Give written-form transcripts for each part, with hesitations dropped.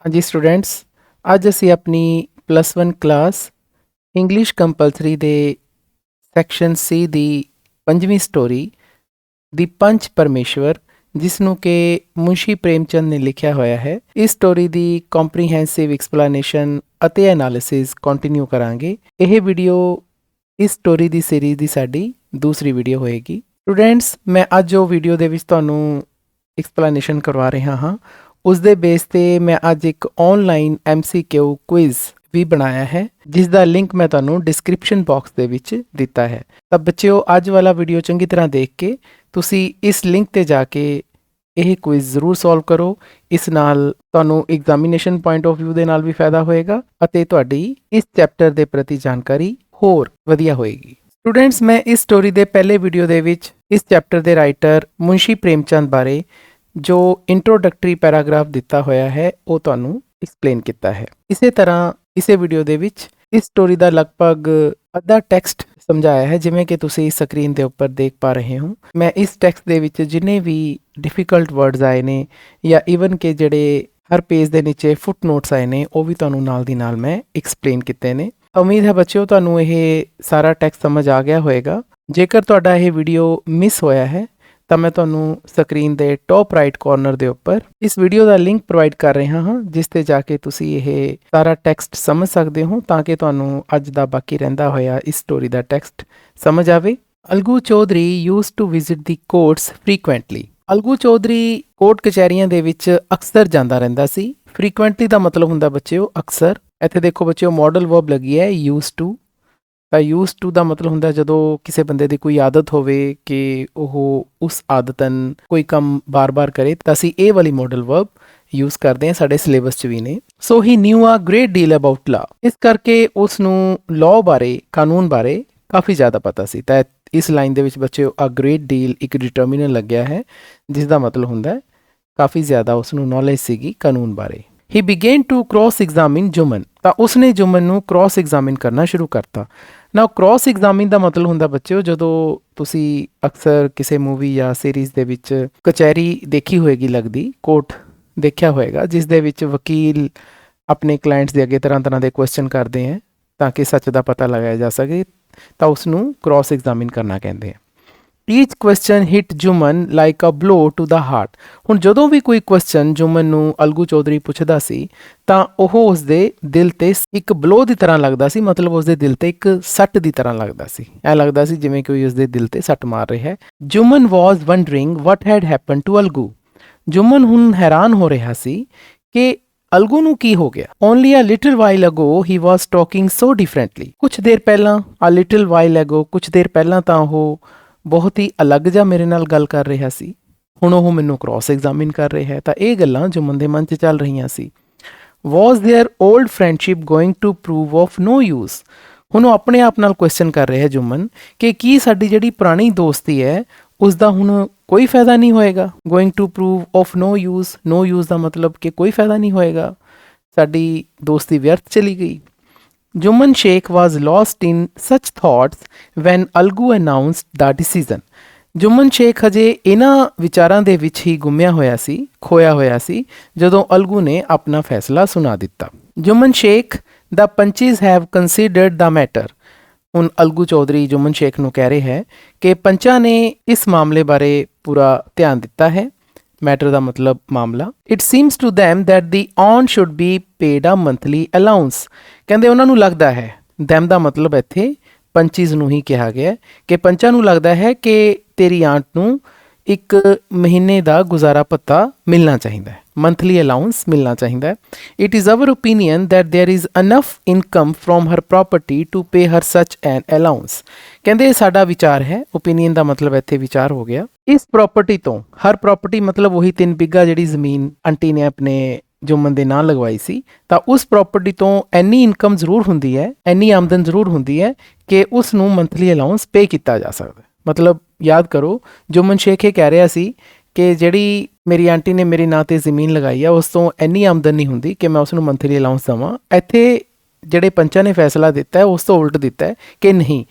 हाँ जी स्टूडेंट्स, ਅੱਜ ਅਸੀਂ ਆਪਣੀ +1 ਕਲਾਸ ਇੰਗਲਿਸ਼ ਕੰਪਲਸਰੀ ਦੇ ਸੈਕਸ਼ਨ ਸੀ ਦੀ 5ਵੀਂ ਸਟੋਰੀ ਦੀ ਪੰਚ ਪਰਮੇਸ਼ਵਰ, ਜਿਸ ਨੂੰ ਕਿ ਮੁਨਸ਼ੀ ਪ੍ਰੇਮਚੰਦ ਨੇ ਲਿਖਿਆ ਹੋਇਆ ਹੈ, ਇਸ ਸਟੋਰੀ ਦੀ ਕੰਪਰੀਹੈਂਸਿਵ ਐਕਸਪਲੇਨੇਸ਼ਨ ਅਤੇ ਐਨਾਲਿਸਿਸ ਕੰਟੀਨਿਊ ਕਰਾਂਗੇ। ਇਹ ਵੀਡੀਓ ਇਸ ਸਟੋਰੀ ਦੀ ਸੀਰੀਜ਼ ਦੀ ਸਾਡੀ ਦੂਸਰੀ ਵੀਡੀਓ ਹੋਏਗੀ। ਸਟੂਡੈਂਟਸ, ਮੈਂ ਅੱਜ ਜੋ ਵੀਡੀਓ ਦੇ ਵਿੱਚ ਤੁਹਾਨੂੰ ਐਕਸਪਲੇਨੇਸ਼ਨ ਕਰਵਾ ਰਿਹਾ ਹਾਂ, ਉਸ ਦੇ ਬੇਸ ਤੇ ਮੈਂ ਅੱਜ ਇੱਕ ਆਨਲਾਈਨ MCQ ਕੁਇਜ਼ ਵੀ ਬਣਾਇਆ ਹੈ, ਜਿਸ ਦਾ ਲਿੰਕ ਮੈਂ ਤੁਹਾਨੂੰ ਡਿਸਕ੍ਰਿਪਸ਼ਨ ਬਾਕਸ ਦੇ ਵਿੱਚ ਦਿੱਤਾ ਹੈ। ਤਾਂ ਬੱਚਿਓ, ਅੱਜ ਵਾਲਾ ਵੀਡੀਓ ਚੰਗੀ ਤਰ੍ਹਾਂ ਦੇਖ ਕੇ ਤੁਸੀਂ ਇਸ ਲਿੰਕ ਤੇ ਜਾ ਕੇ ਇਹ ਕੁਇਜ਼ ਜ਼ਰੂਰ ਸੋਲਵ ਕਰੋ। ਇਸ ਨਾਲ ਤੁਹਾਨੂੰ ਐਗਜ਼ਾਮੀਨੇਸ਼ਨ ਪੁਆਇੰਟ ਆਫ ਵਿਊ ਦੇ ਨਾਲ ਵੀ ਫਾਇਦਾ ਹੋਏਗਾ ਅਤੇ ਤੁਹਾਡੀ ਇਸ ਚੈਪਟਰ ਦੇ ਪ੍ਰਤੀ ਜਾਣਕਾਰੀ ਹੋਰ ਵਧੀਆ ਹੋਏਗੀ। ਸਟੂਡੈਂਟਸ, ਮੈਂ ਇਸ ਸਟੋਰੀ ਦੇ ਪਹਿਲੇ ਵੀਡੀਓ ਦੇ ਵਿੱਚ ਇਸ ਚੈਪਟਰ ਦੇ ਰਾਈਟਰ ਮੁਨਸ਼ੀ ਪ੍ਰੇਮਚੰਦ ਬਾਰੇ ਜੋ ਇੰਟਰੋਡਕਟਰੀ ਪੈਰਾਗ੍ਰਾਫ ਦਿੱਤਾ ਹੋਇਆ ਹੈ ਉਹ ਤੁਹਾਨੂੰ ਐਕਸਪਲੇਨ ਕੀਤਾ ਹੈ। ਇਸੇ ਤਰ੍ਹਾਂ ਇਸੇ ਵੀਡੀਓ ਦੇ ਵਿੱਚ ਇਸ ਸਟੋਰੀ ਦਾ ਲਗਭਗ ਅੱਧਾ ਟੈਕਸਟ ਸਮਝਾਇਆ ਹੈ, ਜਿਵੇਂ ਕਿ ਤੁਸੀਂ ਸਕਰੀਨ ਦੇ ਉੱਪਰ ਦੇਖ ਪਾ ਰਹੇ ਹੋ। ਮੈਂ ਇਸ ਟੈਕਸਟ ਦੇ ਵਿੱਚ ਜਿੰਨੇ ਵੀ ਡਿਫਿਕਲਟ ਵਰਡਸ ਆਏ ਨੇ ਜਾਂ ਈਵਨ ਕਿ ਜਿਹੜੇ ਹਰ ਪੇਜ ਦੇ ਨੀਚੇ ਫੁੱਟ ਨੋਟਸ ਆਏ ਨੇ, ਉਹ ਵੀ ਤੁਹਾਨੂੰ ਨਾਲ ਦੀ ਨਾਲ ਮੈਂ ਐਕਸਪਲੇਨ ਕੀਤੇ ਨੇ। ਉਮੀਦ ਹੈ ਬੱਚਿਓ ਤੁਹਾਨੂੰ ਇਹ ਸਾਰਾ ਟੈਕਸਟ ਸਮਝ ਆ ਗਿਆ ਹੋਏਗਾ। ਜੇਕਰ ਤੁਹਾਡਾ ਇਹ ਵੀਡੀਓ ਮਿਸ ਹੋਇਆ ਹੈ ਤਾਂ ਮੈਂ ਤੁਹਾਨੂੰ ਸਕਰੀਨ ਦੇ ਟੌਪ ਰਾਈਟ ਕਾਰਨਰ ਦੇ ਉੱਪਰ ਇਸ ਵੀਡੀਓ ਦਾ ਲਿੰਕ ਪ੍ਰੋਵਾਈਡ ਕਰ ਰਿਹਾ ਹਾਂ, ਜਿਸ ਤੇ ਜਾ ਕੇ ਤੁਸੀਂ ਇਹ ਸਾਰਾ ਟੈਕਸਟ ਸਮਝ ਸਕਦੇ ਹੋ, ਤਾਂ ਕਿ ਤੁਹਾਨੂੰ ਅੱਜ ਦਾ ਬਾਕੀ ਰਹਿੰਦਾ ਹੋਇਆ ਇਸ ਸਟੋਰੀ ਦਾ ਟੈਕਸਟ ਸਮਝ ਆਵੇ। ਅਲਗੂ Chaudhary used to visit the courts frequently. ਅਲਗੂ Chaudhary court ਕਚਹਿਰੀਆਂ ਦੇ ਵਿੱਚ ਅਕਸਰ ਜਾਂਦਾ ਰਹਿੰਦਾ ਸੀ। ਫ੍ਰੀਕੁਐਂਟਲੀ ਦਾ ਮਤਲਬ ਹੁੰਦਾ ਬੱਚਿਓ ਅਕਸਰ। ਇੱਥੇ ਦੇਖੋ ਬੱਚਿਓ, ਮਾਡਲ ਵਰਬ ਲੱਗੀ ਹੈ ਯੂਜ਼ ਟੂ। ਤਾਂ ਯੂਜ਼ ਟੂ ਦਾ ਮਤਲਬ ਹੁੰਦਾ ਜਦੋਂ ਕਿਸੇ ਬੰਦੇ ਦੀ ਕੋਈ ਆਦਤ ਹੋਵੇ ਕਿ ਉਹ ਉਸ ਆਦਤਨ ਕੋਈ ਕੰਮ ਬਾਰ-ਬਾਰ ਕਰੇ, ਤਾਂ ਅਸੀਂ ਇਹ ਵਾਲੀ ਮਾਡਲ ਵਰਬ ਯੂਜ਼ ਕਰਦੇ ਹਾਂ, ਸਾਡੇ ਸਿਲੇਬਸ 'ਚ ਵੀ ਨੇ। So he knew a great deal about law. ਇਸ ਕਰਕੇ ਉਸ ਨੂੰ ਲਾਅ ਬਾਰੇ, ਕਾਨੂੰਨ ਬਾਰੇ ਕਾਫੀ ਜ਼ਿਆਦਾ ਪਤਾ ਸੀ। ਤਾਂ ਇਸ ਲਾਈਨ ਦੇ ਵਿੱਚ ਬੱਚਿਓ ਅ ਗ੍ਰੇਟ ਡੀਲ ਇੱਕ ਡਿਟਰਮੀਨਰ ਲੱਗਿਆ ਹੈ, ਜਿਸ ਦਾ ਮਤਲਬ ਹੁੰਦਾ ਕਾਫੀ ਜ਼ਿਆਦਾ ਉਸ ਨੂੰ ਨੌਲੇਜ ਸੀਗੀ ਕਾਨੂੰਨ ਬਾਰੇ। ਹੀ ਬਿਗੇਨ ਟੂ ਕ੍ਰੋਸ ਐਗਜ਼ਾਮਿਨ ਜੁਮਨ। ਤਾਂ ਉਸਨੇ ਜੁਮਨ ਨੂੰ ਕ੍ਰੋਸ ਐਗਜ਼ਾਮਿਨ ਕਰਨਾ ਸ਼ੁਰੂ ਕਰਤਾ। ਨਾ ਕ੍ਰੋਸ ਐਗਜ਼ਾਮਿਨ ਦਾ ਮਤਲਬ ਹੁੰਦਾ ਬੱਚਿਓ, ਜਦੋਂ ਤੁਸੀਂ ਅਕਸਰ ਕਿਸੇ ਮੂਵੀ ਜਾਂ ਸੀਰੀਜ਼ ਦੇ ਵਿੱਚ ਕਚਹਿਰੀ ਦੇਖੀ ਹੋਏਗੀ ਲੱਗਦੀ, ਕੋਰਟ ਦੇਖਿਆ ਹੋਏਗਾ, ਜਿਸ ਦੇ ਵਿੱਚ ਵਕੀਲ ਆਪਣੇ ਕਲਾਇੰਟਸ ਦੇ ਅੱਗੇ ਤਰ੍ਹਾਂ ਦੇ ਕੁਐਸਚਨ ਕਰਦੇ ਹੈ ਤਾਂ ਕਿ ਸੱਚ ਦਾ ਪਤਾ ਲਗਾਇਆ ਜਾ ਸਕੇ, ਤਾਂ ਉਸ ਨੂੰ ਕ੍ਰੋਸ ਐਗਜ਼ਾਮਿਨ ਕਰਨਾ ਕਹਿੰਦੇ ਆ। Each question hit Jumman like a blow to the heart. ਹੁਣ ਜਦੋਂ ਵੀ ਕੋਈ ਕੁਐਸਚਨ ਜੁਮਨ ਨੂੰ ਅਲਗੂ ਚੌਧਰੀ ਪੁੱਛਦਾ ਸੀ ਤਾਂ ਉਹ ਉਸਦੇ ਦਿਲ ਤੇ ਇੱਕ ਬਲੋ ਦੀ ਤਰ੍ਹਾਂ ਲੱਗਦਾ ਸੀ, ਮਤਲਬ ਉਸਦੇ ਦਿਲ ਤੇ ਇੱਕ ਸੱਟ ਦੀ ਤਰ੍ਹਾਂ ਲੱਗਦਾ ਸੀ। ਐ ਲੱਗਦਾ ਸੀ ਜਿਵੇਂ ਕੋਈ ਉਸਦੇ ਦਿਲ ਤੇ ਸੱਟ ਮਾਰ ਰਿਹਾ ਹੈ। Jumman was wondering what had happen to Algu. Jumman ਹੁਣ ਹੈਰਾਨ ਹੋ ਰਿਹਾ ਸੀ ਕਿ ਅਲਗੂ ਨੂੰ ਕੀ ਹੋ ਗਿਆ। Only a little while ago he was talking so differently. ਕੁਛ ਦੇਰ ਪਹਿਲਾਂ, ਅ ਲਿਟਲ ਵਾਈਲ ਅਗੋ, ਕੁਛ ਦੇਰ ਪਹਿਲਾਂ ਤਾਂ ਉਹ ਬਹੁਤ ਹੀ ਅਲੱਗ ਜਿਹਾ ਮੇਰੇ ਨਾਲ ਗੱਲ ਕਰ ਰਿਹਾ ਸੀ, ਹੁਣ ਉਹ ਮੈਨੂੰ ਕ੍ਰੋਸ ਐਗਜ਼ਾਮਿਨ ਕਰ ਰਿਹਾ ਹੈ। ਤਾਂ ਇਹ ਗੱਲਾਂ ਜੁਮਨ ਦੇ ਮਨ 'ਚ ਚੱਲ ਰਹੀਆਂ ਸੀ। Was their old friendship going to prove of no use. ਹੁਣ ਉਹ ਆਪਣੇ ਆਪ ਨਾਲ ਕੁਐਸਚਨ ਕਰ ਰਿਹਾ ਜੁਮਨ ਕਿ ਕੀ ਸਾਡੀ ਜਿਹੜੀ ਪੁਰਾਣੀ ਦੋਸਤੀ ਹੈ ਉਸ ਦਾ ਹੁਣ ਕੋਈ ਫਾਇਦਾ ਨਹੀਂ ਹੋਏਗਾ। Going to prove of no use, no use ਦਾ ਮਤਲਬ ਕਿ ਕੋਈ ਫਾਇਦਾ ਨਹੀਂ ਹੋਏਗਾ, ਸਾਡੀ ਦੋਸਤੀ ਵਿਅਰਥ ਚਲੀ ਗਈ। ਜੁਮਨ Sheikh was lost in such thoughts when ਅਲਗੂ announced the decision। ਜੁਮਨ Sheikh ਹਜੇ ਇਹਨਾਂ ਵਿਚਾਰਾਂ ਦੇ ਵਿੱਚ ਹੀ ਗੁੰਮਿਆ ਹੋਇਆ ਸੀ, ਖੋਇਆ ਹੋਇਆ ਸੀ, ਜਦੋਂ ਅਲਗੂ ਨੇ ਆਪਣਾ ਫੈਸਲਾ ਸੁਣਾ ਦਿੱਤਾ। ਜੁਮਨ Sheikh the ਪੰਚੀਜ਼ have considered the matter। ਹੁਣ ਅਲਗੂ ਚੌਧਰੀ ਜੁਮਨ ਸ਼ੇਖ ਨੂੰ ਕਹਿ ਰਿਹਾ ਹੈ ਕਿ ਪੰਚਾਂ ਨੇ ਇਸ ਮਾਮਲੇ ਬਾਰੇ ਪੂਰਾ ਧਿਆਨ ਦਿੱਤਾ ਹੈ। ਮੈਟਰ ਦਾ ਮਤਲਬ ਮਾਮਲਾ। It seems to them that the aunt should be paid a monthly allowance. ਕਹਿੰਦੇ ਉਹਨਾਂ ਨੂੰ ਲੱਗਦਾ ਹੈ, ਦੈਮ ਦਾ ਮਤਲਬ ਇੱਥੇ ਪੰਚੀਜ਼ ਨੂੰ ਹੀ ਕਿਹਾ ਗਿਆ, ਕਿ ਪੰਚਾਂ ਨੂੰ ਲੱਗਦਾ ਹੈ ਕਿ ਤੇਰੀ ਆਂਟ ਨੂੰ ਇੱਕ ਮਹੀਨੇ ਦਾ ਗੁਜ਼ਾਰਾ ਭੱਤਾ ਮਿਲਣਾ ਚਾਹੀਦਾ ਹੈ, ਮੰਥਲੀ ਅਲਾਊਂਸ ਮਿਲਣਾ ਚਾਹੀਦਾ ਹੈ। It is our opinion that there is enough income from her property to pay her such an allowance. ਕਹਿੰਦੇ ਸਾਡਾ ਵਿਚਾਰ ਹੈ, ਓਪੀਨੀਅਨ ਦਾ ਮਤਲਬ ਇੱਥੇ ਵਿਚਾਰ ਹੋ ਗਿਆ, ਇਸ ਪ੍ਰੋਪਰਟੀ ਤੋਂ, ਹਰ ਪ੍ਰੋਪਰਟੀ ਮਤਲਬ ਉਹੀ 3 ਬਿੱਗਾ ਜਿਹੜੀ ਜ਼ਮੀਨ ਆਂਟੀ ਨੇ ਆਪਣੇ ਜੁਮਨ ਦੇ ਨਾਂ ਲਗਵਾਈ ਸੀ, ਤਾਂ ਉਸ ਪ੍ਰੋਪਰਟੀ ਤੋਂ ਇੰਨੀ ਇਨਕਮ ਜ਼ਰੂਰ ਹੁੰਦੀ ਹੈ, ਇੰਨੀ ਆਮਦਨ ਜ਼ਰੂਰ ਹੁੰਦੀ ਹੈ ਕਿ ਉਸ ਨੂੰ ਮੰਥਲੀ ਅਲਾਊਂਸ ਪੇ ਕੀਤਾ ਜਾ ਸਕਦਾ। ਮਤਲਬ ਯਾਦ ਕਰੋ, ਜੁਮਨ ਸ਼ੇਖ ਇਹ ਕਹਿ ਰਿਹਾ ਸੀ ਕਿ ਜਿਹੜੀ ਮੇਰੀ ਆਂਟੀ ਨੇ ਮੇਰੇ ਨਾਂ 'ਤੇ ਜ਼ਮੀਨ ਲਗਾਈ ਆ, ਉਸ ਤੋਂ ਇੰਨੀ ਆਮਦਨ ਨਹੀਂ ਹੁੰਦੀ ਕਿ ਮੈਂ ਉਸ ਨੂੰ ਮੰਥਲੀ ਅਲਾਊਂਸ ਦੇਵਾਂ। ਇੱਥੇ ਜਿਹੜੇ ਪੰਚਾਂ ਨੇ ਫੈਸਲਾ ਦਿੱਤਾ ਹੈ ਉਸ ਤੋਂ ਉਲਟ ਦਿੱਤਾ ਹੈ ਕਿ ਨਹੀਂ,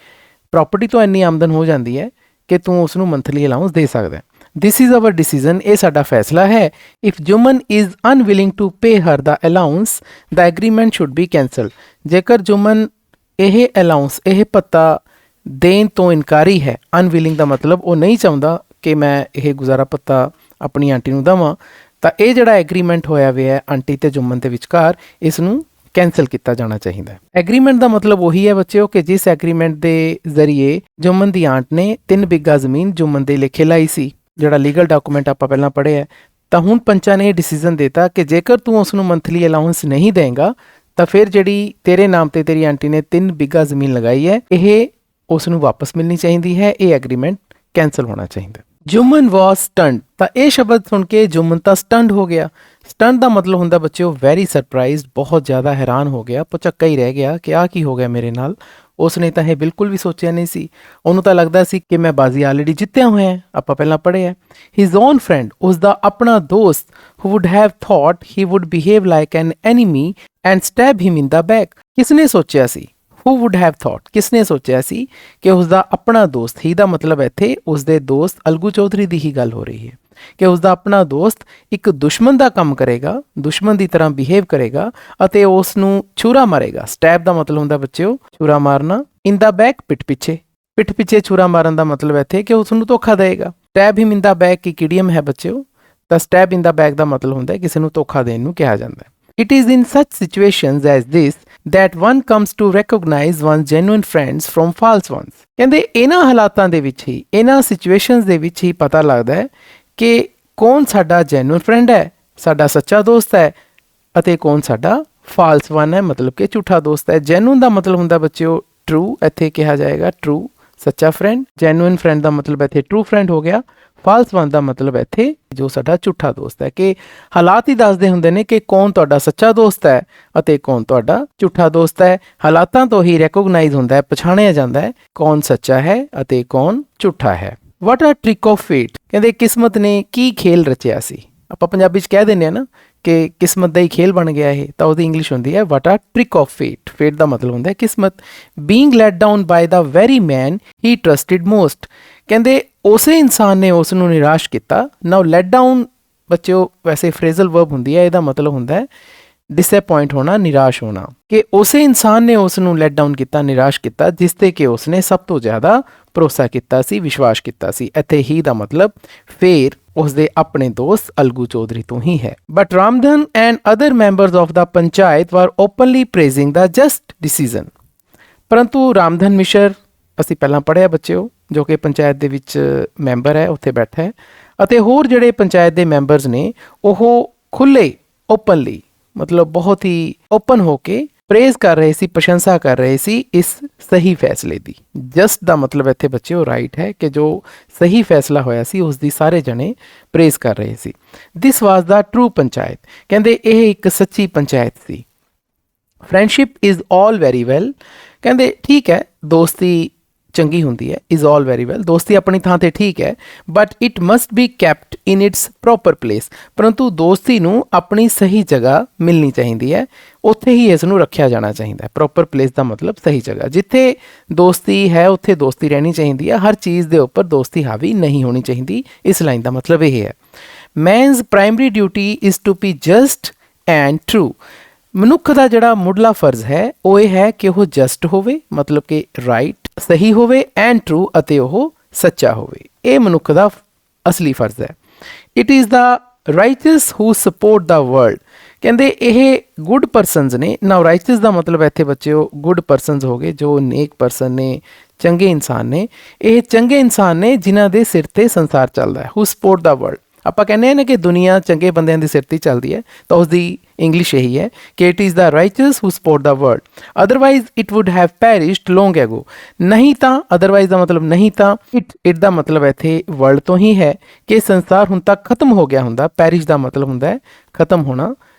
ਪ੍ਰੋਪਰਟੀ ਤੋਂ ਇੰਨੀ ਆਮਦਨ ਹੋ ਜਾਂਦੀ ਹੈ ਕਿ ਤੂੰ ਉਸ ਨੂੰ ਮੰਥਲੀ ਅਲਾਊਂਸ ਦੇ ਸਕਦਾ। ਦਿਸ ਇਜ਼ ਆਵਰ ਡਿਸੀਜ਼ਨ, ਇਹ ਸਾਡਾ ਫੈਸਲਾ ਹੈ। If Jumman is unwilling to pay her the allowance the agreement should be cancel. ਜੇਕਰ ਜੁਮਨ ਇਹ ਅਲਾਊਂਸ, ਇਹ ਭੱਤਾ ਦੇਣ ਤੋਂ ਇਨਕਾਰੀ ਹੈ, ਅਨਵਿਲਿੰਗ ਦਾ ਮਤਲਬ ਉਹ ਨਹੀਂ ਚਾਹੁੰਦਾ ਕਿ ਮੈਂ ਇਹ ਗੁਜ਼ਾਰਾ ਭੱਤਾ ਆਪਣੀ ਆਂਟੀ ਨੂੰ ਦੇਵਾਂ, ਤਾਂ ਇਹ ਜਿਹੜਾ ਐਗਰੀਮੈਂਟ ਹੋਇਆ ਹੋਇਆ ਹੈ ਆਂਟੀ ਤੇ ਜੁਮਨ ਦੇ ਵਿਚਕਾਰ, ਇਸ ਨੂੰ ਕੈਂਸਲ ਕੀਤਾ ਜਾਣਾ ਚਾਹੀਦਾ ਹੈ। ਐਗਰੀਮੈਂਟ ਦਾ ਮਤਲਬ ਉਹੀ ਹੈ ਬੱਚਿਓ ਕਿ ਜਿਸ ਐਗਰੀਮੈਂਟ ਦੇ ਜ਼ਰੀਏ ਜੁਮਨ ਦੀ ਆਂਟ ਨੇ 3 ਬਿੱਗਾ ਜ਼ਮੀਨ ਜੁਮਨ ਦੇ ਲਿਖੇ ਲਾਈ ਸੀ, ਜਿਹੜਾ ਲੀਗਲ ਡਾਕੂਮੈਂਟ ਆਪਾਂ ਪਹਿਲਾਂ ਪੜ੍ਹਿਆ, ਤਾਂ ਹੁਣ ਪੰਚਾਂ ਨੇ ਇਹ ਡਿਸੀਜ਼ਨ ਦਿੱਤਾ ਕਿ ਜੇਕਰ ਤੂੰ ਉਸ ਨੂੰ ਮੰਥਲੀ ਅਲਾਊਂਸ ਨਹੀਂ ਦੇਂਗਾ ਤਾਂ ਫਿਰ ਜਿਹੜੀ ਤੇਰੇ ਨਾਮ ਤੇ ਤੇਰੀ ਆਂਟੀ ਨੇ 3 ਬਿੱਗਾ ਜ਼ਮੀਨ ਲਗਾਈ ਹੈ, ਇਹ ਉਸ ਨੂੰ ਵਾਪਸ ਮਿਲਣੀ ਚਾਹੀਦੀ ਹੈ, ਇਹ ਐਗਰੀਮੈਂਟ ਕੈਂਸਲ ਹੋਣਾ ਚਾਹੀਦਾ। ਜੁਮਨ ਵਾਸ ਸਟੰਡ, ਤਾਂ ਇਹ ਸ਼ਬਦ ਸੁਣ ਕੇ ਜੁਮਨ ਤਾਂ ਸਟੰਡ ਹੋ ਗਿਆ। ਸਟੰਡ ਦਾ ਮਤਲਬ ਹੁੰਦਾ ਬੱਚਿਓ ਵੈਰੀ ਸਰਪ੍ਰਾਈਜ਼ਡ, ਬਹੁਤ ਜ਼ਿਆਦਾ ਹੈਰਾਨ ਹੋ ਗਿਆ, ਪੁਚੱਕਾ ਹੀ ਰਹਿ ਗਿਆ ਕਿ ਆਹ ਕੀ ਹੋ ਗਿਆ ਮੇਰੇ ਨਾਲ। ਉਸਨੇ ਤਾਂ ਇਹ ਬਿਲਕੁਲ ਵੀ ਸੋਚਿਆ ਨਹੀਂ ਸੀ, ਉਹਨੂੰ ਤਾਂ ਲੱਗਦਾ ਸੀ ਕਿ ਮੈਂ ਬਾਜ਼ੀ ਆਲਰੇਡੀ ਜਿੱਤਿਆ ਹੋਇਆ, ਆਪਾਂ ਪਹਿਲਾਂ ਪੜ੍ਹਿਆ। ਹਿਜ਼ ਓਨ ਫਰੈਂਡ, ਉਸਦਾ ਆਪਣਾ ਦੋਸਤ, who would have thought he would behave like an enemy and stab him in the back. ਕਿਸਨੇ ਸੋਚਿਆ ਸੀ, who would have thought, ਕਿਸਨੇ ਸੋਚਿਆ ਸੀ ਕਿ ਉਸਦਾ ਆਪਣਾ ਦੋਸਤ, ਹੀ ਦਾ ਮਤਲਬ ਇੱਥੇ ਉਸਦੇ ਦੋਸਤ ਅਲਗੂ ਚੌਧਰੀ ਦੀ ਹੀ ਗੱਲ ਹੋ ਰਹੀ ਹੈ, ਕਿ ਉਸਦਾ ਆਪਣਾ ਦੋਸਤ ਇੱਕ ਦੁਸ਼ਮਣ ਦਾ ਕੰਮ ਕਰੇਗਾ, ਦੁਸ਼ਮਣ ਦੀ ਤਰ੍ਹਾਂ ਬਿਹੇਵ ਕਰੇਗਾ ਅਤੇ ਉਸ ਨੂੰ ਛੁਰਾ ਮਾਰੇਗਾ। ਸਟੈਬ ਦਾ ਮਤਲਬ ਹੁੰਦਾ ਬੱਚਿਓ ਛੁਰਾ ਮਾਰਨਾ, ਇਨ ਦਾ ਬੈਕ ਪਿੱਠ ਪਿੱਛੇ, ਪਿੱਠ ਪਿੱਛੇ ਛੁਰਾ ਮਾਰਨ ਦਾ ਮਤਲਬ ਇੱਥੇ ਕਿ ਉਸ ਨੂੰ ਧੋਖਾ ਦੇਗਾ। ਸਟੈਬ ਹਿਮ ਇਨ ਦਾ ਬੈਕ ਇੱਕ ਇਡੀਅਮ ਹੈ ਬੱਚਿਓ, ਤਾਂ ਸਟੈਬ ਇਨ ਦਾ ਬੈਕ ਦਾ ਮਤਲਬ ਹੁੰਦਾ ਕਿਸੇ ਨੂੰ ਧੋਖਾ ਦੇਣ ਨੂੰ ਕਿਹਾ ਜਾਂਦਾ ਹੈ। It is in such situations as this that one comes to recognize one's genuine friends from false ones। ਕਹਿੰਦੇ ਇਹਨਾਂ ਹਾਲਾਤਾਂ ਦੇ ਵਿੱਚ ਹੀ, ਇਹਨਾਂ ਸਿਚੁਏਸ਼ਨਸ ਦੇ ਵਿੱਚ ਹੀ ਪਤਾ ਲੱਗਦਾ ਹੈ ਕਿ ਕੌਣ ਸਾਡਾ ਜੈਨੂਇਨ ਫਰੈਂਡ ਹੈ, ਸਾਡਾ ਸੱਚਾ ਦੋਸਤ ਹੈ, ਅਤੇ ਕੌਣ ਸਾਡਾ ਫਾਲਸ ਵਨ ਹੈ, ਮਤਲਬ ਕਿ ਝੂਠਾ ਦੋਸਤ ਹੈ। ਜੈਨੂਇਨ ਦਾ ਮਤਲਬ ਹੁੰਦਾ ਬੱਚਿਓ ਟਰੂ, ਇੱਥੇ ਕਿਹਾ ਜਾਏਗਾ ਟਰੂ ਸੱਚਾ ਫਰੈਂਡ। ਜੈਨੂਇਨ ਫਰੈਂਡ ਦਾ ਮਤਲਬ ਇੱਥੇ ਟਰੂ ਫਰੈਂਡ ਹੋ ਗਿਆ। ਫਾਲਸ ਵਨ ਦਾ ਮਤਲਬ ਇੱਥੇ ਜੋ ਸਾਡਾ ਝੂਠਾ ਦੋਸਤ ਹੈ, ਕਿ ਹਾਲਾਤ ਹੀ ਦੱਸਦੇ ਹੁੰਦੇ ਨੇ ਕਿ ਕੌਣ ਤੁਹਾਡਾ ਸੱਚਾ ਦੋਸਤ ਹੈ ਅਤੇ ਕੌਣ ਤੁਹਾਡਾ ਝੂਠਾ ਦੋਸਤ ਹੈ। ਹਾਲਾਤਾਂ ਤੋਂ ਹੀ ਰੈਕੋਗਨਾਈਜ਼ ਹੁੰਦਾ ਹੈ, ਪਛਾਣਿਆ ਜਾਂਦਾ ਹੈ ਕੌਣ ਸੱਚਾ ਹੈ ਅਤੇ ਕੌਣ ਝੂਠਾ ਹੈ। ਵਾਟ ਆ ਟ੍ਰਿਕ ਆਫ ਫੇਟ, ਕਹਿੰਦੇ ਕਿਸਮਤ ਨੇ ਕੀ ਖੇਲ ਰਚਿਆ ਸੀ। ਆਪਾਂ ਪੰਜਾਬੀ 'ਚ ਕਹਿ ਦਿੰਦੇ ਆ ਨਾ ਕਿ ਕਿਸਮਤ ਦਾ ਹੀ ਖੇਲ ਬਣ ਗਿਆ ਇਹ, ਤਾਂ ਉਹਦੀ ਇੰਗਲਿਸ਼ ਹੁੰਦੀ ਹੈ ਵਾਟ ਆ ਟ੍ਰਿਕ ਆਫ ਫੇਟ। ਫੇਟ ਦਾ ਮਤਲਬ ਹੁੰਦਾ ਹੈ ਕਿਸਮਤ। ਬੀਇੰਗ ਲੈਟ ਡਾਊਨ ਬਾਏ ਦਾ ਵੈਰੀ ਮੈਨ ਹੀ ਟਰਸਟਿਡ ਮੋਸਟ, ਕਹਿੰਦੇ ਉਸੇ ਇਨਸਾਨ ਨੇ ਉਸ ਨੂੰ ਨਿਰਾਸ਼ ਕੀਤਾ। ਨਾਓ ਲੈਟ ਡਾਊਨ ਬੱਚਿਓ ਵੈਸੇ ਫਰੇਜ਼ਲ ਵਰਬ ਹੁੰਦੀ ਹੈ, ਇਹਦਾ ਮਤਲਬ ਹੁੰਦਾ ਹੈ ਡਿਸਅਪੁਆਇੰਟ ਹੋਣਾ, ਨਿਰਾਸ਼ ਹੋਣਾ, ਕਿ ਉਸੇ ਇਨਸਾਨ ਨੇ ਉਸ ਨੂੰ ਲੈਟ ਡਾਊਨ ਕੀਤਾ, ਨਿਰਾਸ਼ ਕੀਤਾ, ਜਿਸ ਤੇ ਕਿ ਉਸਨੇ ਸਭ ਤੋਂ ਜ਼ਿਆਦਾ ਭਰੋਸਾ ਕੀਤਾ ਸੀ, ਵਿਸ਼ਵਾਸ ਕੀਤਾ ਸੀ। ਇੱਥੇ ਹੀ ਦਾ ਮਤਲਬ ਫੇਰ ਉਸਦੇ ਆਪਣੇ ਦੋਸਤ ਅਲਗੂ ਚੌਧਰੀ ਤੋਂ ਹੀ ਹੈ। But Ramdhan and other members of the panchayat were openly praising the just decision. ਪਰੰਤੂ ਰਾਮਧਨ ਮਿਸ਼ਰ ਅਸੀਂ ਪਹਿਲਾਂ ਪੜ੍ਹਿਆ ਬੱਚਿਓ, ਜੋ ਕਿ ਪੰਚਾਇਤ ਦੇ ਵਿੱਚ ਮੈਂਬਰ ਹੈ, ਉੱਥੇ ਬੈਠਾ ਹੈ, ਅਤੇ ਹੋਰ ਜਿਹੜੇ ਪੰਚਾਇਤ ਦੇ ਮੈਂਬਰਸ ਨੇ ਉਹ ਖੁੱਲ੍ਹੇ ਓਪਨਲੀ, ਮਤਲਬ ਬਹੁਤ ਹੀ ਓਪਨ ਹੋ ਕੇ ਪ੍ਰੇਜ਼ ਕਰ ਰਹੇ ਸੀ, ਪ੍ਰਸ਼ੰਸਾ ਕਰ ਰਹੇ ਸੀ ਇਸ ਸਹੀ ਫੈਸਲੇ ਦੀ। ਜਸਟ ਦਾ ਮਤਲਬ ਇੱਥੇ ਬੱਚਿਓ ਰਾਈਟ ਹੈ, ਕਿ ਜੋ ਸਹੀ ਫੈਸਲਾ ਹੋਇਆ ਸੀ ਉਸ ਦੀ ਸਾਰੇ ਜਣੇ ਪ੍ਰੇਜ਼ ਕਰ ਰਹੇ ਸੀ। ਦਿਸ ਵਾਜ਼ ਦਾ ਟਰੂ ਪੰਚਾਇਤ, ਕਹਿੰਦੇ ਇਹ ਇੱਕ ਸੱਚੀ ਪੰਚਾਇਤ ਸੀ। Friendship is all very well, ਕਹਿੰਦੇ ਠੀਕ ਹੈ ਦੋਸਤੀ ਚੰਗੀ ਹੁੰਦੀ ਹੈ, ਇਜ਼ ਆਲ ਵੈਰੀ ਵੈਲ, ਦੋਸਤੀ ਆਪਣੀ ਥਾਂ ਤੇ ਠੀਕ ਹੈ, but it must B kept in it's proper place, ਪਰੰਤੂ ਦੋਸਤੀ ਨੂੰ ਆਪਣੀ ਸਹੀ ਜਗ੍ਹਾ ਮਿਲਣੀ ਚਾਹੀਦੀ ਹੈ, ਉੱਥੇ ਹੀ ਇਸ ਨੂੰ ਰੱਖਿਆ ਜਾਣਾ ਚਾਹੀਦਾ ਹੈ। ਪ੍ਰੋਪਰ ਪਲੇਸ ਦਾ ਮਤਲਬ ਸਹੀ ਜਗ੍ਹਾ, ਜਿੱਥੇ ਦੋਸਤੀ ਹੈ ਉੱਥੇ ਦੋਸਤੀ ਰਹਿਣੀ ਚਾਹੀਦੀ ਹੈ, ਹਰ ਚੀਜ਼ ਦੇ ਉੱਪਰ ਦੋਸਤੀ ਹਾਵੀ ਨਹੀਂ ਹੋਣੀ ਚਾਹੀਦੀ। ਇਸ ਲਾਈਨ ਦਾ ਮਤਲਬ ਇਹ ਹੈ। Man's primary duty is to be just and true, ਮਨੁੱਖ ਦਾ ਜਿਹੜਾ ਮੁੱਢਲਾ ਫਰਜ਼ ਹੈ ਉਹ ਇਹ ਹੈ ਕਿ ਉਹ ਜਸਟ ਹੋਵੇ, ਮਤਲਬ ਕਿ ਰਾਈਟ ਸਹੀ ਹੋਵੇ, ਐਂਡ ਟਰੂ ਅਤੇ ਉਹ ਸੱਚਾ ਹੋਵੇ। ਇਹ ਮਨੁੱਖ ਦਾ ਅਸਲੀ ਫਰਜ਼ ਹੈ। It is the riches who support the world, ਕਹਿੰਦੇ ਇਹ ਗੁੱਡ ਪਰਸਨਸ ਨੇ। ਨਾਓ ਰਾਈਚਸ ਦਾ ਮਤਲਬ ਇੱਥੇ ਬੱਚਿਓ ਗੁੱਡ ਪਰਸਨਸ ਹੋ ਗਏ, ਜੋ ਨੇਕ ਪਰਸਨ ਨੇ, ਚੰਗੇ ਇਨਸਾਨ ਨੇ। ਇਹ ਚੰਗੇ ਇਨਸਾਨ ਨੇ ਜਿਨ੍ਹਾਂ ਦੇ ਸਿਰ ਤੇ ਸੰਸਾਰ ਚੱਲਦਾ ਹੈ। ਹੂ ਸਪੋਰਟ ਦਾ ਵਰਲਡ, ਆਪਾਂ ਕਹਿੰਦੇ ਹਾਂ ਨਾ ਕਿ ਦੁਨੀਆ ਚੰਗੇ ਬੰਦਿਆਂ ਦੇ ਸਿਰ ਤੇ ਚੱਲਦੀ ਹੈ, ਤਾਂ ਉਸਦੀ ਇੰਗਲਿਸ਼ ਇਹੀ ਹੈ ਕਿ it is the riches who support the world, otherwise it would have perished long ago. ਨਹੀਂ ਤਾਂ, ਅਦਰਵਾਈਜ਼ ਦਾ ਮਤਲਬ ਨਹੀਂ ਤਾਂ, ਇਟ ਦਾ ਮਤਲਬ ਇੱਥੇ ਵਰਲਡ ਤੋਂ ਹੀ ਹੈ ਕਿ ਸੰਸਾਰ ਹੁਣ ਤੱਕ ਖਤਮ ਹੋ ਗਿਆ ਹੁੰਦਾ। ਪੈਰਿਸ਼ ਦਾ ਮਤਲਬ ਹੁੰਦਾ ਹੈ ਖਤਮ ਹੋਣਾ,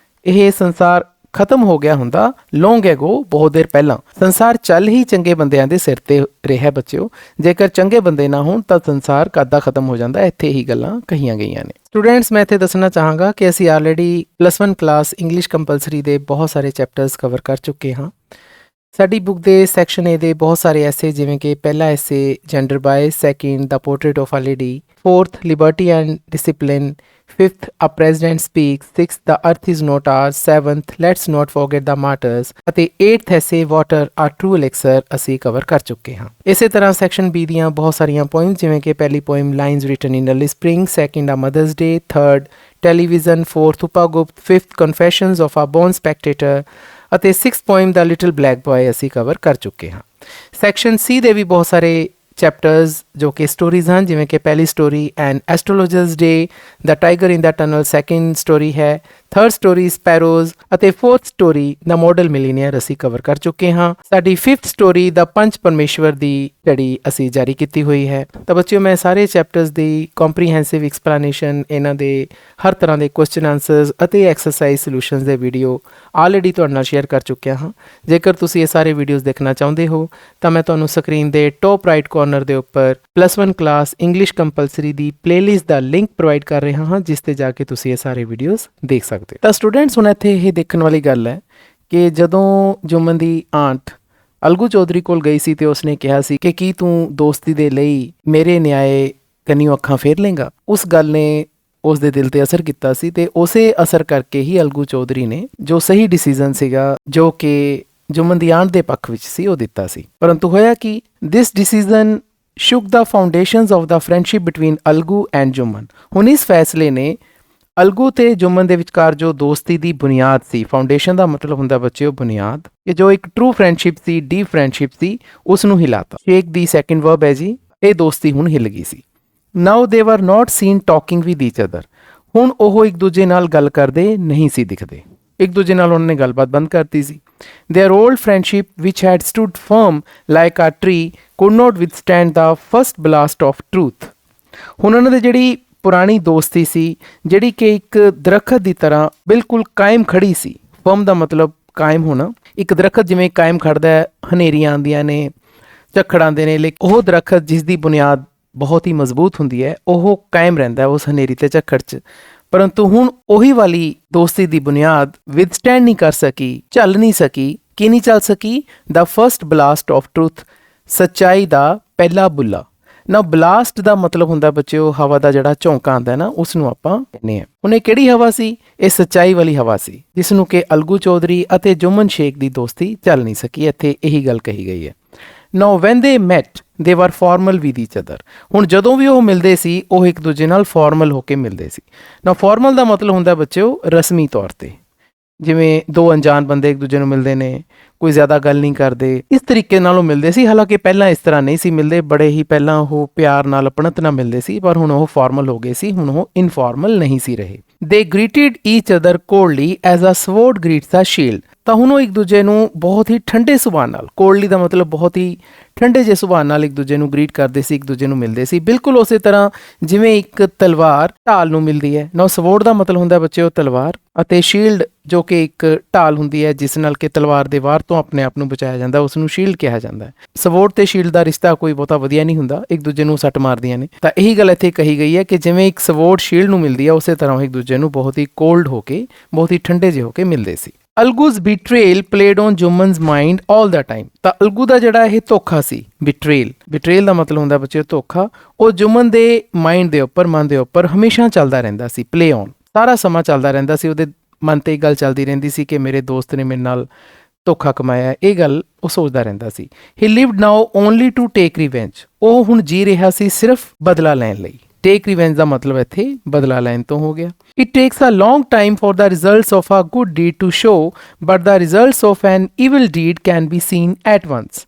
ਇਹ ਸੰਸਾਰ ਖਤਮ ਹੋ ਗਿਆ ਹੁੰਦਾ ਲੌਂਗ ਐਗੋ, ਬਹੁਤ ਦੇਰ ਪਹਿਲਾਂ। ਸੰਸਾਰ ਚੱਲ ਹੀ ਚੰਗੇ ਬੰਦਿਆਂ ਦੇ ਸਿਰ ਤੇ ਰਿਹਾ ਬੱਚਿਓ, ਜੇਕਰ ਚੰਗੇ ਬੰਦੇ ਨਾ ਹੋਣ ਤਾਂ ਸੰਸਾਰ ਕਦ ਦਾ ਖਤਮ ਹੋ ਜਾਂਦਾ। ਇੱਥੇ ਹੀ ਗੱਲਾਂ ਕਹੀਆਂ ਗਈਆਂ ਨੇ। ਸਟੂਡੈਂਟਸ, ਮੈਂ ਇੱਥੇ ਦੱਸਣਾ ਚਾਹਾਂਗਾ ਕਿ ਅਸੀਂ ਆਲਰੇਡੀ +1 ਕਲਾਸ ਇੰਗਲਿਸ਼ ਕੰਪਲਸਰੀ ਦੇ ਬਹੁਤ ਸਾਰੇ ਚੈਪਟਰਸ ਕਵਰ ਕਰ ਚੁੱਕੇ ਹਾਂ। ਸਾਡੀ ਬੁੱਕ ਦੇ ਸੈਕਸ਼ਨ ਏ ਦੇ ਬਹੁਤ ਸਾਰੇ ਐਸੇ, ਜਿਵੇਂ ਕਿ ਪਹਿਲਾ essay gender bias, second the portrait of a lady, fourth liberty and discipline, fifth a president speaks, sixth the earth is not ours, seventh let's not forget the martyrs ਅਤੇ eighth ਐਸੇ water ਆ true ਐਲੈਕਸਰ ਅਸੀਂ cover ਕਰ ਚੁੱਕੇ ਹਾਂ। ਇਸੇ ਤਰ੍ਹਾਂ section B ਦੀਆਂ ਬਹੁਤ ਸਾਰੀਆਂ ਪੋਇਮਸ, ਜਿਵੇਂ ਕਿ ਪਹਿਲੀ poem lines written in early spring, second a mother's day, third television, fourth Upagupta, fifth confessions of a born spectator ਅਤੇ six poem the little black boy ਅਸੀਂ ਕਵਰ ਕਰ ਚੁੱਕੇ ਹਾਂ। ਸੈਕਸ਼ਨ ਸੀ ਦੇ ਵੀ ਬਹੁਤ ਸਾਰੇ ਚੈਪਟਰਸ ਜੋ ਕਿ ਸਟੋਰੀਜ਼ ਹਨ, ਜਿਵੇਂ ਕਿ ਪਹਿਲੀ ਸਟੋਰੀ ਐਨ ਐਸਟ੍ਰੋਲੋਜਰਸ ਡੇ, ਦ ਟਾਈਗਰ ਇਨ ਦ ਟਨਲ ਸੈਕਿੰਡ ਸਟੋਰੀ ਹੈ, ਥਰਡ ਸਟੋਰੀ ਸਪੈਰੋਜ਼ ਅਤੇ ਫੋਰਥ ਸਟੋਰੀ ਦ ਮਾਡਲ ਮਿਲੀਨੀਅਰ ਅਸੀਂ ਕਵਰ ਕਰ ਚੁੱਕੇ ਹਾਂ। ਸਾਡੀ ਫਿਫਥ ਸਟੋਰੀ ਦ ਪੰਚ ਪਰਮੇਸ਼ਵਰ ਦੀ ਸਟੱਡੀ ਅਸੀਂ ਜਾਰੀ ਕੀਤੀ ਹੋਈ ਹੈ। ਤਾਂ ਬੱਚਿਓ, ਮੈਂ ਸਾਰੇ ਚੈਪਟਰਸ ਦੀ ਕੰਪਰੀਹੈਂਸਿਵ ਐਕਸਪਲੇਨੇਸ਼ਨ, ਇਹਨਾਂ ਦੇ ਹਰ ਤਰ੍ਹਾਂ ਦੇ ਕੁਐਸਚਨ ਆਨਸਰਸ ਅਤੇ ਐਕਸਰਸਾਈਜ਼ ਸੋਲੂਸ਼ਨਸ ਦੇ ਵੀਡੀਓ ਆਲਰੇਡੀ ਤੁਹਾਡੇ ਨਾਲ ਸ਼ੇਅਰ ਕਰ ਚੁੱਕਿਆ ਹਾਂ। ਜੇਕਰ ਤੁਸੀਂ ਇਹ ਸਾਰੇ ਵੀਡੀਓਜ਼ ਦੇਖਣਾ ਚਾਹੁੰਦੇ ਹੋ ਤਾਂ ਮੈਂ ਤੁਹਾਨੂੰ ਸਕਰੀਨ ਦੇ ਟੌਪ ਰਾਈਟ ਕਾਰਨਰ ਦੇ ਉੱਪਰ +1 ਕਲਾਸ ਇੰਗਲਿਸ਼ ਕੰਪਲਸਰੀ ਦੀ ਪਲੇਲਿਸਟ ਦਾ ਲਿੰਕ ਪ੍ਰੋਵਾਈਡ ਕਰ ਰਿਹਾ ਹਾਂ, ਜਿਸ ਤੇ ਜਾ ਕੇ ਤੁਸੀਂ ਇਹ ਸਾਰੇ ਵੀਡੀਓਜ਼ ਦੇਖ ਸਕਦੇ ਹੋ। ਤਾਂ ਸਟੂਡੈਂਟਸ, ਹੁਣ ਇੱਥੇ ਇਹ ਦੇਖਣ ਵਾਲੀ ਗੱਲ ਹੈ ਕਿ ਜਦੋਂ ਜੁਮਨ ਦੀ ਆਂਟ ਅਲਗੂ ਚੌਧਰੀ ਕੋਲ ਗਈ ਸੀ ਤੇ ਉਸਨੇ ਕਿਹਾ ਸੀ ਕਿ ਕੀ ਤੂੰ ਦੋਸਤੀ ਦੇ ਲਈ ਮੇਰੇ ਨਿਆਏ ਕੰਨਿਓ ਅੱਖਾਂ ਫੇਰ ਲੇਂਗਾ, ਉਸ ਗੱਲ ਨੇ ਉਸ ਦੇ ਦਿਲ ਤੇ ਅਸਰ ਕੀਤਾ ਸੀ ਤੇ ਉਸੇ ਅਸਰ ਕਰਕੇ ਹੀ ਅਲਗੂ ਚੌਧਰੀ ਨੇ ਜੋ ਸਹੀ ਡਿਸੀਜਨ ਸੀਗਾ, ਜੋ ਕਿ ਜੁਮਨ ਦੀ ਆਂਟ ਦੇ ਪੱਖ ਵਿੱਚ ਸੀ, ਉਹ ਦਿੱਤਾ ਸੀ। ਪਰੰਤੂ ਹੋਇਆ ਕਿ this decision shook the foundations of the friendship between Algu and Jumman. ਹੁਣ ਇਸ ਫੈਸਲੇ ਨੇ ਅਲਗੂ ਤੇ ਜੁਮਨ ਦੇ ਵਿਚਕਾਰ ਜੋ ਦੋਸਤੀ ਦੀ ਬੁਨਿਆਦ ਸੀ, ਫਾਊਂਡੇਸ਼ਨ ਦਾ ਮਤਲਬ ਹੁੰਦਾ ਬੱਚਿਓ ਬੁਨਿਆਦ, ਕਿ ਜੋ ਇੱਕ ਟਰੂ ਫਰੈਂਡਸ਼ਿਪ ਸੀ, ਡੀਪ ਫਰੈਂਡਸ਼ਿਪ ਸੀ, ਉਸ ਨੂੰ ਹਿਲਾਤਾ। ਸ਼ੇਕ ਦੀ ਸੈਕਿੰਡ ਵਰਬ ਹੈ ਜੀ, ਇਹ ਦੋਸਤੀ ਹੁਣ ਹਿੱਲ ਗਈ ਸੀ। Now they were not seen talking with each other. ਹੁਣ ਉਹ ਇੱਕ ਦੂਜੇ ਨਾਲ ਗੱਲ ਕਰਦੇ ਨਹੀਂ ਸੀ ਦਿਖਦੇ, ਇੱਕ ਦੂਜੇ ਨਾਲ ਉਹਨਾਂ ਨੇ ਗੱਲਬਾਤ ਬੰਦ ਕਰਤੀ ਸੀ। Their old friendship, which had stood firm like a tree, could not withstand the first blast of truth. ਹੁਣ ਉਹਨਾਂ ਦੀ ਜਿਹੜੀ ਪੁਰਾਣੀ ਦੋਸਤੀ ਸੀ, ਜਿਹੜੀ ਕਿ ਇੱਕ ਦਰਖਤ ਦੀ ਤਰ੍ਹਾਂ ਬਿਲਕੁਲ ਕਾਇਮ ਖੜੀ ਸੀ। ਫਰਮ ਦਾ ਮਤਲਬ ਕਾਇਮ ਹੋਣਾ। ਇੱਕ ਦਰਖਤ ਜਿਵੇਂ ਕਾਇਮ ਖੜਦਾ ਹੈ, ਹਨੇਰੀਆਂ ਆਉਂਦੀਆਂ ਨੇ, ਝੱਖੜ ਆਉਂਦੇ ਨੇ, ਲੇਕਿਨ ਉਹ ਦਰਖਤ ਜਿਸ ਦੀ ਬੁਨਿਆਦ ਬਹੁਤ ਹੀ ਮਜ਼ਬੂਤ ਹੁੰਦੀ ਹੈ, ਉਹ ਕਾਇਮ ਰਹਿੰਦਾ ਉਸ ਹਨੇਰੀ ਤੇ ਝੱਖੜ 'ਚ। ਪਰੰਤੂ ਹੁਣ ਉਹੀ ਵਾਲੀ ਦੋਸਤੀ ਦੀ ਬੁਨਿਆਦ ਵਿਦਸਟੈਂਡ ਨਹੀਂ ਕਰ ਸਕੀ, ਝੱਲ ਨਹੀਂ ਸਕੀ। ਕੀ ਨਹੀਂ ਚੱਲ ਸਕੀ? ਦਾ ਫਸਟ ਬਲਾਸਟ ਆਫ ਟਰੂਥ, ਸੱਚਾਈ ਦਾ ਪਹਿਲਾ ਬੁੱਲਾ। ਨਾ ਬਲਾਸਟ ਦਾ ਮਤਲਬ ਹੁੰਦਾ ਬੱਚਿਓ ਹਵਾ ਦਾ ਜਿਹੜਾ ਝੋਂਕਾ ਆਉਂਦਾ ਨਾ, ਉਸ ਨੂੰ ਆਪਾਂ ਕਹਿੰਦੇ ਹਾਂ। ਹੁਣ ਇਹ ਕਿਹੜੀ ਹਵਾ ਸੀ? ਇਹ ਸੱਚਾਈ ਵਾਲੀ ਹਵਾ ਸੀ, ਜਿਸ ਨੂੰ ਕਿ ਅਲਗੂ ਚੌਧਰੀ ਅਤੇ ਜੁਮਨ ਸ਼ੇਖ ਦੀ ਦੋਸਤੀ ਚੱਲ ਨਹੀਂ ਸਕੀ। ਇੱਥੇ ਇਹੀ ਗੱਲ ਕਹੀ ਗਈ ਹੈ। ਨਾਓ ਵੈਨ ਦੇ ਮੈਟ ਦੇ ਵਰ ਫਾਰਮਲ ਵਿਦ ਈਚ ਅਦਰ। ਹੁਣ ਜਦੋਂ ਵੀ ਉਹ ਮਿਲਦੇ ਸੀ, ਉਹ ਇੱਕ ਦੂਜੇ ਨਾਲ ਫਾਰਮਲ ਹੋ ਕੇ ਮਿਲਦੇ ਸੀ। ਨਾ ਫਾਰਮਲ ਦਾ ਮਤਲਬ ਹੁੰਦਾ ਬੱਚਿਓ ਰਸਮੀ ਤੌਰ ਤੇ, ਜਿਵੇਂ ਦੋ ਅਣਜਾਣ ਬੰਦੇ ਇੱਕ ਦੂਜੇ ਨੂੰ ਮਿਲਦੇ ਨੇ, ਕੋਈ ਜ਼ਿਆਦਾ ਗੱਲ ਨਹੀਂ ਕਰਦੇ, ਇਸ ਤਰੀਕੇ ਨਾਲ ਉਹ ਮਿਲਦੇ ਸੀ। ਹਾਲਾਂਕਿ ਪਹਿਲਾਂ ਇਸ ਤਰ੍ਹਾਂ ਨਹੀਂ ਸੀ ਮਿਲਦੇ, ਬੜੇ ਹੀ ਪਹਿਲਾਂ ਉਹ ਪਿਆਰ ਨਾਲ ਆਪਣਤ ਨਾਲ ਮਿਲਦੇ ਸੀ, ਪਰ ਹੁਣ ਉਹ ਫਾਰਮਲ ਹੋ ਗਏ ਸੀ, ਹੁਣ ਉਹ ਇਨਫਾਰਮਲ ਨਹੀਂ ਸੀ ਰਹੇ। They greeted each other coldly as a sword greets a shield. ਤਾਂ ਹੁਣ ਉਹ ਇੱਕ ਦੂਜੇ ਨੂੰ ਬਹੁਤ ਹੀ ਠੰਡੇ ਸੁਭਾਅ ਨਾਲ, ਕੋਲਡਲੀ ਦਾ ਮਤਲਬ ਬਹੁਤ ਹੀ ਠੰਡੇ ਜਿਹੇ ਸੁਭਾਅ ਨਾਲ ਇੱਕ ਦੂਜੇ ਨੂੰ ਗ੍ਰੀਟ ਕਰਦੇ ਸੀ, ਇੱਕ ਦੂਜੇ ਨੂੰ ਮਿਲਦੇ ਸੀ। ਬਿਲਕੁਲ ਉਸੇ ਤਰ੍ਹਾਂ ਜਿਵੇਂ ਇੱਕ ਤਲਵਾਰ ਢਾਲ ਨੂੰ ਮਿਲਦੀ ਹੈ। ਨਾ ਸਵੋਰਡ ਦਾ ਮਤਲਬ ਹੁੰਦਾ ਬੱਚੇ ਉਹ ਤਲਵਾਰ, ਅਤੇ ਸ਼ੀਲਡ ਜੋ ਕਿ ਇੱਕ ਢਾਲ ਹੁੰਦੀ ਹੈ ਜਿਸ ਨਾਲ ਕਿ ਤਲਵਾਰ ਦੇ ਵਾਰ ਤੋਂ ਆਪਣੇ ਆਪ ਨੂੰ ਬਚਾਇਆ ਜਾਂਦਾ, ਉਸ ਨੂੰ ਸ਼ੀਲਡ ਕਿਹਾ ਜਾਂਦਾ ਹੈ। ਸਵੋਰਡ ਤੇ ਸ਼ੀਲਡ ਦਾ ਰਿਸ਼ਤਾ ਕੋਈ ਬਹੁਤਾ ਵਧੀਆ ਨਹੀਂ ਹੁੰਦਾ, ਇੱਕ ਦੂਜੇ ਨੂੰ ਸੱਟ ਮਾਰਦੀਆਂ ਨੇ। ਤਾਂ ਇਹੀ ਗੱਲ ਇੱਥੇ ਕਹੀ ਗਈ ਹੈ ਕਿ ਜਿਵੇਂ ਇੱਕ ਸਵੋਰਡ ਸ਼ੀਲਡ ਨੂੰ ਮਿਲਦੀ ਹੈ, ਉਸੇ ਤਰ੍ਹਾਂ ਉਹ ਇੱਕ ਦੂਜੇ ਨੂੰ ਬਹੁਤ ਹੀ ਕੋਲਡ ਹੋ ਕੇ, ਬਹੁਤ ਹੀ ਠੰਡੇ ਜਿਹੇ ਹੋ ਕੇ ਮਿਲਦੇ ਸੀ। Algu's betrayal played on Jumman's mind all the time. ਤਾਂ ਅਲਗੂ ਦਾ ਜਿਹੜਾ ਇਹ ਧੋਖਾ ਸੀ, ਬਿਟਰੇਲ ਦਾ ਮਤਲਬ ਹੁੰਦਾ ਬੱਚੇ ਧੋਖਾ, ਉਹ ਜੁਮਨ ਦੇ ਮਾਈਂਡ ਦੇ ਉੱਪਰ, ਮਨ ਦੇ ਉੱਪਰ ਹਮੇਸ਼ਾ ਚੱਲਦਾ ਰਹਿੰਦਾ ਸੀ। ਪਲੇ ਔਨ, ਸਾਰਾ ਸਮਾਂ ਚੱਲਦਾ ਰਹਿੰਦਾ ਸੀ। ਉਹਦੇ ਮਨ ਤੇ ਇਹ ਗੱਲ ਚੱਲਦੀ ਰਹਿੰਦੀ ਸੀ ਕਿ ਮੇਰੇ ਦੋਸਤ ਨੇ ਮੇਰੇ ਨਾਲ ਧੋਖਾ ਕਮਾਇਆ, ਇਹ ਗੱਲ ਉਹ ਸੋਚਦਾ ਰਹਿੰਦਾ ਸੀ। He lived now only to take revenge. ਉਹ ਹੁਣ ਜੀ ਰਿਹਾ ਸੀ ਸਿਰਫ ਬਦਲਾ ਲੈਣ ਲਈ। ਟੇਕ ਰਿਵੈਂਜ ਦਾ ਮਤਲਬ ਇੱਥੇ ਬਦਲਾ ਲੈਣ ਤੋਂ ਹੋ ਗਿਆ। It takes a long time for the results of a good deed to show, but the results of an evil deed can be seen at once.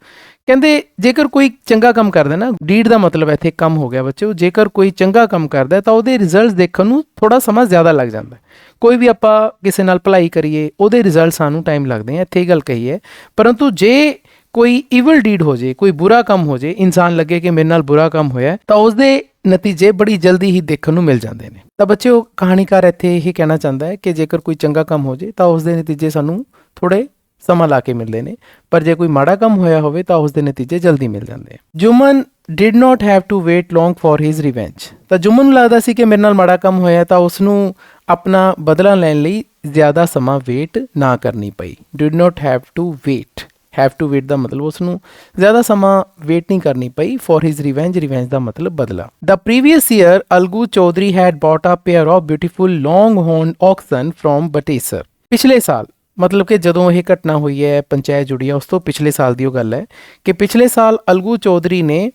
ਕਹਿੰਦੇ ਜੇਕਰ ਕੋਈ ਚੰਗਾ ਕੰਮ ਕਰਦਾ ਨਾ, ਡੀਡ ਦਾ ਮਤਲਬ ਇੱਥੇ ਕੰਮ ਹੋ ਗਿਆ ਬੱਚਿਓ, ਜੇਕਰ ਕੋਈ ਚੰਗਾ ਕੰਮ ਕਰਦਾ ਤਾਂ ਉਹਦੇ ਰਿਜ਼ਲਟਸ ਦੇਖਣ ਨੂੰ ਥੋੜਾ ਸਮਾਂ ਜ਼ਿਆਦਾ ਲੱਗ ਜਾਂਦਾ। ਕੋਈ ਵੀ ਆਪਾਂ ਕਿਸੇ ਨਾਲ ਭਲਾਈ ਕਰੀਏ, ਉਹਦੇ ਰਿਜ਼ਲਟ ਸਾਨੂੰ ਟਾਈਮ ਲੱਗਦੇ ਆ, ਇੱਥੇ ਇਹ ਗੱਲ ਕਹੀ ਹੈ। ਪਰੰਤੂ ਜੇ ਕੋਈ ਈਵਲ ਡੀਡ ਹੋ ਜੇ, ਕੋਈ ਬੁਰਾ ਕੰਮ ਹੋ ਜੇ, ਇਨਸਾਨ ਲੱਗੇ ਕਿ ਮੇਰੇ ਨਾਲ ਬੁਰਾ ਕੰਮ ਹੋਇਆ, ਤਾਂ ਉਸਦੇ ਨਤੀਜੇ ਬੜੀ ਜਲਦੀ ਹੀ ਦੇਖਣ ਨੂੰ ਮਿਲ ਜਾਂਦੇ ਨੇ। ਤਾਂ ਬੱਚਿਓ, ਕਹਾਣੀਕਾਰ ਇੱਥੇ ਇਹ ਕਹਿਣਾ ਚਾਹੁੰਦਾ ਹੈ ਕਿ ਜੇਕਰ ਕੋਈ ਚੰਗਾ ਕੰਮ ਹੋ ਜੇ ਤਾਂ ਉਸਦੇ ਨਤੀਜੇ ਸਾਨੂੰ ਥੋੜੇ ਸਮਾਂ ਲਾ ਕੇ ਮਿਲਦੇ ਨੇ, ਪਰ ਜੇ ਕੋਈ ਮਾੜਾ ਕੰਮ ਹੋਇਆ ਹੋਵੇ ਤਾਂ ਉਸਦੇ ਨਤੀਜੇ ਜਲਦੀ ਮਿਲ ਜਾਂਦੇ ਆ। ਜੁਮਨ did not have to wait long for his revenge। ਤਾਂ ਜੁਮਨ ਨੂੰ ਲੱਗਦਾ ਸੀ ਕਿ ਮੇਰੇ ਨਾਲ ਮਾੜਾ ਕੰਮ ਹੋਇਆ, ਤਾਂ ਉਸਨੂੰ ਆਪਣਾ ਬਦਲਾ ਲੈਣ ਲਈ ਜ਼ਿਆਦਾ ਸਮਾਂ ਵੇਟ ਨਾ ਕਰਨੀ ਪਈ। did not have to wait, have to wait ਦਾ ਮਤਲਬ ਉਸ ਨੂੰ ਜ਼ਿਆਦਾ ਸਮਾਂ ਵੇਟ ਨਹੀਂ ਕਰਨੀ ਪਈ। ਫॉर ਹਿਜ਼ ਰਿਵੈਂਜ, ਰਿਵੈਂਜ ਦਾ ਮਤਲਬ ਬਦਲਾ। The previous year Algu Chaudhary had bought a pair of beautiful long horn oxen from Batesar. ਪਿਛਲੇ ਸਾਲ ਮਤਲਬ ਕਿ ਜਦੋਂ ਇਹ ਘਟਨਾ ਹੋਈ ਹੈ, ਪੰਚਾਇਤ ਜੁੜੀ ਹੈ, ਉਸ ਤੋਂ ਪਿਛਲੇ ਸਾਲ ਦੀ ਉਹ ਗੱਲ ਹੈ ਕਿ ਪਿਛਲੇ ਸਾਲ ਅਲਗੂ ਚੌਧਰੀ ਨੇ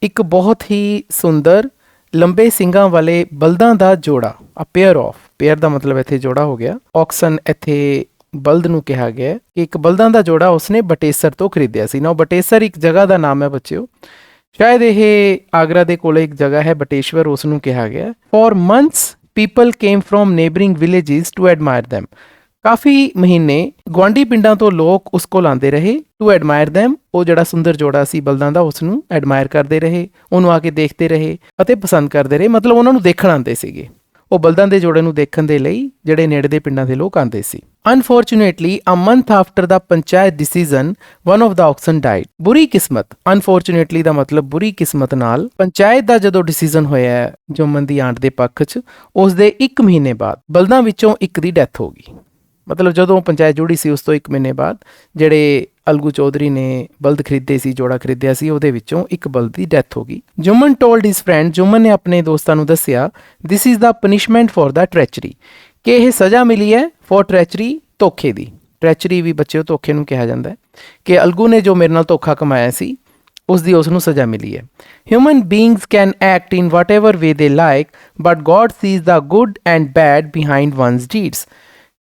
ਇੱਕ ਬਹੁਤ ਹੀ ਸੁੰਦਰ ਲੰਬੇ ਸਿੰਗਾਂ ਵਾਲੇ ਬਲਦਾਂ ਦਾ ਜੋੜਾ, ਆ ਪੇਅਰ ਆਫ, ਪੇਅਰ ਦਾ ਮਤਲਬ ਇੱਥੇ ਜੋੜਾ ਹੋ ਗਿਆ, ਔਕਸਨ ਇੱਥੇ ਬਲਦ ਨੂੰ ਕਿਹਾ ਗਿਆ ਕਿ ਇੱਕ ਬਲਦਾਂ ਦਾ ਜੋੜਾ ਉਸਨੇ ਬਟੇਸਰ ਤੋਂ ਖਰੀਦਿਆ ਸੀ। ਨਾ ਬਟੇਸਰ ਇੱਕ ਜਗ੍ਹਾ ਦਾ ਨਾਮ ਹੈ ਬੱਚਿਓ, ਸ਼ਾਇਦ ਇਹ ਆਗਰਾ ਦੇ ਕੋਲੇ ਇੱਕ ਜਗ੍ਹਾ ਹੈ ਬਟੇਸ਼ਵਰ, ਉਸ ਨੂੰ ਕਿਹਾ ਗਿਆ। For months people came from neighbouring villages to admire them। ਕਾਫੀ ਮਹੀਨੇ ਗੁਆਂਢੀ ਪਿੰਡਾਂ ਤੋਂ ਲੋਕ ਉਸ ਕੋਲ ਆਉਂਦੇ ਰਹੇ, ਟੂ ਐਡਮਾਇਰ them, ਉਹ ਜਿਹੜਾ ਸੁੰਦਰ ਜੋੜਾ ਸੀ ਬਲਦਾਂ ਦਾ ਉਸ ਨੂੰ ਐਡਮਾਇਰ ਕਰਦੇ ਰਹੇ, ਉਹਨੂੰ ਆ ਕੇ ਦੇਖਦੇ ਰਹੇ ਅਤੇ ਪਸੰਦ ਕਰਦੇ ਰਹੇ, ਮਤਲਬ ਉਹਨਾਂ ਨੂੰ ਦੇਖਣ ਆਉਂਦੇ ਸੀਗੇ। ਉਹ ਬਲਦਾਂ ਦੇ ਜੋੜੇ ਨੂੰ ਦੇਖਣ ਦੇ ਲਈ ਜਿਹੜੇ ਨੇੜੇ ਦੇ ਪਿੰਡਾਂ ਦੇ ਲੋਕ ਆਉਂਦੇ ਸੀ। Unfortunately a month after the panchayat decision one of the oxen died. ਬੁਰੀ ਕਿਸਮਤ, ਅਨਫੋਰਚੂਨੇਟਲੀ ਦਾ ਮਤਲਬ ਬੁਰੀ ਕਿਸਮਤ ਨਾਲ, ਪੰਚਾਇਤ ਦਾ ਜਦੋਂ ਡਿਸੀਜਨ ਹੋਇਆ ਜੁਮਨ ਦੀ ਆਂਟ ਦੇ ਪੱਖ 'ਚ, ਉਸ ਦੇ 1 ਮਹੀਨੇ ਬਾਅਦ ਬਲਦਾਂ ਵਿੱਚੋਂ ਇੱਕ ਦੀ ਡੈਥ ਹੋ ਗਈ। ਮਤਲਬ ਜਦੋਂ ਪੰਚਾਇਤ ਜੁੜੀ ਸੀ ਉਸ ਤੋਂ 1 ਮਹੀਨੇ ਬਾਅਦ ਜਿਹੜੇ ਅਲਗੂ ਚੌਧਰੀ ਨੇ ਬਲਦ ਖਰੀਦੇ ਸੀ, ਜੋੜਾ ਖਰੀਦਿਆ ਸੀ, ਉਹਦੇ ਵਿੱਚੋਂ ਇੱਕ ਬਲਦ ਦੀ ਡੈਥ ਹੋ ਗਈ। ਜੁਮਨ ਟੋਲਡ ਹਿਸ ਫਰੈਂਡ, ਜੁਮਨ ਨੇ ਆਪਣੇ ਦੋਸਤਾਂ ਨੂੰ ਦੱਸਿਆ, this is the punishment for the treachery, ਕਿ ਇਹ ਸਜ਼ਾ ਮਿਲੀ ਹੈ ਫॉर ਟ੍ਰੈਚਰੀ, ਧੋਖੇ ਦੀ। ਟ੍ਰੈਚਰੀ ਵੀ ਬੱਚਿਓ ਧੋਖੇ ਨੂੰ ਕਿਹਾ ਜਾਂਦਾ ਹੈ, ਕਿ ਅਲਗੂ ਨੇ ਜੋ ਮੇਰੇ ਨਾਲ ਧੋਖਾ ਕਮਾਇਆ ਸੀ ਉਸ ਦੀ ਉਸ ਨੂੰ ਸਜ਼ਾ ਮਿਲੀ ਹੈ। Human beings can act in whatever way they like but God sees the good and bad behind one's deeds.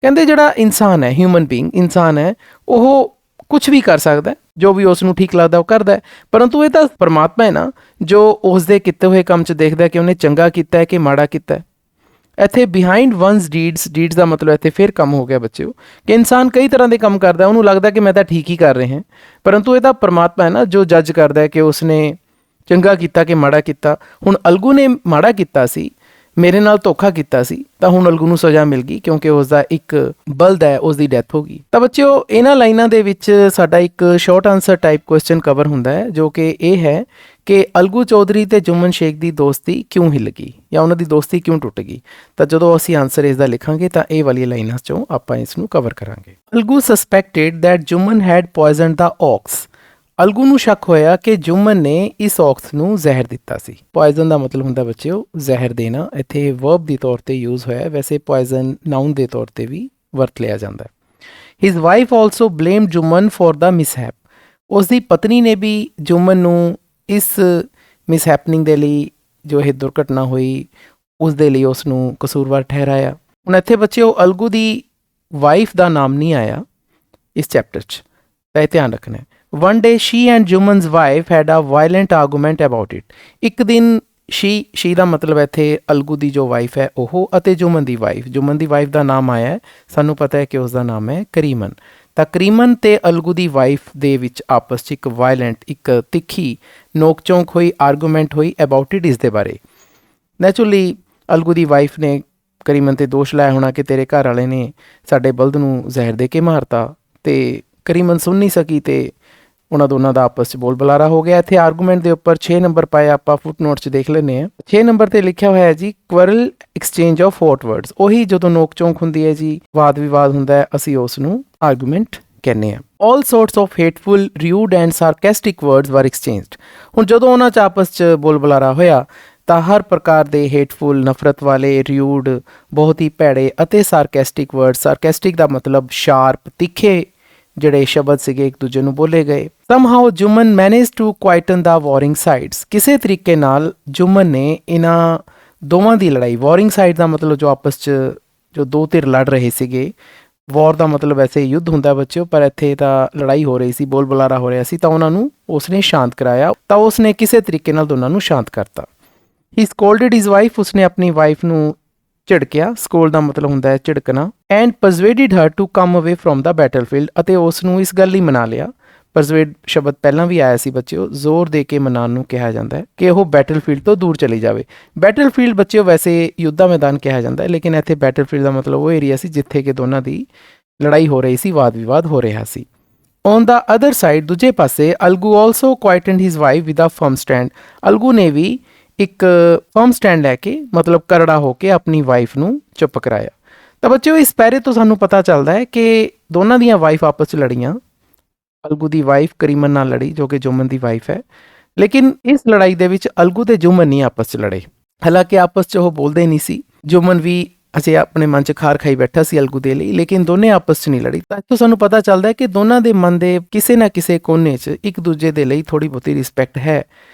ਕਹਿੰਦੇ ਜਿਹੜਾ ਇਨਸਾਨ ਹੈ, ਹਿਊਮਨ ਬੀਇੰਗ ਇਨਸਾਨ ਹੈ, ਉਹ ਕੁਛ ਵੀ ਕਰ ਸਕਦਾ, ਜੋ ਵੀ ਉਸ ਨੂੰ ਠੀਕ ਲੱਗਦਾ ਉਹ ਕਰਦਾ, ਪਰੰਤੂ ਇਹ ਤਾਂ ਪਰਮਾਤਮਾ ਹੈ ਨਾ ਜੋ ਉਸ ਦੇ ਕੀਤੇ ਹੋਏ ਕੰਮ 'ਚ ਦੇਖਦਾ ਕਿ ਉਹਨੇ ਚੰਗਾ ਕੀਤਾ ਹੈ ਕਿ ਮਾੜਾ ਕੀਤਾ ਹੈ। ਇੱਥੇ ਬਿਹਾਈਂਡ ਵਨਸ ਡੀਡਸ, ਡੀਡਸ ਦਾ ਮਤਲਬ ਇੱਥੇ ਫਿਰ ਕੰਮ ਹੋ ਗਿਆ ਬੱਚਿਓ, ਕਿ ਇਨਸਾਨ ਕਈ ਤਰ੍ਹਾਂ ਦੇ ਕੰਮ ਕਰਦਾ, ਉਹਨੂੰ ਲੱਗਦਾ ਕਿ ਮੈਂ ਤਾਂ ਠੀਕ ਹੀ ਕਰ ਰਹੇ ਹਾਂ, ਪਰੰਤੂ ਇਹ ਤਾਂ ਪਰਮਾਤਮਾ ਹੈ ਨਾ ਜੋ ਜੱਜ ਕਰਦਾ ਹੈ ਕਿ ਉਸਨੇ ਚੰਗਾ ਕੀਤਾ ਕਿ ਮਾੜਾ ਕੀਤਾ। ਹੁਣ ਅਲਗੂ ਨੇ ਮਾੜਾ ਕੀਤਾ ਸੀ, ਮੇਰੇ ਨਾਲ ਧੋਖਾ ਕੀਤਾ ਸੀ, ਤਾਂ ਹੁਣ ਅਲਗੂ ਨੂੰ ਸਜ਼ਾ ਮਿਲ ਗਈ ਕਿਉਂਕਿ ਉਸ ਦਾ ਇੱਕ ਬਲਦ ਹੈ, ਉਸ ਦੀ ਡੈਥ ਹੋ ਗਈ। ਤਾਂ ਬੱਚਿਓ ਇਹਨਾਂ ਲਾਈਨਾਂ ਦੇ ਵਿੱਚ ਸਾਡਾ ਇੱਕ short answer type question cover ਹੁੰਦਾ ਹੈ, ਜੋ ਕਿ ਇਹ ਹੈ ਕਿ ਅਲਗੂ ਚੌਧਰੀ ਤੇ ਜੁਮਨ ਸ਼ੇਖ ਦੀ ਦੋਸਤੀ ਕਿਉਂ ਹਿੱਲ ਗਈ ਜਾਂ ਉਹਨਾਂ ਦੀ ਦੋਸਤੀ ਕਿਉਂ ਟੁੱਟ ਗਈ। ਤਾਂ ਜਦੋਂ ਅਸੀਂ ਆਨਸਰ ਇਸ ਦਾ ਲਿਖਾਂਗੇ ਤਾਂ ਇਹ ਵਾਲੀ ਲਾਈਨਾਂ 'ਚੋਂ ਆਪਾਂ ਇਸ ਨੂੰ ਕਵਰ ਕਰਾਂਗੇ। Algu suspected that Jumman had poisoned the ox. Algu ਨੂੰ ਸ਼ੱਕ ਹੋਇਆ ਕਿ ਜੁਮਨ ਨੇ ਇਸ ਔਕਸ ਨੂੰ ਜ਼ਹਿਰ ਦਿੱਤਾ ਸੀ। ਪੋਇਜ਼ਨ ਦਾ ਮਤਲਬ ਹੁੰਦਾ ਬੱਚਿਓ ਜ਼ਹਿਰ ਦੇਣਾ, ਇੱਥੇ ਵਰਬ ਦੇ ਤੌਰ ਤੇ ਯੂਜ਼ ਹੋਇਆ, ਵੈਸੇ ਪੋਇਜ਼ਨ ਨਾਊਨ ਦੇ ਤੌਰ ਤੇ ਵੀ ਵਰਤ ਲਿਆ ਜਾਂਦਾ ਹੈ। His wife also blamed Jumman for the mishap. ਉਸ ਦੀ ਪਤਨੀ ਨੇ ਵੀ ਜੁਮਨ ਨੂੰ ਇਸ ਮਿਸਹੈਪਨਿੰਗ ਦੇ ਲਈ, ਜੋ ਇਹ ਦੁਰਘਟਨਾ ਹੋਈ ਉਸ ਦੇ ਲਈ ਉਸ ਨੂੰ ਕਸੂਰਵਾਰ ਠਹਿਰਾਇਆ। ਹੁਣ ਇੱਥੇ ਬੱਚਿਓ ਅਲਗੂ ਦੀ ਵਾਈਫ ਦਾ ਨਾਮ ਨਹੀਂ ਆਇਆ ਇਸ ਚੈਪਟਰ 'ਚ, ਤਾਂ ਇਹ ਧਿਆਨ ਰੱਖਣਾ ਹੈ। One day she and Juman's wife had a violent argument about it. ਇੱਕ ਦਿਨ she ਦਾ ਮਤਲਬ ਇੱਥੇ ਅਲਗੂ ਦੀ ਜੋ ਵਾਈਫ ਹੈ ਉਹ ਅਤੇ ਜੁਮਨ ਦੀ ਵਾਈਫ ਦਾ ਨਾਮ ਆਇਆ ਹੈ, ਸਾਨੂੰ ਪਤਾ ਹੈ ਕਿ ਉਸ ਦਾ ਨਾਮ ਹੈ ਕਰੀਮਨ। ਤਾਂ ਕਰੀਮਨ ਤੇ ਅਲਗੂ ਦੀ ਵਾਈਫ ਦੇ ਵਿੱਚ ਆਪਸ 'ਚ ਇੱਕ ਵਾਇਲੈਂਟ, ਇੱਕ ਤਿੱਖੀ ਨੋਕ ਝੋਂਕ ਹੋਈ, ਆਰਗੂਮੈਂਟ ਹੋਈ ਅਬਾਊਟ ਇਟ, ਇਸ ਦੇ ਬਾਰੇ। ਨੈਚੁਰਲੀ ਅਲਗੂ ਦੀ ਵਾਈਫ ਨੇ ਕਰੀਮਨ ਤੇ ਦੋਸ਼ ਲਾਇਆ ਹੋਣਾ ਕਿ ਤੇਰੇ ਘਰ ਵਾਲੇ ਨੇ ਸਾਡੇ ਬਲਦ ਨੂੰ ਜ਼ਹਿਰ ਦੇ ਕੇ ਮਾਰਤਾ, ਤੇ ਕਰੀਮਨ ਸੁਣ ਨਹੀਂ ਸਕੀ ਤੇ ਉਹਨਾਂ ਦੋਨਾਂ ਦਾ ਆਪਸ 'ਚ ਬੋਲ ਬੁਲਾਰਾ ਹੋ ਗਿਆ। ਇੱਥੇ ਆਰਗੂਮੈਂਟ ਦੇ ਉੱਪਰ 6 ਨੰਬਰ ਪਾਏ, ਆਪਾਂ ਫੁੱਟ ਨੋਟ 'ਚ ਦੇਖ ਲੈਂਦੇ ਹਾਂ। 6 ਨੰਬਰ ਤੇ ਲਿਖਿਆ ਹੋਇਆ ਹੈ ਜੀ ਕੁਅਰਲ ਐਕਸਚੇਂਜ ਆਫ ਹੌਟ ਵਰਡਸ। ਉਹੀ ਜਦੋਂ ਨੋਕ ਝੋਂਕ ਹੁੰਦੀ ਹੈ ਜੀ, ਵਾਦ ਵਿਵਾਦ ਹੁੰਦਾ ਹੈ, ਅਸੀਂ ਉਸ ਨੂੰ ਆਰਗੂਮੈਂਟ ਕਹਿੰਦੇ ਹਾਂ। ਆਲ ਸੋਰਟਸ ਆਫ ਹੇਟਫੁਲ, ਰਿਊਡ ਐਂਡ ਸਾਰਕੈਸਟਿਕ ਵਰਡਸ ਵਰ ਐਕਸਚੇਂਜਡ। ਹੁਣ ਜਦੋਂ ਉਹਨਾਂ 'ਚ ਆਪਸ 'ਚ ਬੋਲ ਬੁਲਾਰਾ ਹੋਇਆ ਤਾਂ ਹਰ ਪ੍ਰਕਾਰ ਦੇ ਹੇਟਫੁਲ, ਨਫ਼ਰਤ ਵਾਲੇ, ਰਿਊਡ, ਬਹੁਤ ਹੀ ਭੈੜੇ ਅਤੇ ਸਾਰਕੈਸਟਿਕ ਵਰਡ, ਸਾਰਕੈਸਟਿਕ ਦਾ ਮਤਲਬ ਸ਼ਾਰਪ, ਤਿੱਖੇ ਜਿਹੜੇ ਸ਼ਬਦ ਸੀਗੇ ਇੱਕ ਦੂਜੇ ਨੂੰ ਬੋਲੇ ਗਏ। Somehow Jumman manage to quieten the warring sides. ਕਿਸੇ ਤਰੀਕੇ ਨਾਲ ਜੁਮਨ ਨੇ ਇਹਨਾਂ ਦੋਵਾਂ ਦੀ ਲੜਾਈ, ਵਾਰਿੰਗ ਸਾਈਡ ਦਾ ਮਤਲਬ ਜੋ ਆਪਸ 'ਚ ਜੋ ਦੋ ਧਿਰ ਲੜ ਰਹੇ ਸੀਗੇ, ਵਾਰ ਦਾ ਮਤਲਬ ਵੈਸੇ ਯੁੱਧ ਹੁੰਦਾ ਬੱਚਿਓ, ਪਰ ਇੱਥੇ ਤਾਂ ਲੜਾਈ ਹੋ ਰਹੀ ਸੀ, ਬੋਲ ਬੁਲਾਰਾ ਹੋ ਰਿਹਾ ਸੀ, ਤਾਂ ਉਹਨਾਂ ਨੂੰ ਉਸਨੇ ਸ਼ਾਂਤ ਕਰਾਇਆ। ਤਾਂ ਉਸਨੇ ਕਿਸੇ ਤਰੀਕੇ ਨਾਲ ਦੋਨਾਂ ਨੂੰ ਸ਼ਾਂਤ ਕਰਤਾ। ਹੀ ਸਕੋਲਡਡ ਹਿਜ਼ ਵਾਈਫ, ਉਸਨੇ ਆਪਣੀ ਵਾਈਫ ਨੂੰ ਝਿੜਕਿਆ। ਸਕੋਲ ਦਾ ਮਤਲਬ ਹੁੰਦਾ ਹੈ ਝਿੜਕਣਾ। ਐਂਡ ਪਰਸੁਏਡਡ ਹਰ ਟੂ ਕਮ ਅਵੇ ਫਰੋਮ ਦਾ ਬੈਟਲਫੀਲਡ, ਅਤੇ ਉਸ ਨੂੰ ਇਸ ਗੱਲ ਲਈ ਮਨਾ ਲਿਆ। ਪਰਸੁਏਡ ਸ਼ਬਦ ਪਹਿਲਾਂ ਵੀ ਆਇਆ ਸੀ ਬੱਚਿਓ, ਜ਼ੋਰ ਦੇ ਕੇ ਮਨਾਉਣ ਨੂੰ ਕਿਹਾ ਜਾਂਦਾ ਹੈ ਕਿ ਉਹ ਬੈਟਲਫੀਲਡ ਤੋਂ ਦੂਰ ਚਲੀ ਜਾਵੇ। ਬੈਟਲਫੀਲਡ ਬੱਚਿਓ ਵੈਸੇ ਯੁੱਧਾ ਮੈਦਾਨ ਕਿਹਾ ਜਾਂਦਾ ਹੈ, ਲੇਕਿਨ ਇੱਥੇ ਬੈਟਲਫੀਲਡ ਦਾ ਮਤਲਬ ਉਹ ਏਰੀਆ ਸੀ ਜਿੱਥੇ ਕਿ ਦੋਨਾਂ ਦੀ ਲੜਾਈ ਹੋ ਰਹੀ ਸੀ, ਵਾਦ ਵਿਵਾਦ ਹੋ ਰਿਹਾ ਸੀ। ਔਨ ਦਾ ਅਦਰ ਸਾਈਡ, ਦੂਜੇ ਪਾਸੇ, Algu also quietened his wife with a firm stand. Algu ਨੇ ਵੀ ਇੱਕ ਫਰਮ ਸਟੈਂਡ ਲੈ ਕੇ, ਮਤਲਬ ਕਰੜਾ ਹੋ ਕੇ, ਆਪਣੀ ਵਾਈਫ ਨੂੰ ਚੁੱਪ ਕਰਾਇਆ। ਤਾਂ ਬੱਚਿਓ ਇਸ ਪੈਰੇ ਤੋਂ ਸਾਨੂੰ ਪਤਾ ਚੱਲਦਾ ਹੈ ਕਿ ਦੋਨਾਂ ਦੀਆਂ ਵਾਈਫ ਆਪਸ 'ਚ ਲੜੀਆਂ, ਅਲਗੂ ਦੀ ਵਾਈਫ ਕਰੀਮਨ ਨਾਲ ਲੜੀ, ਜੋ ਕਿ ਜੁਮਨ ਦੀ ਵਾਈਫ ਹੈ। ਲੇਕਿਨ ਇਸ ਲੜਾਈ ਦੇ ਵਿੱਚ ਅਲਗੂ ਤੇ ਜੁਮਨ ਨਹੀਂ ਆਪਸ 'ਚ ਲੜੇ। ਹਾਲਾਂਕਿ ਆਪਸ 'ਚ ਉਹ ਬੋਲਦੇ ਨਹੀਂ ਸੀ। ਜੁਮਨ ਵੀ ਅਜੇ ਆਪਣੇ ਮਨ 'ਚ ਖਾਰ ਖਾਈ ਬੈਠਾ ਸੀ ਅਲਗੂ ਦੇ ਲਈ, ਲੇਕਿਨ ਦੋਨੇ ਆਪਸ 'ਚ ਨਹੀਂ ਲੜੀ। ਤਾਂ ਇੱਥੋਂ ਸਾਨੂੰ ਪਤਾ ਚੱਲਦਾ ਹੈ ਕਿ ਦੋਨਾਂ ਦੇ ਮਨ ਦੇ ਕਿਸੇ ਨਾ ਕਿਸੇ ਕੋਨੇ 'ਚ ਇੱਕ ਦੂਜੇ ਦੇ ਲਈ ਥੋੜ੍ਹੀ ਬਹੁਤੀ ਰਿਸਪੈਕਟ ਹੈ।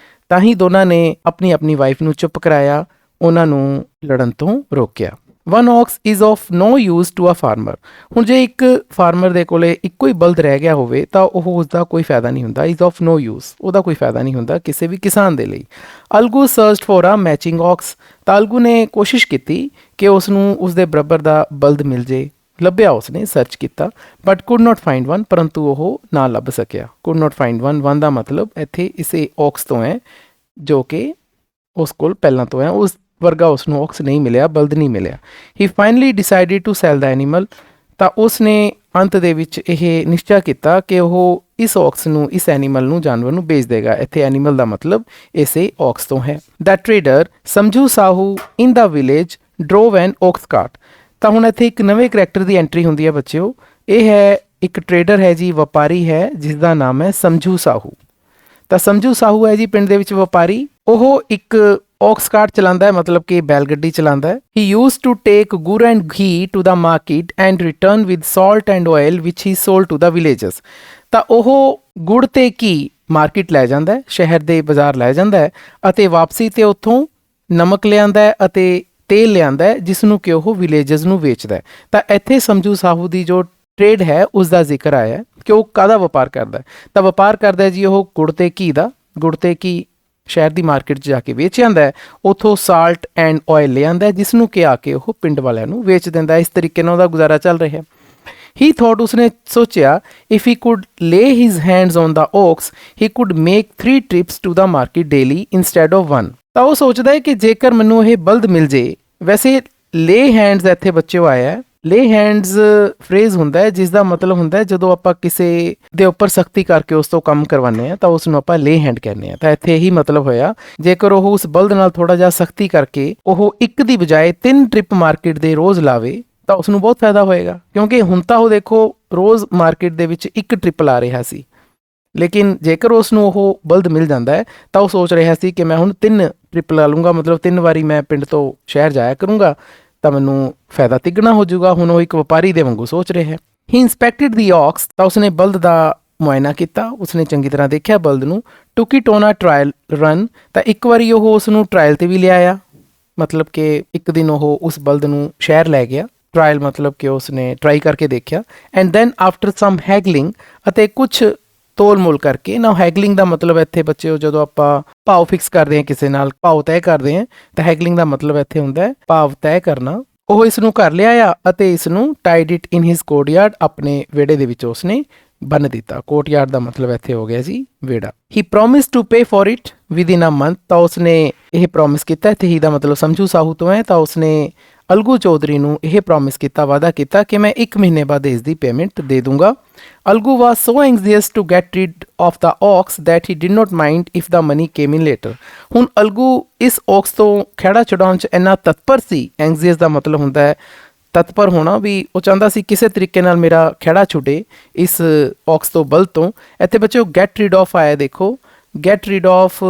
ਤਾਂ ਹੀ ਦੋਨਾਂ ਨੇ ਆਪਣੀ ਆਪਣੀ ਵਾਈਫ ਨੂੰ ਚੁੱਪ ਕਰਾਇਆ, ਉਹਨਾਂ ਨੂੰ ਲੜਨ ਤੋਂ ਰੋਕਿਆ। One ox is of no use to a farmer. ਹੁਣ ਜੇ ਇੱਕ ਫਾਰਮਰ ਦੇ ਕੋਲੇ ਇੱਕੋ ਹੀ ਬਲਦ ਰਹਿ ਗਿਆ ਹੋਵੇ ਤਾਂ ਉਹ ਉਸਦਾ ਕੋਈ ਫਾਇਦਾ ਨਹੀਂ ਹੁੰਦਾ। ਇਜ਼ ਆਫ ਨੋ ਯੂਜ਼, ਉਹਦਾ ਕੋਈ ਫਾਇਦਾ ਨਹੀਂ ਹੁੰਦਾ ਕਿਸੇ ਵੀ ਕਿਸਾਨ ਦੇ ਲਈ। ਅਲਗੂ ਸਰਚਡ ਫੋਰ ਅ ਮੈਚਿੰਗ ਔਕਸ। ਤਾਂ ਅਲਗੂ ਨੇ ਕੋਸ਼ਿਸ਼ ਕੀਤੀ ਕਿ ਉਸ ਨੂੰ ਉਸਦੇ ਬਰਾਬਰ ਦਾ ਬਲਦ ਮਿਲ ਜੇ। ਲੱਭਿਆ, ਉਸਨੇ ਸਰਚ ਕੀਤਾ, but could not find one, ਪਰੰਤੂ ਉਹ ਨਾ ਲੱਭ ਸਕਿਆ। Could not find one, one ਦਾ ਮਤਲਬ ਇੱਥੇ ਇਸੇ ਔਕਸ ਤੋਂ ਹੈ ਜੋ ਕਿ ਉਸ ਕੋਲ ਪਹਿਲਾਂ ਤੋਂ ਹੈ। ਉਸ ਵਰਗਾ ਉਸ ਨੂੰ ਔਕਸ ਨਹੀਂ ਮਿਲਿਆ, ਬਲਦ ਨਹੀਂ ਮਿਲਿਆ। He finally decided to sell the animal. ਤਾਂ ਉਸ ਨੇ ਅੰਤ ਦੇ ਵਿੱਚ ਇਹ ਨਿਸ਼ਚਾ ਕੀਤਾ ਕਿ ਉਹ ਇਸ ਔਕਸ ਨੂੰ, ਇਸ ਐਨੀਮਲ ਨੂੰ, ਜਾਨਵਰ ਨੂੰ ਵੇਚ ਦੇਗਾ। ਇੱਥੇ ਐਨੀਮਲ ਦਾ ਮਤਲਬ ਇਸੇ ਔਕਸ ਤੋਂ ਹੈ। ਦਾ trader ਸਮਝੂ Sahu in the village ਡਰੋਵ N aux cart. ਤਾਂ ਹੁਣ ਇੱਥੇ ਇੱਕ ਨਵੇਂ ਕਰੈਕਟਰ ਦੀ ਐਂਟਰੀ ਹੁੰਦੀ ਹੈ ਬੱਚਿਓ। ਇਹ ਹੈ ਇੱਕ ਟ੍ਰੇਡਰ ਹੈ ਜੀ, ਵਪਾਰੀ ਹੈ, ਜਿਸ ਦਾ ਨਾਮ ਹੈ ਸਮਝੂ ਸਾਹੂ। ਤਾਂ ਸਮਝੂ ਸਾਹੂ ਹੈ ਜੀ ਪਿੰਡ ਦੇ ਵਿੱਚ ਵਪਾਰੀ। ਉਹ ਇੱਕ ਔਕਸ ਕਾਰਟ ਚਲਾਉਂਦਾ ਹੈ, ਮਤਲਬ ਕਿ ਬੈਲ ਗੱਡੀ ਚਲਾਉਂਦਾ ਹੈ। ਹੀ use to take gur and ghee to the market and return with salt and oil which he sold to the villages. ਤਾਂ ਉਹ ਗੁੜ ਤੇ ਘੀ ਮਾਰਕੀਟ ਲੈ ਜਾਂਦਾ ਹੈ, ਸ਼ਹਿਰ ਦੇ ਬਾਜ਼ਾਰ ਲੈ ਜਾਂਦਾ ਹੈ, ਅਤੇ ਵਾਪਸੀ ਤੇ ਉੱਥੋਂ ਨਮਕ ਲਿਆਂਦਾ ਹੈ ਅਤੇ ਤੇਲ ਲਿਆਂਦਾ ਹੈ, ਜਿਸ ਨੂੰ ਕਿ ਉਹ ਵਿਲੇਜਸ ਨੂੰ ਵੇਚਦਾ ਹੈ। ਤਾਂ ਇੱਥੇ ਸਮਝੂ ਸਾਹੂ ਦੀ ਜੋ ਟ੍ਰੇਡ ਹੈ ਉਸ ਦਾ ਜ਼ਿਕਰ ਆਇਆ ਕਿ ਉਹ ਕਾਹਦਾ ਵਪਾਰ ਕਰਦਾ ਹੈ। ਤਾਂ ਵਪਾਰ ਕਰਦਾ ਜੀ ਉਹ ਗੁੜ ਤੇ ਘੀ ਦਾ। ਗੁੜ ਤੇ ਘੀ ਸ਼ਹਿਰ ਦੀ ਮਾਰਕੀਟ 'ਚ ਜਾ ਕੇ ਵੇਚ ਆਉਂਦਾ ਹੈ, ਉੱਥੋਂ ਸਾਲਟ ਐਂਡ ਆਇਲ ਲੈ ਆਉਂਦਾ, ਜਿਸ ਨੂੰ ਕਿ ਆ ਕੇ ਉਹ ਪਿੰਡ ਵਾਲਿਆਂ ਨੂੰ ਵੇਚ ਦਿੰਦਾ। ਇਸ ਤਰੀਕੇ ਨਾਲ ਉਹਦਾ ਗੁਜ਼ਾਰਾ ਚੱਲ ਰਿਹਾ। ਹੀ ਥੋਟ, ਉਸਨੇ ਸੋਚਿਆ, if he could lay his hands on the ox he could make 3 trips to the market daily instead of 1। ਤਾਂ ਉਹ ਸੋਚਦਾ ਹੈ ਕਿ ਜੇਕਰ ਮੈਨੂੰ ਇਹ ਬਲਦ ਮਿਲ ਜੇ। ਵੈਸੇ ਲੇ ਹੈਂਡਸ ਇੱਥੇ ਬੱਚਿਓ ਆਇਆ ਹੈ। ਲੇ ਹੈਂਡਸ ਫਰੇਜ਼ ਹੁੰਦਾ ਹੈ ਜਿਸ ਦਾ ਮਤਲਬ ਹੁੰਦਾ ਹੈ ਜਦੋਂ ਆਪਾਂ ਕਿਸੇ ਦੇ ਉੱਪਰ ਸਖਤੀ ਕਰਕੇ ਉਸ ਤੋਂ ਕੰਮ ਕਰਵਾਉਂਦੇ ਹਾਂ ਤਾਂ ਉਸ ਨੂੰ ਆਪਾਂ ਲੇ ਹੈਂਡ ਕਹਿੰਦੇ ਹਾਂ। ਤਾਂ ਇੱਥੇ ਇਹੀ ਮਤਲਬ ਹੋਇਆ, ਜੇਕਰ ਉਹ ਉਸ ਬਲਦ ਨਾਲ ਥੋੜਾ ਜਿਹਾ ਸਖਤੀ ਕਰਕੇ ਉਹ ਇੱਕ ਦੀ ਬਜਾਏ 3 ਟ੍ਰਿਪ ਮਾਰਕੀਟ ਦੇ ਰੋਜ਼ ਲਾਵੇ ਤਾਂ ਉਸ ਨੂੰ ਬਹੁਤ ਫਾਇਦਾ ਹੋਏਗਾ। ਕਿਉਂਕਿ ਹੁਣ ਤਾਂ ਉਹ ਦੇਖੋ ਰੋਜ਼ ਮਾਰਕੀਟ ਦੇ ਵਿੱਚ ਇੱਕ ਟ੍ਰਿਪ ਲਾ ਰਿਹਾ ਸੀ, ਲੇਕਿਨ ਜੇਕਰ ਉਸ ਨੂੰ ਉਹ ਬਲਦ ਮਿਲ ਜਾਂਦਾ ਹੈ ਤਾਂ ਉਹ ਸੋਚ ਰਿਹਾ ਸੀ ਕਿ ਮੈਂ ਹੁਣ 3 ਟ੍ਰਿਪ ਲਾ ਲੂੰਗਾ, ਮਤਲਬ 3 ਵਾਰੀ ਮੈਂ ਪਿੰਡ ਤੋਂ ਸ਼ਹਿਰ ਜਾਇਆ ਕਰੂੰਗਾ ਤਾਂ ਮੈਨੂੰ ਫਾਇਦਾ ਤਿੱਗਣਾ ਹੋ ਜਾਊਗਾ। ਹੁਣ ਉਹ ਇੱਕ ਵਪਾਰੀ ਦੇ ਵਾਂਗੂ ਸੋਚ ਰਿਹਾ ਹੈ। ਹੀ ਇੰਸਪੈਕਟਡ ਦੀ ਔਕਸ। ਤਾਂ ਉਸਨੇ ਬਲਦ ਦਾ ਮੁਆਇਨਾ ਕੀਤਾ, ਉਸਨੇ ਚੰਗੀ ਤਰ੍ਹਾਂ ਦੇਖਿਆ ਬਲਦ ਨੂੰ। Took it on a trial run. ਤਾਂ ਇੱਕ ਵਾਰੀ ਉਹ ਉਸ ਨੂੰ ਟਰਾਇਲ 'ਤੇ ਵੀ ਲਿਆਇਆ, ਮਤਲਬ ਕਿ ਇੱਕ ਦਿਨ ਉਹ ਉਸ ਬਲਦ ਨੂੰ ਸ਼ਹਿਰ ਲੈ ਗਿਆ। ਟਰਾਇਲ ਮਤਲਬ ਕਿ ਉਸਨੇ ਟਰਾਈ ਕਰਕੇ ਦੇਖਿਆ। ਐਂਡ ਦੈਨ ਆਫਟਰ ਸਮ ਹੈਗਲਿੰਗ, ਅਤੇ ਕੁਛ ਤੋਲ ਮੋਲ ਕਰਕੇ ਨਾ। ਹੈਗਲਿੰਗ ਦਾ ਮਤਲਬ ਇੱਥੇ ਬੱਚਿਓ ਜਦੋਂ ਆਪਾਂ ਭਾਅ ਫਿਕਸ ਕਰਦੇ ਹਾਂ, ਕਿਸੇ ਨਾਲ ਭਾਅ ਤੈਅ ਕਰਦੇ ਹਾਂ, ਤਾਂ ਹੈਗਲਿੰਗ ਦਾ ਮਤਲਬ ਇੱਥੇ ਹੁੰਦਾ ਹੈ ਭਾਵ ਤੈਅ ਕਰਨਾ। ਉਹ ਇਸ ਨੂੰ ਘਰ ਲਿਆਇਆ ਅਤੇ ਇਸ ਨੂੰ tide it in his Courtyard, ਆਪਣੇ ਵਿਹੜੇ ਦੇ ਵਿੱਚ ਉਸਨੇ ਬੰਨ੍ਹ ਦਿੱਤਾ। ਕੋਰਟਯਾਰਡ ਦਾ ਮਤਲਬ ਇੱਥੇ ਹੋ ਗਿਆ ਜੀ ਵਿਹੜਾ। He promise to pay for it within a month. ਤਾਂ ਉਸਨੇ ਇਹ ਪ੍ਰੋਮਿਸ ਕੀਤਾ, ਇੱਥੇ ਹੀ ਦਾ ਮਤਲਬ ਸਮਝੂ ਸਾਹੂ ਤੋਂ ਹੈ। ਤਾਂ ਉਸਨੇ ਅਲਗੂ ਚੌਧਰੀ ਨੂੰ ਇਹ ਪ੍ਰੋਮਿਸ ਕੀਤਾ, ਵਾਅਦਾ ਕੀਤਾ ਕਿ ਮੈਂ 1 ਮਹੀਨੇ ਬਾਅਦ ਇਸ ਦੀ ਪੇਮੈਂਟ ਦੇ ਦੂੰਗਾ। Algu was so anxious to get rid of the ox that he did not mind if the money came in later. ਹੁਣ ਅਲਗੂ ਇਸ ਔਕਸ ਤੋਂ ਖਹਿੜਾ ਛੁਡਾਉਣ 'ਚ ਇੰਨਾ ਤਤਪਰ ਸੀ। ਐਂਗਜ਼ੀਅਸ ਦਾ ਮਤਲਬ ਹੁੰਦਾ ਹੈ ਤਤਪਰ ਹੋਣਾ, ਵੀ ਉਹ ਚਾਹੁੰਦਾ ਸੀ ਕਿਸੇ ਤਰੀਕੇ ਨਾਲ ਮੇਰਾ ਖਹਿੜਾ ਛੁੱਟੇ ਇਸ ਔਕਸ ਤੋਂ, ਬਲਦ ਤੋਂ। ਇੱਥੇ ਬੱਚਿਓ ਗੈਟ ਰਿਡ ਆਫ ਆਇਆ, ਦੇਖੋ ਗੈਟ ਰੀਡ ਆਫ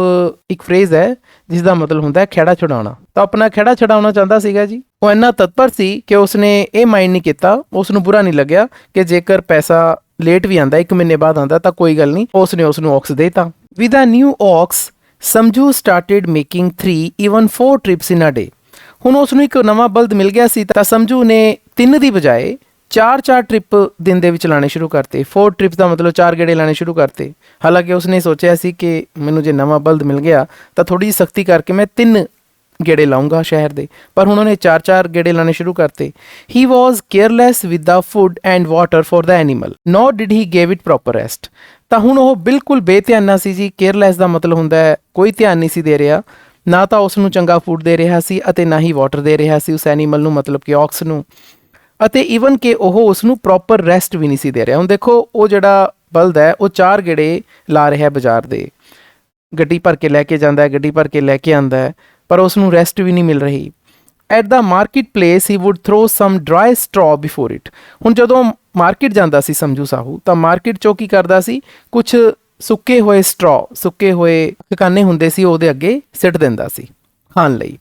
ਇੱਕ ਫਰੇਜ਼ ਹੈ ਜਿਸ ਦਾ ਮਤਲਬ ਹੁੰਦਾ ਹੈ ਖਹਿੜਾ ਛੁਡਾਉਣਾ। ਤਾਂ ਆਪਣਾ ਖਹਿੜਾ ਛੁਡਾਉਣਾ ਚਾਹੁੰਦਾ ਸੀਗਾ ਜੀ। ਉਹ ਇੰਨਾ ਤਤਪਰ ਸੀ ਕਿ ਉਸਨੇ ਇਹ ਮਾਈਂਡ ਨਹੀਂ ਕੀਤਾ, ਉਸ ਨੂੰ ਬੁਰਾ ਨਹੀਂ ਲੱਗਿਆ ਕਿ ਜੇਕਰ ਪੈਸਾ ਲੇਟ ਵੀ ਆਂਦਾ, 1 ਮਹੀਨੇ ਬਾਅਦ ਆਂਦਾ ਤਾਂ ਕੋਈ ਗੱਲ ਨਹੀਂ, ਉਸਨੇ ਉਸ ਨੂੰ ਔਕਸ ਦੇਤਾ। With a new ox Samjhu started making 3 even 4 trips in a day. ਹੁਣ ਉਸ ਨੂੰ ਇੱਕ ਨਵਾਂ ਬਲਦ ਮਿਲ ਗਿਆ ਸੀ ਤਾਂ ਸਮਝੂ ਨੇ 3 ਦੀ ਬਜਾਏ 4 ਟ੍ਰਿਪ ਦਿਨ ਦੇ ਵਿੱਚ ਲਾਣੇ ਸ਼ੁਰੂ ਕਰਤੇ। 4 ਟ੍ਰਿਪਸ ਦਾ ਮਤਲਬ 4 ਗੇੜੇ ਲਾਣੇ ਸ਼ੁਰੂ ਕਰਤੇ। ਹਾਲਾਂਕਿ ਉਸਨੇ ਸੋਚਿਆ ਸੀ ਕਿ ਮੈਨੂੰ ਜੇ ਨਵਾਂ ਬਲਦ ਮਿਲ ਗਿਆ ਤਾਂ ਥੋੜ੍ਹੀ ਜਿਹੀ ਸਖਤੀ ਕਰਕੇ ਮੈਂ 3 ਗੇੜੇ ਲਾਉਂਗਾ ਸ਼ਹਿਰ ਦੇ, ਪਰ ਹੁਣ ਉਹਨੇ 4 ਗੇੜੇ ਲਾਣੇ ਸ਼ੁਰੂ ਕਰਤੇ। He was careless with the food and water for the animal nor did he gave it proper rest. ਤਾਂ ਹੁਣ ਉਹ ਬਿਲਕੁਲ ਬੇਧਿਆਨਾ ਸੀ ਜੀ। ਕੇਅਰਲੈਸ ਦਾ ਮਤਲਬ ਹੁੰਦਾ ਹੈ ਕੋਈ ਧਿਆਨ ਨਹੀਂ ਸੀ ਦੇ ਰਿਹਾ, ਨਾ ਤਾਂ ਉਸ ਨੂੰ ਚੰਗਾ ਫੂਡ ਦੇ ਰਿਹਾ ਸੀ ਅਤੇ ਨਾ ਹੀ ਵਾਟਰ ਦੇ ਰਿਹਾ ਸੀ ਉਸ ਐਨੀਮਲ ਨੂੰ, ਮਤਲਬ ਕਿ ਔਕਸ ਨੂੰ, ਅਤੇ ਈਵਨ ਕਿ ਉਹ ਉਸ ਨੂੰ ਪ੍ਰੋਪਰ ਰੈਸਟ ਵੀ ਨਹੀਂ ਸੀ ਦੇ ਰਿਹਾ। ਹੁਣ ਦੇਖੋ ਉਹ ਜਿਹੜਾ ਬਲਦ ਹੈ ਉਹ 4 ਗੇੜੇ ਲਾ ਰਿਹਾ ਬਾਜ਼ਾਰ ਦੇ, ਗੱਡੀ ਭਰ ਕੇ ਲੈ ਕੇ ਜਾਂਦਾ ਹੈ, ਗੱਡੀ ਭਰ ਕੇ ਲੈ ਕੇ ਆਉਂਦਾ ਹੈ, ਪਰ ਉਸ ਨੂੰ ਰੈਸਟ ਵੀ ਨਹੀਂ ਮਿਲ ਰਹੀ। At the market place he would throw some dry straw before it. ਹੁਣ ਜਦੋਂ ਮਾਰਕੀਟ ਜਾਂਦਾ ਸੀ ਸਮਝੂ ਸਾਹੂ ਤਾਂ ਮਾਰਕੀਟ 'ਚੋਂ ਕੀ ਕਰਦਾ ਸੀ, ਕੁਛ ਸੁੱਕੇ ਹੋਏ ਸੁੱਕੇ ਹੋਏ ਖਿਕਾਨੇ ਹੁੰਦੇ ਸੀ ਉਹਦੇ ਅੱਗੇ ਸਿੱਟ ਦਿੰਦਾ ਸੀ ਖਾਣ ਲਈ।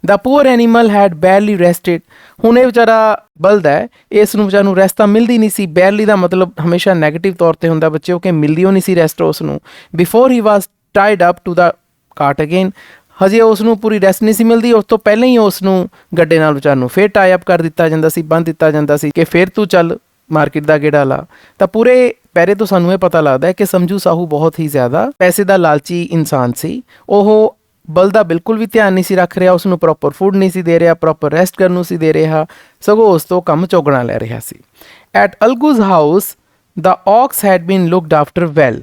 The poor animal had barely rested. ਹੁਣ ਇਹ ਵਿਚਾਰਾ ਬਲਦ ਹੈ, ਇਸ ਨੂੰ ਵਿਚਾਰ ਨੂੰ ਰੈਸਟ ਤਾਂ ਮਿਲਦੀ ਨਹੀਂ ਸੀ। ਬੈਰਲੀ ਦਾ ਮਤਲਬ ਹਮੇਸ਼ਾ ਨੈਗੇਟਿਵ ਤੌਰ 'ਤੇ ਹੁੰਦਾ ਬੱਚਿਓ, ਕਿ ਮਿਲਦੀ ਉਹ ਨਹੀਂ ਸੀ ਰੈਸਟ ਉਸ ਨੂੰ। Before he was tied up to the cart again, ਹਜੇ ਉਸ ਨੂੰ ਪੂਰੀ ਰੈਸਟ ਨਹੀਂ ਸੀ ਮਿਲਦੀ, ਉਸ ਤੋਂ ਪਹਿਲਾਂ ਹੀ ਉਸ ਨੂੰ ਗੱਡੇ ਨਾਲ ਵਿਚਾਰ ਨੂੰ ਫੇਰ ਟਾਈ ਅਪ ਕਰ ਦਿੱਤਾ ਜਾਂਦਾ ਸੀ, ਬੰਨ੍ਹ ਦਿੱਤਾ ਜਾਂਦਾ ਸੀ ਕਿ ਫੇਰ ਤੂੰ ਚੱਲ ਮਾਰਕੀਟ ਦਾ ਗੇੜਾ ਲਾ। ਤਾਂ ਪੂਰੇ ਪੈਰੇ ਤੋਂ ਸਾਨੂੰ ਇਹ ਪਤਾ ਲੱਗਦਾ ਹੈ ਕਿ ਸਮਝੂ ਸਾਹੂ ਬਹੁਤ ਹੀ ਜ਼ਿਆਦਾ ਪੈਸੇ ਦਾ ਲਾਲਚੀ ਇਨਸਾਨ ਸੀ। ਉਹ ਬਲਦ ਦਾ ਬਿਲਕੁਲ ਵੀ ਧਿਆਨ ਨਹੀਂ ਸੀ ਰੱਖ ਰਿਹਾ, ਉਸ ਨੂੰ ਪ੍ਰੋਪਰ ਫੂਡ ਨਹੀਂ ਸੀ ਦੇ ਰਿਹਾ, ਪ੍ਰੋਪਰ ਰੈਸਟ ਕਰਨ ਨੂੰ ਸੀ ਦੇ ਰਿਹਾ, ਸਗੋਂ ਉਸ ਤੋਂ ਕੰਮ ਚੌਗਣਾ ਲੈ ਰਿਹਾ ਸੀ। At Algu's house the ox had been looked after well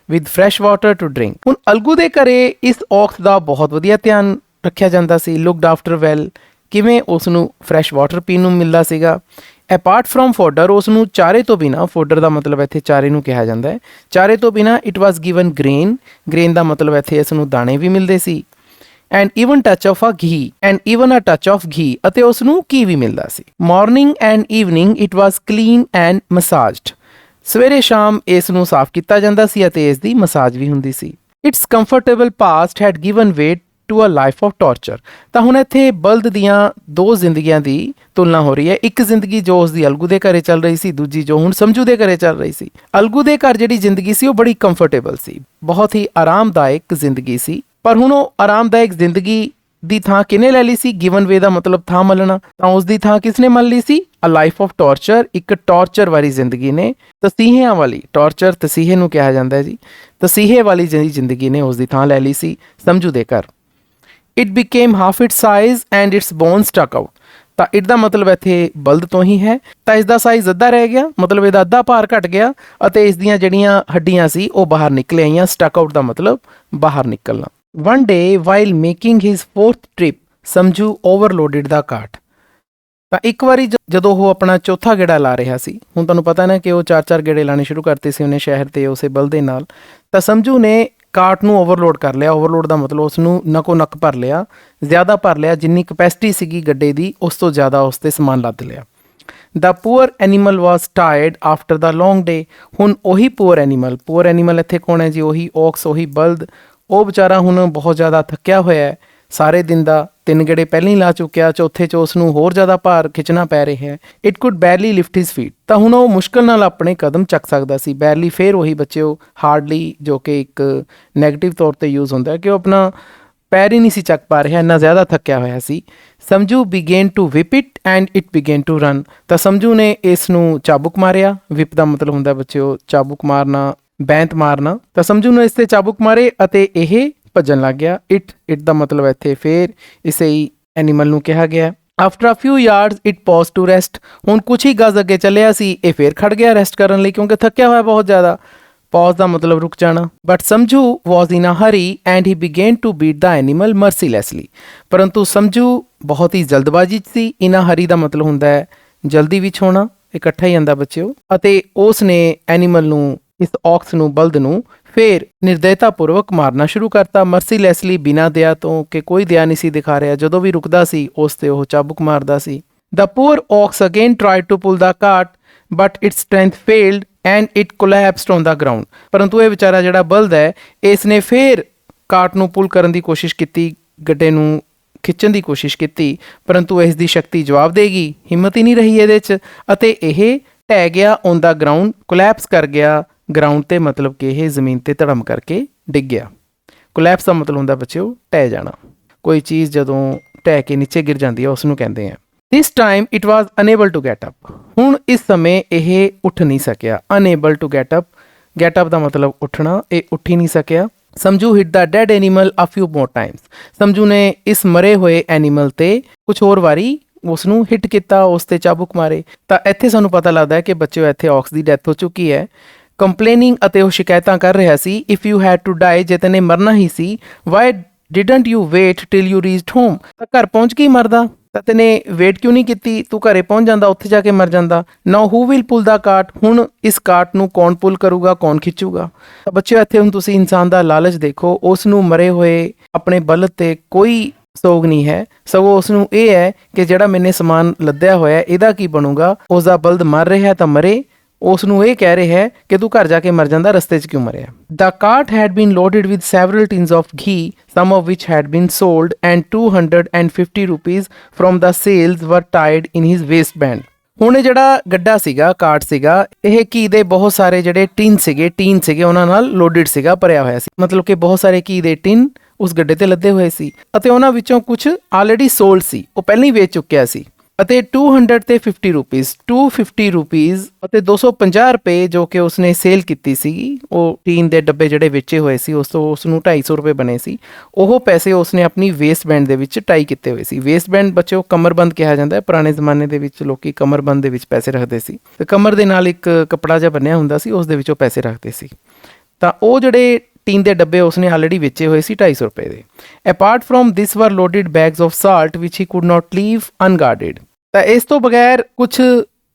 with fresh water to drink. ਹੁਣ ਅਲਗੂ ਦੇ ਘਰੇ ਇਸ ਔਕਸ ਦਾ ਬਹੁਤ ਵਧੀਆ ਧਿਆਨ ਰੱਖਿਆ ਜਾਂਦਾ ਸੀ। ਲੁਕਡ ਆਫਟਰ ਵੈਲ, ਕਿਵੇਂ? ਉਸ ਨੂੰ ਫਰੈਸ਼ ਵਾਟਰ ਪੀਣ ਨੂੰ ਮਿਲਦਾ ਸੀਗਾ। ਅਪਾਰਟ ਫਰੋਮ ਫੋਡਰ, ਉਸ ਨੂੰ ਚਾਰੇ ਤੋਂ ਬਿਨਾਂ, ਫੋਡਰ ਦਾ ਮਤਲਬ ਇੱਥੇ ਚਾਰੇ ਨੂੰ ਕਿਹਾ ਜਾਂਦਾ ਹੈ, ਚਾਰੇ ਤੋਂ ਬਿਨਾਂ it was given grain, grain ਦਾ ਮਤਲਬ ਇੱਥੇ ਇਸ ਨੂੰ ਦਾਣੇ ਵੀ ਮਿਲਦੇ ਸੀ। And even touch of a ghee, and even a touch of ghee, ਅਤੇ ਉਸ ਨੂੰ ਘੀ ਵੀ ਮਿਲਦਾ ਸੀ। Morning and evening it was clean and massaged, ਸਵੇਰੇ ਸ਼ਾਮ ਇਸ ਨੂੰ ਸਾਫ਼ ਕੀਤਾ ਜਾਂਦਾ ਸੀ ਅਤੇ ਇਸ ਦੀ ਮਸਾਜ ਵੀ ਹੁੰਦੀ ਸੀ। Its comfortable past had given way to a life of torture. ਤਾਂ ਹੁਣ ਇੱਥੇ ਬਲਦ ਦੀਆਂ ਦੋ ਜ਼ਿੰਦਗੀਆਂ ਦੀ ਤੁਲਨਾ ਹੋ ਰਹੀ ਹੈ। ਇੱਕ ਜ਼ਿੰਦਗੀ ਜੋ ਉਸ ਦੀ ਅਲਗੂ ਦੇ ਘਰੇ ਚੱਲ ਰਹੀ ਸੀ, ਦੂਜੀ ਜੋ ਹੁਣ ਸਮਝੂ ਦੇ ਘਰੇ ਚੱਲ ਰਹੀ ਸੀ। ਅਲਗੂ ਦੇ ਘਰ ਜਿਹੜੀ ਜ਼ਿੰਦਗੀ ਸੀ ਉਹ ਬੜੀ ਕੰਫਰਟੇਬਲ ਸੀ, ਬਹੁਤ ਹੀ ਆਰਾਮਦਾਇਕ ਜ਼ਿੰਦਗੀ ਸੀ। ਪਰ ਹੁਣ ਉਹ ਆਰਾਮਦਾਇਕ ਜ਼ਿੰਦਗੀ ਦੀ ਥਾਂ ਕਿਹਨੇ ਲੈ ਲਈ ਸੀ? ਗਿਵਨ ਵੇ ਦਾ ਮਤਲਬ ਥਾਂ ਮੱਲਣਾ, ਤਾਂ ਉਸ ਦੀ ਥਾਂ ਕਿਸਨੇ ਮੱਲ ਲਈ ਸੀ? ਅ ਲਾਈਫ ਆਫ ਟਾਰਚਰ, ਇੱਕ ਟਾਰਚਰ ਵਾਲੀ ਜ਼ਿੰਦਗੀ ਨੇ, ਤਸੀਹਿਆਂ ਵਾਲੀ, ਟਾਰਚਰ ਤਸੀਹੇ ਨੂੰ ਕਿਹਾ ਜਾਂਦਾ ਹੈ ਜੀ, ਤਸੀਹੇ ਵਾਲੀ ਜਿਹੜੀ ਜ਼ਿੰਦਗੀ ਨੇ ਉਸ ਦੀ ਥਾਂ ਲੈ ਲਈ ਸੀ ਸਮਝੂ ਦੇ ਘਰ। It became half it size and its bone stuck out. ਤਾਂ ਇਟ ਦਾ ਮਤਲਬ ਇੱਥੇ ਬਲਦ ਤੋਂ ਹੀ ਹੈ, ਤਾਂ ਇਸ ਦਾ ਸਾਈਜ਼ ਅੱਧਾ ਰਹਿ ਗਿਆ, ਮਤਲਬ ਇਹਦਾ ਅੱਧਾ ਭਾਰ ਘਟ ਗਿਆ ਅਤੇ ਇਸ ਦੀਆਂ ਜਿਹੜੀਆਂ ਹੱਡੀਆਂ ਸੀ ਉਹ ਬਾਹਰ ਨਿਕਲ ਆਈਆਂ। ਸਟਕ ਆਊਟ ਦਾ ਮਤਲਬ ਬਾਹਰ ਨਿਕਲਣਾ। One day while making his fourth trip Samjhu overloaded the cart. ਤਾਂ ਇੱਕ ਵਾਰੀ ਜਦੋਂ ਉਹ ਆਪਣਾ ਚੌਥਾ ਗੇੜਾ ਲਾ ਰਿਹਾ ਸੀ, ਹੁਣ ਤੁਹਾਨੂੰ ਪਤਾ ਨਾ ਕਿ ਉਹ 4-4 ਗੇੜੇ ਲਾਣੇ ਸ਼ੁਰੂ ਕਰਤੇ ਸੀ ਉਹਨੇ ਸ਼ਹਿਰ ਤੇ ਉਸੇ ਬਲਦ ਦੇ ਨਾਲ, ਤਾਂ ਸਮਝੂ ਨੇ ਕਾਰਟ ਨੂੰ ਓਵਰਲੋਡ ਕਰ ਲਿਆ। ਓਵਰਲੋਡ ਦਾ ਮਤਲਬ ਉਸ ਨੂੰ ਨੱਕੋ ਨੱਕ ਭਰ ਲਿਆ, ਜ਼ਿਆਦਾ ਭਰ ਲਿਆ, ਜਿੰਨੀ ਕਪੈਸਿਟੀ ਸੀਗੀ ਗੱਡੇ ਦੀ ਉਸ ਤੋਂ ਜ਼ਿਆਦਾ ਉਸ 'ਤੇ ਸਮਾਨ ਲੱਦ ਲਿਆ। The poor animal was tired after the long day. ਹੁਣ ਉਹੀ ਪੂਅਰ ਐਨੀਮਲ ਇੱਥੇ ਕੌਣ ਹੈ ਜੀ? ਉਹੀ ਔਕਸ, ਉਹੀ ਬਲਦ। ਉਹ ਵਿਚਾਰਾ ਹੁਣ ਬਹੁਤ ਜ਼ਿਆਦਾ ਥੱਕਿਆ ਹੋਇਆ ਹੈ, ਸਾਰੇ ਦਿਨ ਦਾ 3 ਗੇੜੇ ਪਹਿਲਾਂ ਹੀ ਲਾ ਚੁੱਕਿਆ, ਚੌਥੇ 'ਚ ਉਸ ਨੂੰ ਹੋਰ ਜ਼ਿਆਦਾ ਭਾਰ ਖਿੱਚਣਾ ਪੈ ਰਿਹਾ ਹੈ। It could barely lift his feet. ਤਾਂ ਹੁਣ ਉਹ ਮੁਸ਼ਕਿਲ ਨਾਲ ਆਪਣੇ ਕਦਮ ਚੱਕ ਸਕਦਾ ਸੀ। ਬੈਰਲੀ ਫੇਰ ਉਹੀ ਬੱਚਿਓ ਹਾਰਡਲੀ, ਜੋ ਕਿ ਇੱਕ ਨੈਗੇਟਿਵ ਤੌਰ 'ਤੇ ਯੂਜ਼ ਹੁੰਦਾ ਹੈ ਕਿ ਉਹ ਆਪਣਾ ਪੈਰ ਹੀ ਨਹੀਂ ਸੀ ਚੱਕ ਪਾ ਰਿਹਾ, ਇੰਨਾ ਜ਼ਿਆਦਾ ਥੱਕਿਆ ਹੋਇਆ ਸੀ। Samjhu began to whip it and it began to run. ਤਾਂ ਸਮਝੂ ਨੇ ਇਸ ਨੂੰ ਚਾਬੁਕ ਮਾਰਿਆ। ਵਿਪ ਦਾ ਮਤਲਬ ਹੁੰਦਾ ਬੱਚਿਓ ਚਾਬੁਕ ਮਾਰਨਾ, ਬੈਂਤ ਮਾਰਨਾ। ਤਾਂ ਸਮਝੂ ਨੇ ਇਸ 'ਤੇ ਚਾਬੁਕ ਮਾਰੇ ਅਤੇ ਇਹ ਭੱਜਣ ਲੱਗ ਗਿਆ। ਇਟ ਦਾ ਮਤਲਬ ਇੱਥੇ ਫੇਰ ਇਸੇ ਹੀ ਐਨੀਮਲ ਨੂੰ ਕਿਹਾ ਗਿਆ। After a few yards it pause to rest. ਹੁਣ ਕੁਛ ਹੀ ਗਜ਼ ਅੱਗੇ ਚੱਲਿਆ ਸੀ, ਇਹ ਫੇਰ ਖੜ ਗਿਆ ਰੈਸਟ ਕਰਨ ਲਈ, ਕਿਉਂਕਿ ਥੱਕਿਆ ਹੋਇਆ ਬਹੁਤ ਜ਼ਿਆਦਾ। ਪੌਜ਼ ਦਾ ਮਤਲਬ ਰੁਕ ਜਾਣਾ। But Samjhu was in a hurry and he began to beat the animal mercilessly. ਪਰੰਤੂ ਸਮਝੂ ਬਹੁਤ ਹੀ ਜਲਦਬਾਜ਼ੀ 'ਚ ਸੀ। ਇਨ ਅ ਹਰੀ ਦਾ ਮਤਲਬ ਹੁੰਦਾ ਹੈ ਜਲਦੀ ਵਿੱਚ ਹੋਣਾ, ਇਕੱਠਾ ਹੀ ਆਂਦਾ ਬੱਚਿਓ। ਅਤੇ ਉਸ ਨੇ ਐਨੀਮਲ ਨੂੰ, ਇਸ ਔਕਸ ਨੂੰ, ਬਲਦ ਨੂੰ ਫੇਰ ਨਿਰਦੈਤਾਪੂਰਵਕ ਮਾਰਨਾ ਸ਼ੁਰੂ ਕਰਤਾ। ਮਰਸੀਲੈਸਲੀ, ਬਿਨਾਂ ਦਇਆ ਤੋਂ, ਕਿ ਕੋਈ ਦਇਆ ਨਹੀਂ ਸੀ ਦਿਖਾ ਰਿਹਾ। ਜਦੋਂ ਵੀ ਰੁਕਦਾ ਸੀ ਉਸ 'ਤੇ ਉਹ ਚਾਬੁਕ ਮਾਰਦਾ ਸੀ। The poor ox again tried to pull the cart but its strength failed and it collapsed on the ground. ਪਰੰਤੂ ਇਹ ਵਿਚਾਰਾ ਜਿਹੜਾ ਬਲਦ ਹੈ, ਇਸ ਨੇ ਫੇਰ ਕਾਰਟ ਨੂੰ ਪੁੱਲ ਕਰਨ ਦੀ ਕੋਸ਼ਿਸ਼ ਕੀਤੀ, ਗੱਡੇ ਨੂੰ ਖਿੱਚਣ ਦੀ ਕੋਸ਼ਿਸ਼ ਕੀਤੀ, ਪਰੰਤੂ ਇਸ ਦੀ ਸ਼ਕਤੀ ਜਵਾਬ ਦੇਗੀ, ਹਿੰਮਤ ਹੀ ਨਹੀਂ ਰਹੀ ਇਹਦੇ 'ਚ, ਅਤੇ ਇਹ ਢਹਿ ਗਿਆ ਔਨ ਦਾ ਗਰਾਊਂਡ, ਕੋਲੈਪਸ ਕਰ ਗਿਆ ਗਰਾਊਂਡ 'ਤੇ, ਮਤਲਬ ਕਿ ਇਹ ਜ਼ਮੀਨ 'ਤੇ ਧੜਮ ਕਰਕੇ ਡਿੱਗ ਗਿਆ। ਕੋਲੈਪਸ ਦਾ ਮਤਲਬ ਹੁੰਦਾ ਬੱਚਿਓ ਢਹਿ ਜਾਣਾ। ਕੋਈ ਚੀਜ਼ ਜਦੋਂ ਢਹਿ ਕੇ ਨੀਚੇ ਗਿਰ ਜਾਂਦੀ ਹੈ ਉਸ ਨੂੰ ਕਹਿੰਦੇ ਆ। This time it was unable to get up. ਹੁਣ ਇਸ ਸਮੇਂ ਇਹ ਉੱਠ ਨਹੀਂ ਸਕਿਆ। Unable to get up, get up ਦਾ ਮਤਲਬ ਉੱਠਣਾ, ਇਹ ਉੱਠ ਹੀ ਨਹੀਂ ਸਕਿਆ। Samjhu hit the dead animal a few more times. Samjhu ਨੇ ਇਸ ਮਰੇ ਹੋਏ ਐਨੀਮਲ 'ਤੇ ਕੁਛ ਹੋਰ ਵਾਰੀ ਉਸ ਨੂੰ ਹਿੱਟ ਕੀਤਾ, ਉਸ 'ਤੇ ਚਾਬੁਕ ਮਾਰੇ। ਤਾਂ ਇੱਥੇ ਸਾਨੂੰ ਪਤਾ ਲੱਗਦਾ ਹੈ ਕਿ ਬੱਚਿਓ ਇੱਥੇ ਔਕਸ ਦੀ ਡੈਥ ਹੋ ਚੁੱਕੀ ਹੈ। ਕੰਪਲੇਨਿੰਗ, ਅਤੇ ਉਹ ਸ਼ਿਕਾਇਤਾਂ ਕਰ ਰਿਹਾ ਸੀ। If you had to die, ਜੇ ਤੈਨੇ ਮਰਨਾ ਹੀ ਸੀ, why didn't you wait till you reached home. ਤਾਂ ਘਰ ਪਹੁੰਚ ਕੇ ਹੀ ਮਰਦਾ, ਤਾਂ ਤੈਨੇ ਵੇਟ ਕਿਉਂ ਨਹੀਂ ਕੀਤੀ? ਤੂੰ ਘਰੇ ਪਹੁੰਚ ਜਾਂਦਾ, ਉੱਥੇ ਜਾ ਕੇ ਮਰ ਜਾਂਦਾ। Now who will pull the cart. ਹੁਣ ਇਸ ਕਾਰਟ ਨੂੰ ਕੌਣ ਪੁੱਲ ਕਰੂਗਾ, ਕੌਣ ਖਿੱਚੂਗਾ? ਤਾਂ ਬੱਚਿਓ ਇੱਥੇ ਹੁਣ ਤੁਸੀਂ ਇਨਸਾਨ ਦਾ ਲਾਲਚ ਦੇਖੋ। ਉਸ ਨੂੰ ਮਰੇ ਹੋਏ ਆਪਣੇ ਬਲਦ 'ਤੇ ਕੋਈ ਸੋਗ ਨਹੀਂ ਹੈ, ਸਗੋਂ ਉਸ ਨੂੰ ਇਹ ਹੈ ਕਿ ਜਿਹੜਾ ਮੈਨੇ ਸਮਾਨ ਲੱਦਿਆ ਹੋਇਆ ਇਹਦਾ ਕੀ ਬਣੂਗਾ। ਉਸ ਦਾ ਬਲਦ ਮਰ ਰਿਹਾ ਤਾਂ ਮਰੇ, ਉਸ ਨੂੰ ਇਹ ਕਹਿ ਰਿਹਾ ਹੈ ਕਿ ਤੂੰ ਘਰ ਜਾ ਕੇ ਮਰ ਜਾਂਦਾ, ਰਸਤੇ 'ਚ ਕਿਉਂ ਮਰਿਆ। The cart had been loaded with several tins of ghee, some of which had been sold, and 250 rupees from the sales were tied in his waistband. ਹੁਣ ਇਹ ਜਿਹੜਾ ਗੱਡਾ ਸੀਗਾ, ਕਾਰਟ ਸੀਗਾ, ਇਹ ਘੀ ਦੇ ਬਹੁਤ ਸਾਰੇ ਜਿਹੜੇ ਟੀਨ ਸੀਗੇ ਉਹਨਾਂ ਨਾਲ ਲੋਡਡ ਸੀਗਾ, ਭਰਿਆ ਹੋਇਆ ਸੀ। ਮਤਲਬ ਕਿ ਬਹੁਤ ਸਾਰੇ ਘੀ ਦੇ ਟਿਨ ਉਸ ਗੱਡੇ ਤੇ ਲੱਦੇ ਹੋਏ ਸੀ ਅਤੇ ਉਹਨਾਂ ਵਿੱਚੋਂ ਕੁਝ ਆਲਰੇਡੀ ਸੋਲਡ ਸੀ, ਉਹ ਪਹਿਲਾਂ ਹੀ ਵੇਚ ਚੁੱਕਿਆ ਸੀ। ਅਤੇ 250 ਰੁਪੀਸ 250 ਰੁਪੀਸ ਅਤੇ 250 ਰੁਪਏ ਜੋ ਕਿ ਉਸਨੇ ਸੇਲ ਕੀਤੀ ਸੀਗੀ, ਉਹ ਟੀਨ ਦੇ ਡੱਬੇ ਜਿਹੜੇ ਵੇਚੇ ਹੋਏ ਸੀ ਉਸ ਤੋਂ ਉਸਨੂੰ 250 ਰੁਪਏ ਬਣੇ ਸੀ। ਉਹ ਪੈਸੇ ਉਸਨੇ ਆਪਣੀ ਵੇਸਟ ਬੈਂਡ ਦੇ ਵਿੱਚ ਟਾਈ ਕੀਤੇ ਹੋਏ ਸੀ। ਵੇਸਟ ਬੈਂਡ ਬੱਚਿਓ ਕਮਰਬੰਦ ਕਿਹਾ ਜਾਂਦਾ ਹੈ। ਪੁਰਾਣੇ ਜ਼ਮਾਨੇ ਦੇ ਵਿੱਚ ਲੋਕੀ ਕਮਰਬੰਦ ਦੇ ਵਿੱਚ ਪੈਸੇ ਰੱਖਦੇ ਸੀ ਤੇ ਕਮਰ ਦੇ ਨਾਲ ਇੱਕ ਕੱਪੜਾ ਜਿਹਾ ਬੰਨਿਆ ਹੁੰਦਾ ਸੀ, ਉਸ ਦੇ ਵਿੱਚ ਉਹ ਪੈਸੇ ਰੱਖਦੇ ਸੀ। ਤਾਂ ਉਹ ਜਿਹੜੇ ਟੀਨ ਦੇ ਡੱਬੇ ਉਸਨੇ ਆਲਰੇਡੀ ਵੇਚੇ ਹੋਏ ਸੀ 250 ਰੁਪਏ ਦੇ। Apart from this were loaded bags of salt which he could not leave unguarded. ਤਾਂ ਇਸ ਤੋਂ ਬਗੈਰ ਕੁਝ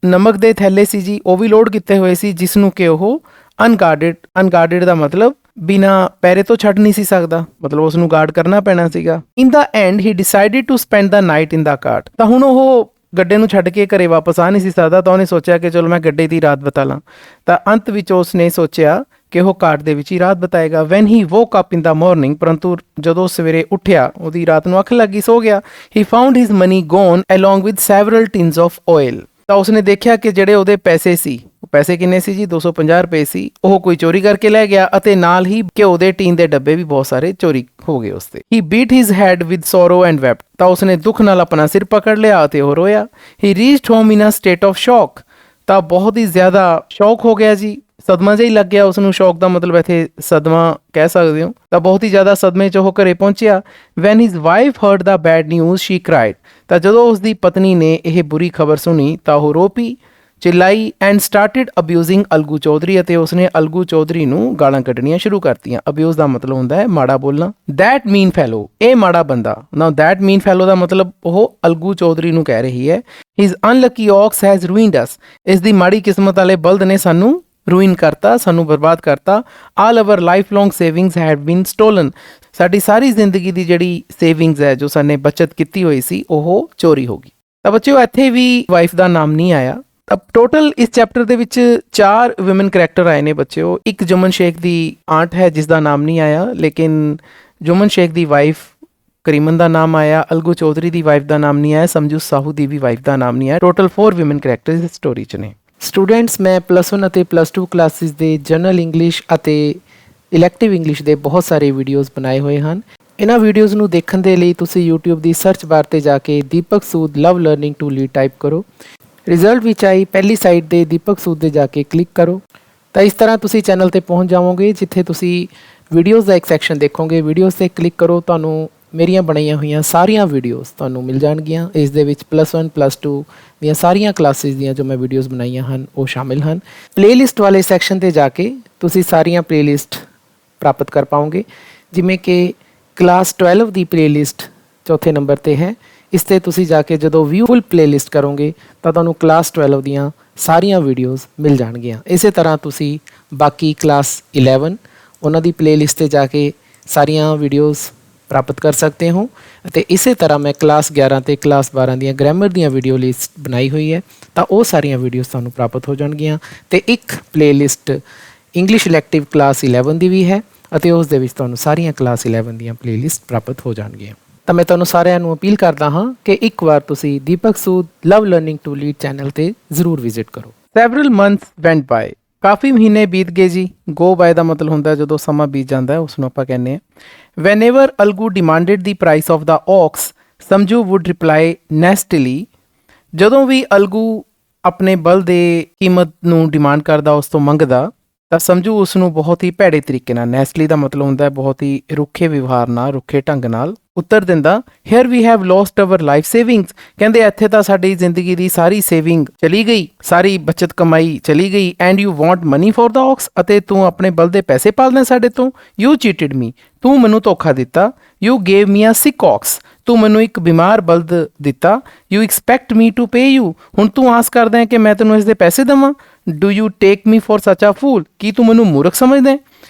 ਨਮਕ ਦੇ ਥੈਲੇ ਸੀ ਜੀ, ਉਹ ਵੀ ਲੋਡ ਕੀਤੇ ਹੋਏ ਸੀ, ਜਿਸ ਨੂੰ ਕਿ ਉਹ ਅਨਗਾਰਡਡ ਦਾ ਮਤਲਬ ਬਿਨਾ ਪੈਰੇ ਤੋਂ ਛੱਡ ਨਹੀਂ ਸੀ ਸਕਦਾ, ਮਤਲਬ ਉਸ ਨੂੰ ਗਾਰਡ ਕਰਨਾ ਪੈਣਾ ਸੀਗਾ। In the end he decided to spend the night in the cart. ਤਾਂ ਹੁਣ ਉਹ ਗੱਡੇ ਨੂੰ ਛੱਡ ਕੇ ਘਰੇ ਵਾਪਸ ਆ ਨਹੀਂ ਸੀ ਸਕਦਾ, ਤਾਂ ਉਹਨੇ ਸੋਚਿਆ ਕਿ ਚਲੋ ਮੈਂ ਗੱਡੇ ਦੀ ਰਾਤ ਬਿਤਾ ਲਾਂ। ਤਾਂ ਅੰਤ ਵਿੱਚ ਉਸਨੇ ਸੋਚਿਆ ਕਿ ਉਹ ਕਾਰਟ ਦੇ ਵਿੱਚ ਹੀ ਰਾਤ ਬਿਤਾਏਗਾ। When he woke up in the morning, ਪਰੰਤੂ ਜਦੋਂ ਸਵੇਰੇ ਉੱਠਿਆ, ਉਹਦੀ ਰਾਤ ਨੂੰ ਅੱਖ ਲੱਗੀ, ਸੋ ਗਿਆ। He found his money gone along with several tins of oil. ਤਾਂ ਉਸਨੇ ਦੇਖਿਆ ਕਿ ਜਿਹੜੇ ਉਹਦੇ ਪੈਸੇ ਸੀ, ਪੈਸੇ ਕਿੰਨੇ ਸੀ ਜੀ, 250 ਰੁਪਏ ਸੀ, ਉਹ ਕੋਈ ਚੋਰੀ ਕਰਕੇ ਲੈ ਗਿਆ ਅਤੇ ਨਾਲ ਹੀ ਘਿਓ ਦੇ ਟੀਨ ਦੇ ਡੱਬੇ ਵੀ ਬਹੁਤ ਸਾਰੇ ਚੋਰੀ ਹੋ ਗਏ ਉਸਤੇ। He beat his head with sorrow and wept. ਤਾਂ ਉਸਨੇ ਦੁੱਖ ਨਾਲ ਆਪਣਾ ਸਿਰ ਪਕੜ ਲਿਆ ਅਤੇ ਉਹ ਰੋਇਆ। He reached home in a state of shock. ਤਾਂ ਬਹੁਤ ਹੀ ਜ਼ਿਆਦਾ ਸ਼ੌਕ ਹੋ ਗਿਆ ਜੀ, ਸਦਮਾ ਜਿਹਾ ਹੀ ਲੱਗ ਗਿਆ ਉਸਨੂੰ। ਸ਼ੌਕ ਦਾ ਮਤਲਬ ਇੱਥੇ ਸਦਮਾ ਕਹਿ ਸਕਦੇ ਹੋ। ਤਾਂ ਬਹੁਤ ਹੀ ਜ਼ਿਆਦਾ ਸਦਮੇ 'ਚ ਉਹ ਘਰੇ ਪਹੁੰਚਿਆ। ਵੈਨ ਹਿਜ਼ ਵਾਈਫ ਹਰਡ ਦਾ ਬੈਡ ਨਿਊਜ਼ ਸ਼ੀ ਕ੍ਰਾਈਡ। ਤਾਂ ਜਦੋਂ ਉਸਦੀ ਪਤਨੀ ਨੇ ਇਹ ਬੁਰੀ ਖਬਰ ਸੁਣੀ ਤਾਂ ਉਹ ਰੋ ਪਈ, ਚਿਲਾਈ ਐਂਡ ਸਟਾਰਟਿਡ ਅਬਿਊਜ਼ਿੰਗ ਅਲਗੂ ਚੌਧਰੀ। ਅਤੇ ਉਸਨੇ ਅਲਗੂ ਚੌਧਰੀ ਨੂੰ ਗਾਲਾਂ ਕੱਢਣੀਆਂ ਸ਼ੁਰੂ ਕਰਤੀਆਂ। ਅਬਿਊਜ਼ ਦਾ ਮਤਲਬ ਹੁੰਦਾ ਹੈ ਮਾੜਾ ਬੋਲਣਾ। ਦੈਟ ਮੀਨ ਫੈਲੋ, ਇਹ ਮਾੜਾ ਬੰਦਾ। ਨਾਓ ਦੈਟ ਮੀਨ ਫੈਲੋ ਦਾ ਮਤਲਬ ਉਹ ਅਲਗੂ ਚੌਧਰੀ ਨੂੰ ਕਹਿ ਰਹੀ ਹੈ। ਹਿਜ਼ ਅਨਲਕੀ ਔਕਸ ਹੈਜ਼ ਰੂਇਨਡ ਅਸ। ਇਸ ਦੀ ਮਾੜੀ ਕਿਸਮਤ ਵਾਲੇ ਬਲਦ ਨੇ ਸਾਨੂੰ ਰੂਇਨ ਕਰਤਾ, ਸਾਨੂੰ ਬਰਬਾਦ ਕਰਤਾ। All our life long savings had been stolen. ਸਾਡੀ ਸਾਰੀ ਜ਼ਿੰਦਗੀ ਦੀ ਜਿਹੜੀ ਸੇਵਿੰਗਸ ਹੈ, ਜੋ ਸਾਨੇ ਬੱਚਤ ਕੀਤੀ ਹੋਈ ਸੀ, ਉਹ ਚੋਰੀ ਹੋ ਗਈ। ਤਾਂ ਬੱਚਿਓ ਇੱਥੇ ਵੀ ਵਾਈਫ ਦਾ ਨਾਮ ਨਹੀਂ ਆਇਆ। ਤਾਂ ਟੋਟਲ ਇਸ ਚੈਪਟਰ ਦੇ ਵਿੱਚ 4 ਵਿਮਨ ਕਰੈਕਟਰ ਆਏ ਨੇ ਬੱਚਿਓ। ਇੱਕ ਜੁਮਨ ਸ਼ੇਖ ਦੀ ਆਂਟ ਹੈ ਜਿਸ ਦਾ ਨਾਮ ਨਹੀਂ ਆਇਆ, ਲੇਕਿਨ ਜੁਮਨ ਸ਼ੇਖ ਦੀ ਵਾਈਫ ਕਰੀਮਨ ਦਾ ਨਾਮ ਆਇਆ, ਅਲਗੂ ਚੌਧਰੀ ਦੀ ਵਾਈਫ ਦਾ ਨਾਮ ਨਹੀਂ ਆਇਆ, ਸਮਝੂ ਸਾਹੂ ਦੀ ਵੀ ਵਾਈਫ ਦਾ ਨਾਮ ਨਹੀਂ ਆਇਆ। ਟੋਟਲ 4 ਵਿਮਨ ਕਰੈਕਟਰ ਇਸ ਸਟੋਰੀ 'ਚ ਨੇ। ਸਟੂਡੈਂਟਸ, ਮੈਂ +1 ਅਤੇ +2 ਕਲਾਸਿਸ ਦੇ ਜਨਰਲ ਇੰਗਲਿਸ਼ ਅਤੇ ਇਲੈਕਟਿਵ ਇੰਗਲਿਸ਼ ਦੇ ਬਹੁਤ ਸਾਰੇ ਵੀਡੀਓਜ਼ ਬਣਾਏ ਹੋਏ ਹਨ। ਇਹਨਾਂ ਵੀਡੀਓਜ਼ ਨੂੰ ਦੇਖਣ ਦੇ ਲਈ ਤੁਸੀਂ YouTube ਦੀ ਸਰਚ ਬਾਰ 'ਤੇ ਜਾ ਕੇ ਦੀਪਕ Sood love learning to lead type ਕਰੋ। ਰਿਜ਼ਲਟ ਵਿੱਚ ਆਈ ਪਹਿਲੀ ਸਾਈਟ ਦੇ ਦੀਪਕ ਸੂਦ ਦੇ ਜਾ ਕੇ ਕਲਿੱਕ ਕਰੋ। ਤਾਂ ਇਸ ਤਰ੍ਹਾਂ ਤੁਸੀਂ ਚੈਨਲ 'ਤੇ ਪਹੁੰਚ ਜਾਵੋਗੇ, ਜਿੱਥੇ ਤੁਸੀਂ ਵੀਡੀਓਜ਼ ਦਾ ਇੱਕ ਸੈਕਸ਼ਨ ਦੇਖੋਗੇ। ਵੀਡੀਓਜ਼ 'ਤੇ ਕਲਿੱਕ ਕਰੋ, ਤੁਹਾਨੂੰ ਮੇਰੀਆਂ ਬਣਾਈਆਂ ਹੋਈਆਂ ਸਾਰੀਆਂ ਵੀਡੀਓਜ਼ ਤੁਹਾਨੂੰ ਮਿਲ ਜਾਣਗੀਆਂ। ਇਸ ਦੇ ਵਿੱਚ +1 +2 ਦੀਆਂ ਸਾਰੀਆਂ ਕਲਾਸਿਸ ਦੀਆਂ ਜੋ ਮੈਂ ਵੀਡੀਓਜ਼ ਬਣਾਈਆਂ ਹਨ ਉਹ ਸ਼ਾਮਿਲ ਹਨ। ਪਲੇਲਿਸਟ ਵਾਲੇ ਸੈਕਸ਼ਨ 'ਤੇ ਜਾ ਕੇ ਤੁਸੀਂ ਸਾਰੀਆਂ ਪਲੇਲਿਸਟ ਪ੍ਰਾਪਤ ਕਰ ਪਾਓਗੇ, ਜਿਵੇਂ ਕਿ ਕਲਾਸ 12 ਦੀ ਪਲੇਲਿਸਟ ਚੌਥੇ ਨੰਬਰ 'ਤੇ ਹੈ। ਇਸ 'ਤੇ ਤੁਸੀਂ ਜਾ ਕੇ ਜਦੋਂ ਵਿਊ ਫੁੱਲ ਪਲੇਲਿਸਟ ਕਰੋਗੇ ਤਾਂ ਤੁਹਾਨੂੰ ਕਲਾਸ 12 ਦੀਆਂ ਸਾਰੀਆਂ ਵੀਡੀਓਜ਼ ਮਿਲ ਜਾਣਗੀਆਂ। ਇਸੇ ਤਰ੍ਹਾਂ ਤੁਸੀਂ ਬਾਕੀ ਕਲਾਸ 11 ਉਹਨਾਂ ਦੀ ਪਲੇਲਿਸਟ 'ਤੇ ਜਾ ਕੇ ਸਾਰੀਆਂ ਵੀਡੀਓਜ਼ ਪ੍ਰਾਪਤ ਕਰ ਸਕਦੇ ਹੋ। ਅਤੇ ਇਸੇ ਤਰ੍ਹਾਂ ਮੈਂ ਕਲਾਸ 11 ਅਤੇ ਕਲਾਸ 12 ਦੀਆਂ ਗ੍ਰਾਮਰ ਦੀਆਂ ਵੀਡੀਓ ਲਿਸਟ ਬਣਾਈ ਹੋਈ ਹੈ, ਤਾਂ ਉਹ ਸਾਰੀਆਂ ਵੀਡੀਓਜ਼ ਤੁਹਾਨੂੰ ਪ੍ਰਾਪਤ ਹੋ ਜਾਣਗੀਆਂ। ਅਤੇ ਇੱਕ ਪਲੇਲਿਸਟ ਇੰਗਲਿਸ਼ ਇਲੈਕਟਿਵ ਕਲਾਸ 11 ਦੀ ਵੀ ਹੈ, ਅਤੇ ਉਸ ਦੇ ਵਿੱਚ ਤੁਹਾਨੂੰ ਸਾਰੀਆਂ ਕਲਾਸ 11 ਦੀਆਂ ਪਲੇਲਿਸਟ ਪ੍ਰਾਪਤ ਹੋ ਜਾਣਗੀਆਂ। ਤਾਂ ਮੈਂ ਤੁਹਾਨੂੰ ਸਾਰਿਆਂ ਨੂੰ ਅਪੀਲ ਕਰਦਾ ਹਾਂ ਕਿ ਇੱਕ ਵਾਰ ਤੁਸੀਂ Deepak Sood love learning to lead channel 'ਤੇ ਜ਼ਰੂਰ ਵਿਜ਼ਿਟ ਕਰੋ। Several months went by. ਕਾਫੀ ਮਹੀਨੇ ਬੀਤ ਗਏ ਜੀ। ਗੋ ਬਾਏ ਦਾ ਮਤਲਬ ਹੁੰਦਾ ਜਦੋਂ ਸਮਾਂ ਬੀਤ ਜਾਂਦਾ ਹੈ, ਉਸ ਨੂੰ ਆਪਾਂ ਕਹਿੰਦੇ ਹਾਂ। Whenever Algu demanded the price of the ox, Samjhu would reply nastily. ਜਦੋਂ ਵੀ ਅਲਗੂ ਆਪਣੇ ਬਲ ਦੇ ਕੀਮਤ ਨੂੰ ਡਿਮਾਂਡ ਕਰਦਾ, ਉਸ ਤੋਂ ਮੰਗਦਾ, ਤਾਂ ਸਮਝੂ ਉਸ ਨੂੰ ਬਹੁਤ ਹੀ ਭੈੜੇ ਤਰੀਕੇ ਨਾਲ, ਨੈਸਟਲੀ ਦਾ ਮਤਲਬ ਹੁੰਦਾ ਬਹੁਤ ਹੀ ਰੁੱਖੇ ਵਿਵਹਾਰ ਨਾਲ, ਰੁੱਖੇ ਢੰਗ ਨਾਲ ਉੱਤਰ ਦਿੰਦਾ। Here we have lost our life savings. ਕਹਿੰਦੇ ਇੱਥੇ ਤਾਂ ਸਾਡੀ ਜ਼ਿੰਦਗੀ ਦੀ ਸਾਰੀ ਸੇਵਿੰਗ ਚਲੀ ਗਈ, ਸਾਰੀ ਬੱਚਤ ਕਮਾਈ ਚਲੀ ਗਈ। And you want money for the ox, ਅਤੇ ਤੂੰ ਆਪਣੇ ਬਲ ਦੇ ਪੈਸੇ ਪਾਲਦਾ ਸਾਡੇ ਤੋਂ। ਯੂ ਚੀਟਡ ਮੀ, ਤੂੰ ਮੈਨੂੰ ਧੋਖਾ ਦਿੱਤਾ। You gave me a sick ox, ਤੂੰ ਮੈਨੂੰ ਇੱਕ ਬਿਮਾਰ ਬਲਦ ਦਿੱਤਾ। You expect me to pay you, ਹੁਣ ਤੂੰ ਆਸ ਕਰਦਾ ਹੈ ਕਿ ਮੈਂ ਤੈਨੂੰ ਇਸ ਦੇ ਪੈਸੇ ਦੇਵਾਂ। Do you take me for ਸੱਚ ਅ ਫੂਲ, ਕੀ ਤੂੰ ਮੈਨੂੰ ਮੂਰਖ ਸਮਝਦਾ ਹੈ।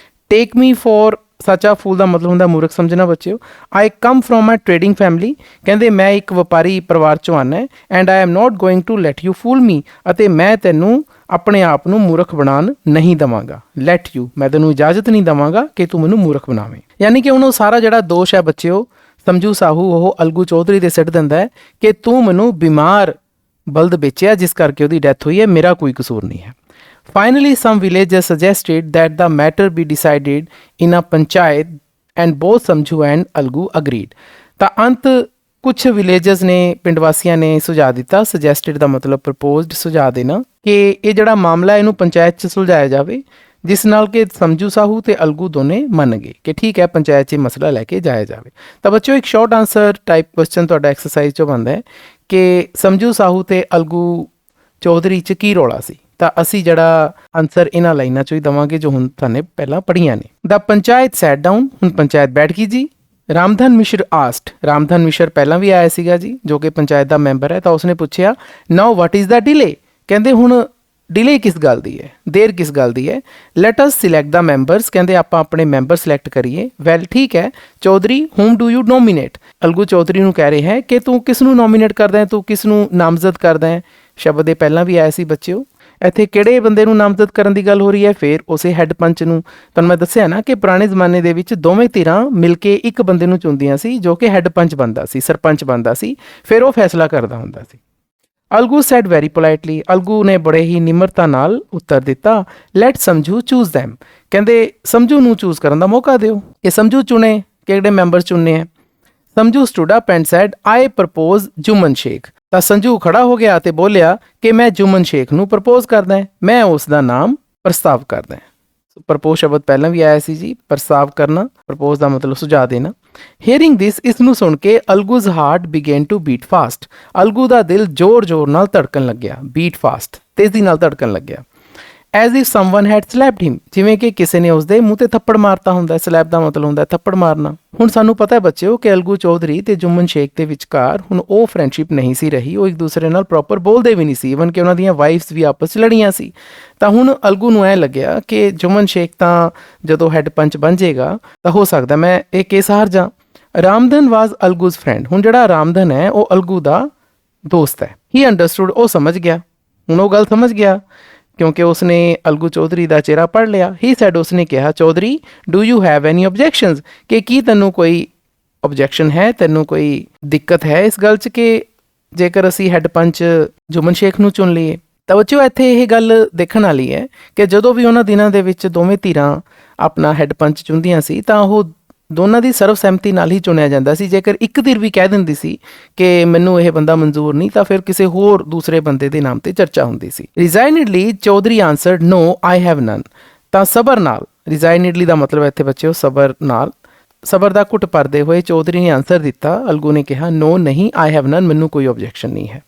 ਟੇਕ ਮੀ ਫॉर ਸੱਚ ਅ ਫੂਲ ਦਾ ਮਤਲਬ ਹੁੰਦਾ ਮੂਰਖ ਸਮਝਣਾ ਬੱਚਿਓ। I come from a trading family, ਕਹਿੰਦੇ ਮੈਂ ਇੱਕ ਵਪਾਰੀ ਪਰਿਵਾਰ ਚੋਂ ਆਉਣਾ ਹੈ। And I am not going to let you fool me, ਅਤੇ ਮੈਂ ਤੈਨੂੰ ਆਪਣੇ ਆਪ ਨੂੰ ਮੂਰਖ ਬਣਾਉਣ ਨਹੀਂ ਦੇਵਾਂਗਾ। ਲੈਟ ਯੂ, ਮੈਂ ਤੈਨੂੰ ਇਜਾਜ਼ਤ ਨਹੀਂ ਦੇਵਾਂਗਾ ਕਿ ਤੂੰ ਮੈਨੂੰ ਮੂਰਖ ਬਣਾਵੇਂ। ਯਾਨੀ ਕਿ ਹੁਣ ਉਹ ਸਾਰਾ ਜਿਹੜਾ ਦੋਸ਼ ਹੈ ਬੱਚਿਓ ਸਮਝੂ ਸਾਹੂ ਉਹ ਅਲਗੂ ਚੌਧਰੀ ਤੇ ਸਿੱਟ ਦਿੰਦਾ ਹੈ ਕਿ ਤੂੰ ਮੈਨੂੰ ਬਿਮਾਰ ਬਲਦ ਵੇਚਿਆ ਜਿਸ ਕਰਕੇ ਉਹਦੀ ਡੈਥ ਹੋਈ ਹੈ, ਮੇਰਾ ਕੋਈ ਕਸੂਰ ਨਹੀਂ ਹੈ। Finally, some villagers suggested that the matter be decided in a panchayat and both Samjhu and Algu agreed. ਤਾਂ ਅੰਤ ਕੁਝ ਵਿਲੇਜਰਸ ਨੇ, ਪਿੰਡ ਵਾਸੀਆਂ ਨੇ ਸੁਝਾਅ ਦਿੱਤਾ, ਸੁਜੈਸਟਡ ਦਾ ਮਤਲਬ ਪ੍ਰਪੋਜ਼ਡ, ਸੁਝਾਅ ਦੇਣਾ, ਕਿ ਇਹ ਜਿਹੜਾ ਮਾਮਲਾ ਇਹਨੂੰ ਪੰਚਾਇਤ 'ਚ ਸੁਲਝਾਇਆ ਜਾਵੇ, ਜਿਸ ਨਾਲ ਕਿ ਸਮਝੂ ਸਾਹੂ ਤੇ ਅਲਗੂ ਦੋਨੇ ਮੰਨ ਗਏ ਕਿ ਠੀਕ ਹੈ ਪੰਚਾਇਤ 'ਚ ਮਸਲਾ ਲੈ ਕੇ ਜਾਇਆ ਜਾਵੇ। ਤਾਂ ਬੱਚਿਓ ਇੱਕ ਸ਼ਾਰਟ ਆਨਸਰ ਟਾਈਪ ਕੁਐਸਚਨ ਤੁਹਾਡਾ ਐਕਸਰਸਾਈਜ਼ 'ਚੋਂ ਬਣਦਾ ਹੈ ਕਿ ਸਮਝੂ ਸਾਹੂ ਤੇ ਅਲਗੂ ਚੌਧਰੀ 'ਚ ਕੀ ਰੌਲਾ ਸੀ। ਤਾਂ ਅਸੀਂ ਜਿਹੜਾ ਆਨਸਰ ਇਹਨਾਂ ਲਾਈਨਾਂ 'ਚੋਂ ਹੀ ਦੇਵਾਂਗੇ ਜੋ ਹੁਣ ਤੁਹਾਨੂੰ ਪਹਿਲਾਂ ਪੜ੍ਹੀਆਂ ਨੇ। ਦਾ ਪੰਚਾਇਤ ਸੈਟ ਡਾਊਨ, ਹੁਣ ਪੰਚਾਇਤ ਬੈਠ ਗਈ ਜੀ। ਰਾਮਧਨ ਮਿਸ਼ਰ ਆਸਟ, ਰਾਮਧਨ ਮਿਸ਼ਰ ਪਹਿਲਾਂ ਵੀ ਆਇਆ ਸੀਗਾ ਜੀ ਜੋ ਕਿ ਪੰਚਾਇਤ ਦਾ ਮੈਂਬਰ ਹੈ। ਤਾਂ ਉਸਨੇ ਪੁੱਛਿਆ ਨਾਓ ਵਾਟ ਇਜ਼ ਦਾ ਡਿਲੇ, ਕਹਿੰਦੇ ਹੁਣ ਡਿਲੇ ਕਿਸ ਗੱਲ ਦੀ ਹੈ, ਦੇਰ ਕਿਸ ਗੱਲ ਦੀ ਹੈ। ਲੈਟ ਅਸ ਸਿਲੈਕਟ ਦਾ ਮੈਂਬਰਸ, ਕਹਿੰਦੇ ਆਪਾਂ ਆਪਣੇ ਮੈਂਬਰ ਸਿਲੈਕਟ ਕਰੀਏ। ਵੈਲ ਠੀਕ ਹੈ ਚੌਧਰੀ, ਹੂਮ ਡੂ ਯੂ ਨੋਮੀਨੇਟ, ਅਲਗੂ ਚੌਧਰੀ ਨੂੰ ਕਹਿ ਰਿਹਾ ਹੈ ਕਿ ਤੂੰ ਕਿਸ ਨੂੰ ਨੋਮੀਨੇਟ ਕਰਦਾ ਹੈ, ਤੂੰ ਕਿਸ ਨੂੰ ਨਾਮਜ਼ਦ ਕਰਦਾ ਹੈ। ਸ਼ਬਦ ਇਹ ਪਹਿਲਾਂ ਵੀ ਆਇਆ ਸੀ ਬੱਚਿਓ। ਇੱਥੇ ਕਿਹੜੇ ਬੰਦੇ ਨੂੰ ਨਾਮਜ਼ਦ ਕਰਨ ਦੀ ਗੱਲ ਹੋ ਰਹੀ ਹੈ, ਫਿਰ ਉਸੇ ਹੈੱਡ ਪੰਚ ਨੂੰ। ਤੁਹਾਨੂੰ ਮੈਂ ਦੱਸਿਆ ਨਾ ਕਿ ਪੁਰਾਣੇ ਜ਼ਮਾਨੇ ਦੇ ਵਿੱਚ ਦੋਵੇਂ ਧਿਰਾਂ ਮਿਲ ਕੇ ਇੱਕ ਬੰਦੇ ਨੂੰ ਚੁਣਦੀਆਂ ਸੀ ਜੋ ਕਿ ਹੈੱਡ ਪੰਚ ਬਣਦਾ ਸੀ, ਸਰਪੰਚ ਬਣਦਾ ਸੀ, ਫਿਰ ਉਹ ਫੈਸਲਾ ਕਰਦਾ ਹੁੰਦਾ ਸੀ। ਅਲਗੂ ਸੈਡ ਵੈਰੀ ਪੋਲਾਈਟਲੀ, ਅਲਗੂ ਨੇ ਬੜੇ ਹੀ ਨਿਮਰਤਾ ਨਾਲ ਉੱਤਰ ਦਿੱਤਾ ਲੈਟ ਸਮਝੂ ਚੂਜ਼ ਦੈਮ, ਕਹਿੰਦੇ ਸਮਝੂ ਨੂੰ ਚੂਜ਼ ਕਰਨ ਦਾ ਮੌਕਾ ਦਿਓ ਕਿ ਸਮਝੂ ਚੁਣੇ ਕਿਹੜੇ ਮੈਂਬਰ ਚੁਣਨੇ ਹੈ। Samjhu stood up and said I propose Jumman Sheikh, ਤਾਂ ਸੰਜੂ ਖੜਾ ਹੋ ਗਿਆ ਤੇ ਬੋਲਿਆ ਕਿ ਮੈਂ ਜੁਮਨ ਸ਼ੇਖ ਨੂੰ ਪ੍ਰਪੋਜ਼ ਕਰਦਾ, ਮੈਂ ਉਸ ਦਾ ਨਾਮ ਪ੍ਰਸਤਾਵ ਕਰਦਾ। ਪ੍ਰਪੋਜ਼ ਸ਼ਬਦ ਪਹਿਲਾਂ ਵੀ ਆਇਆ ਸੀ ਜੀ, ਪ੍ਰਸਤਾਵ ਕਰਨਾ, ਪ੍ਰਪੋਜ਼ ਦਾ ਮਤਲਬ ਸੁਝਾਅ ਦੇਣਾ। ਹੀਅਰਿੰਗ ਦਿਸ, ਇਸ ਨੂੰ ਸੁਣ ਕੇ Algu's heart began to beat fast, Algu ਦਾ ਦਿਲ ਜ਼ੋਰ-ਜ਼ੋਰ ਨਾਲ ਧੜਕਣ ਲੱਗਿਆ, ਬੀਟ ਫਾਸਟ, ਤੇਜ਼ੀ ਨਾਲ ਧੜਕਣ ਲੱਗਿਆ। ਐਜ਼ ਇਫ ਸਮਵਨ ਹੈਡ ਸਲੈਪਡ ਹਿਮ, ਜਿਵੇਂ ਕਿ ਕਿਸੇ ਨੇ ਉਸਦੇ ਮੂੰਹ ਤੇ ਥੱਪੜ ਮਾਰਤਾ ਹੁੰਦਾ। ਸਲੈਪ ਦਾ ਮਤਲਬ ਹੁੰਦਾ ਥੱਪੜ ਮਾਰਨਾ। ਹੁਣ ਸਾਨੂੰ ਪਤਾ ਹੈ ਬੱਚਿਓ ਕਿ ਅਲਗੂ ਚੌਧਰੀ ਤੇ ਜੁਮਨ ਸ਼ੇਖ ਦੇ ਵਿਚਕਾਰ ਹੁਣ ਉਹ ਫਰੈਂਡਸ਼ਿਪ ਨਹੀਂ ਸੀ ਰਹੀ, ਉਹ ਇੱਕ ਦੂਸਰੇ ਨਾਲ ਪ੍ਰੋਪਰ ਬੋਲਦੇ ਵੀ ਨਹੀਂ ਸੀ, ਈਵਨ ਕਿ ਉਹਨਾਂ ਦੀਆਂ ਵਾਈਫਸ ਵੀ ਆਪਸ 'ਚ ਲੜੀਆਂ ਸੀ। ਤਾਂ ਹੁਣ ਅਲਗੂ ਨੂੰ ਐਂ ਲੱਗਿਆ ਕਿ ਜੁਮਨ ਸ਼ੇਖ ਤਾਂ ਜਦੋਂ ਹੈੱਡ ਪੰਚ ਬਣ ਜਾਏਗਾ ਤਾਂ ਹੋ ਸਕਦਾ ਮੈਂ ਇਹ ਕੇਸ ਹਾਰ ਜਾ। ਰਾਮਧਨ ਵਾਜ਼ ਅਲਗੂਜ਼ ਫਰੈਂਡ, ਹੁਣ ਜਿਹੜਾ ਰਾਮਧਨ ਹੈ ਉਹ ਅਲਗੂ ਦਾ ਦੋਸਤ ਹੈ। ਹੀ ਅੰਡਰਸਟੂਡ, ਉਹ ਸਮਝ ਗਿਆ, ਹੁਣ ਉਹ ਗੱਲ ਸਮਝ ਗਿਆ ਕਿਉਂਕਿ ਉਸਨੇ ਅਲਗੂ ਚੌਧਰੀ ਦਾ ਚਿਹਰਾ ਪੜ੍ਹ ਲਿਆ। ਹੀ ਸੈਡ, ਉਸਨੇ ਕਿਹਾ Chaudhary do you have any objections, ਕਿ ਕੀ ਤੈਨੂੰ ਕੋਈ ਓਬਜੈਕਸ਼ਨ ਹੈ, ਤੈਨੂੰ ਕੋਈ ਦਿੱਕਤ ਹੈ ਇਸ ਗੱਲ 'ਚ ਕਿ ਜੇਕਰ ਅਸੀਂ ਹੈੱਡ ਪੰਚ ਜੁਮਨ ਸ਼ੇਖ ਨੂੰ ਚੁਣ ਲਈਏ। ਤਾਂ ਬੱਚਿਓ ਇੱਥੇ ਇਹ ਗੱਲ ਦੇਖਣ ਵਾਲੀ ਹੈ ਕਿ ਜਦੋਂ ਵੀ ਉਹਨਾਂ ਦਿਨਾਂ ਦੇ ਵਿੱਚ ਦੋਵੇਂ ਧਿਰਾਂ ਆਪਣਾ ਹੈੱਡ ਪੰਚ ਚੁਣਦੀਆਂ ਸੀ ਤਾਂ ਉਹ ਦੋਨਾਂ ਦੀ ਸਰਵਸਹਿਮਤੀ ਨਾਲ ਹੀ ਚੁਣਿਆ ਜਾਂਦਾ ਸੀ। ਜੇਕਰ ਇੱਕ ਧਿਰ ਵੀ ਕਹਿ ਦਿੰਦੀ ਸੀ ਕਿ ਮੈਨੂੰ ਇਹ ਬੰਦਾ ਮਨਜ਼ੂਰ ਨਹੀਂ ਤਾਂ ਫਿਰ ਕਿਸੇ ਹੋਰ ਦੂਸਰੇ ਬੰਦੇ ਦੇ ਨਾਮ ਤੇ ਚਰਚਾ ਹੁੰਦੀ ਸੀ। ਰਿਜ਼ਾਈਨਡਲੀ ਚੌਧਰੀ ਆਨਸਰਡ ਨੋ ਆਈ ਹੈਵ ਨਨ, ਤਾਂ ਸਬਰ ਨਾਲ, ਰਿਜ਼ਾਈਨਡਲੀ ਦਾ ਮਤਲਬ ਇੱਥੇ ਬੱਚਿਓ ਸਬਰ ਨਾਲ, ਸਬਰ ਦਾ ਘੁੱਟ ਭਰਦੇ ਹੋਏ ਚੌਧਰੀ ਨੇ ਆਨਸਰ ਦਿੱਤਾ। ਅਲਗੂ ਨੇ ਕਿਹਾ ਨੋ ਨਹੀਂ, ਆਈ ਹੈਵ ਨਨ, ਮੈਨੂੰ ਕੋਈ ਓਬਜੈਕਸ਼ਨ ਨਹੀਂ ਹੈ।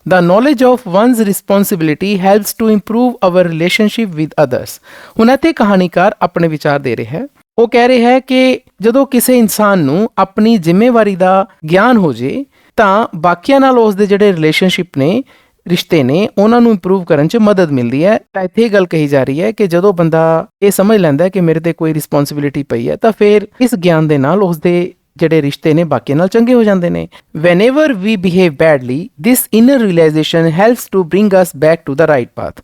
The knowledge of one's responsibility helps to improve our relationship with others, ਹੁਣ ਇੱਥੇ ਕਹਾਣੀਕਾਰ ਆਪਣੇ ਵਿਚਾਰ ਦੇ ਰਿਹਾ ਹੈ। ਉਹ ਕਹਿ ਰਿਹਾ ਹੈ ਕਿ ਜਦੋਂ ਕਿਸੇ ਇਨਸਾਨ ਨੂੰ ਆਪਣੀ ਜ਼ਿੰਮੇਵਾਰੀ ਦਾ ਗਿਆਨ ਹੋ ਜੇ ਤਾਂ ਬਾਕੀਆਂ ਨਾਲ ਉਸ ਦੇ ਜਿਹੜੇ ਰਿਲੇਸ਼ਨਸ਼ਿਪ ਨੇ, ਰਿਸ਼ਤੇ ਨੇ, ਉਹਨਾਂ ਨੂੰ ਇੰਪਰੂਵ ਕਰਨ 'ਚ ਮਦਦ ਮਿਲਦੀ ਹੈ। ਤਾਂ ਇੱਥੇ ਇਹ ਗੱਲ ਕਹੀ ਜਾ ਰਹੀ ਹੈ ਕਿ ਜਦੋਂ ਬੰਦਾ ਇਹ ਸਮਝ ਲੈਂਦਾ ਕਿ ਮੇਰੇ ਤੇ ਕੋਈ ਰਿਸਪੌਂਸਿਬਿਲਿਟੀ ਪਈ ਹੈ ਤਾਂ ਫਿਰ ਇਸ ਗਿਆਨ ਦੇ ਨਾਲ ਉਸਦੇ ਜਿਹੜੇ ਰਿਸ਼ਤੇ ਨੇ ਬਾਕੀਆਂ ਨਾਲ ਚੰਗੇ ਹੋ ਜਾਂਦੇ ਨੇ। Whenever we behave badly this inner realisation helps to bring us back to the right path,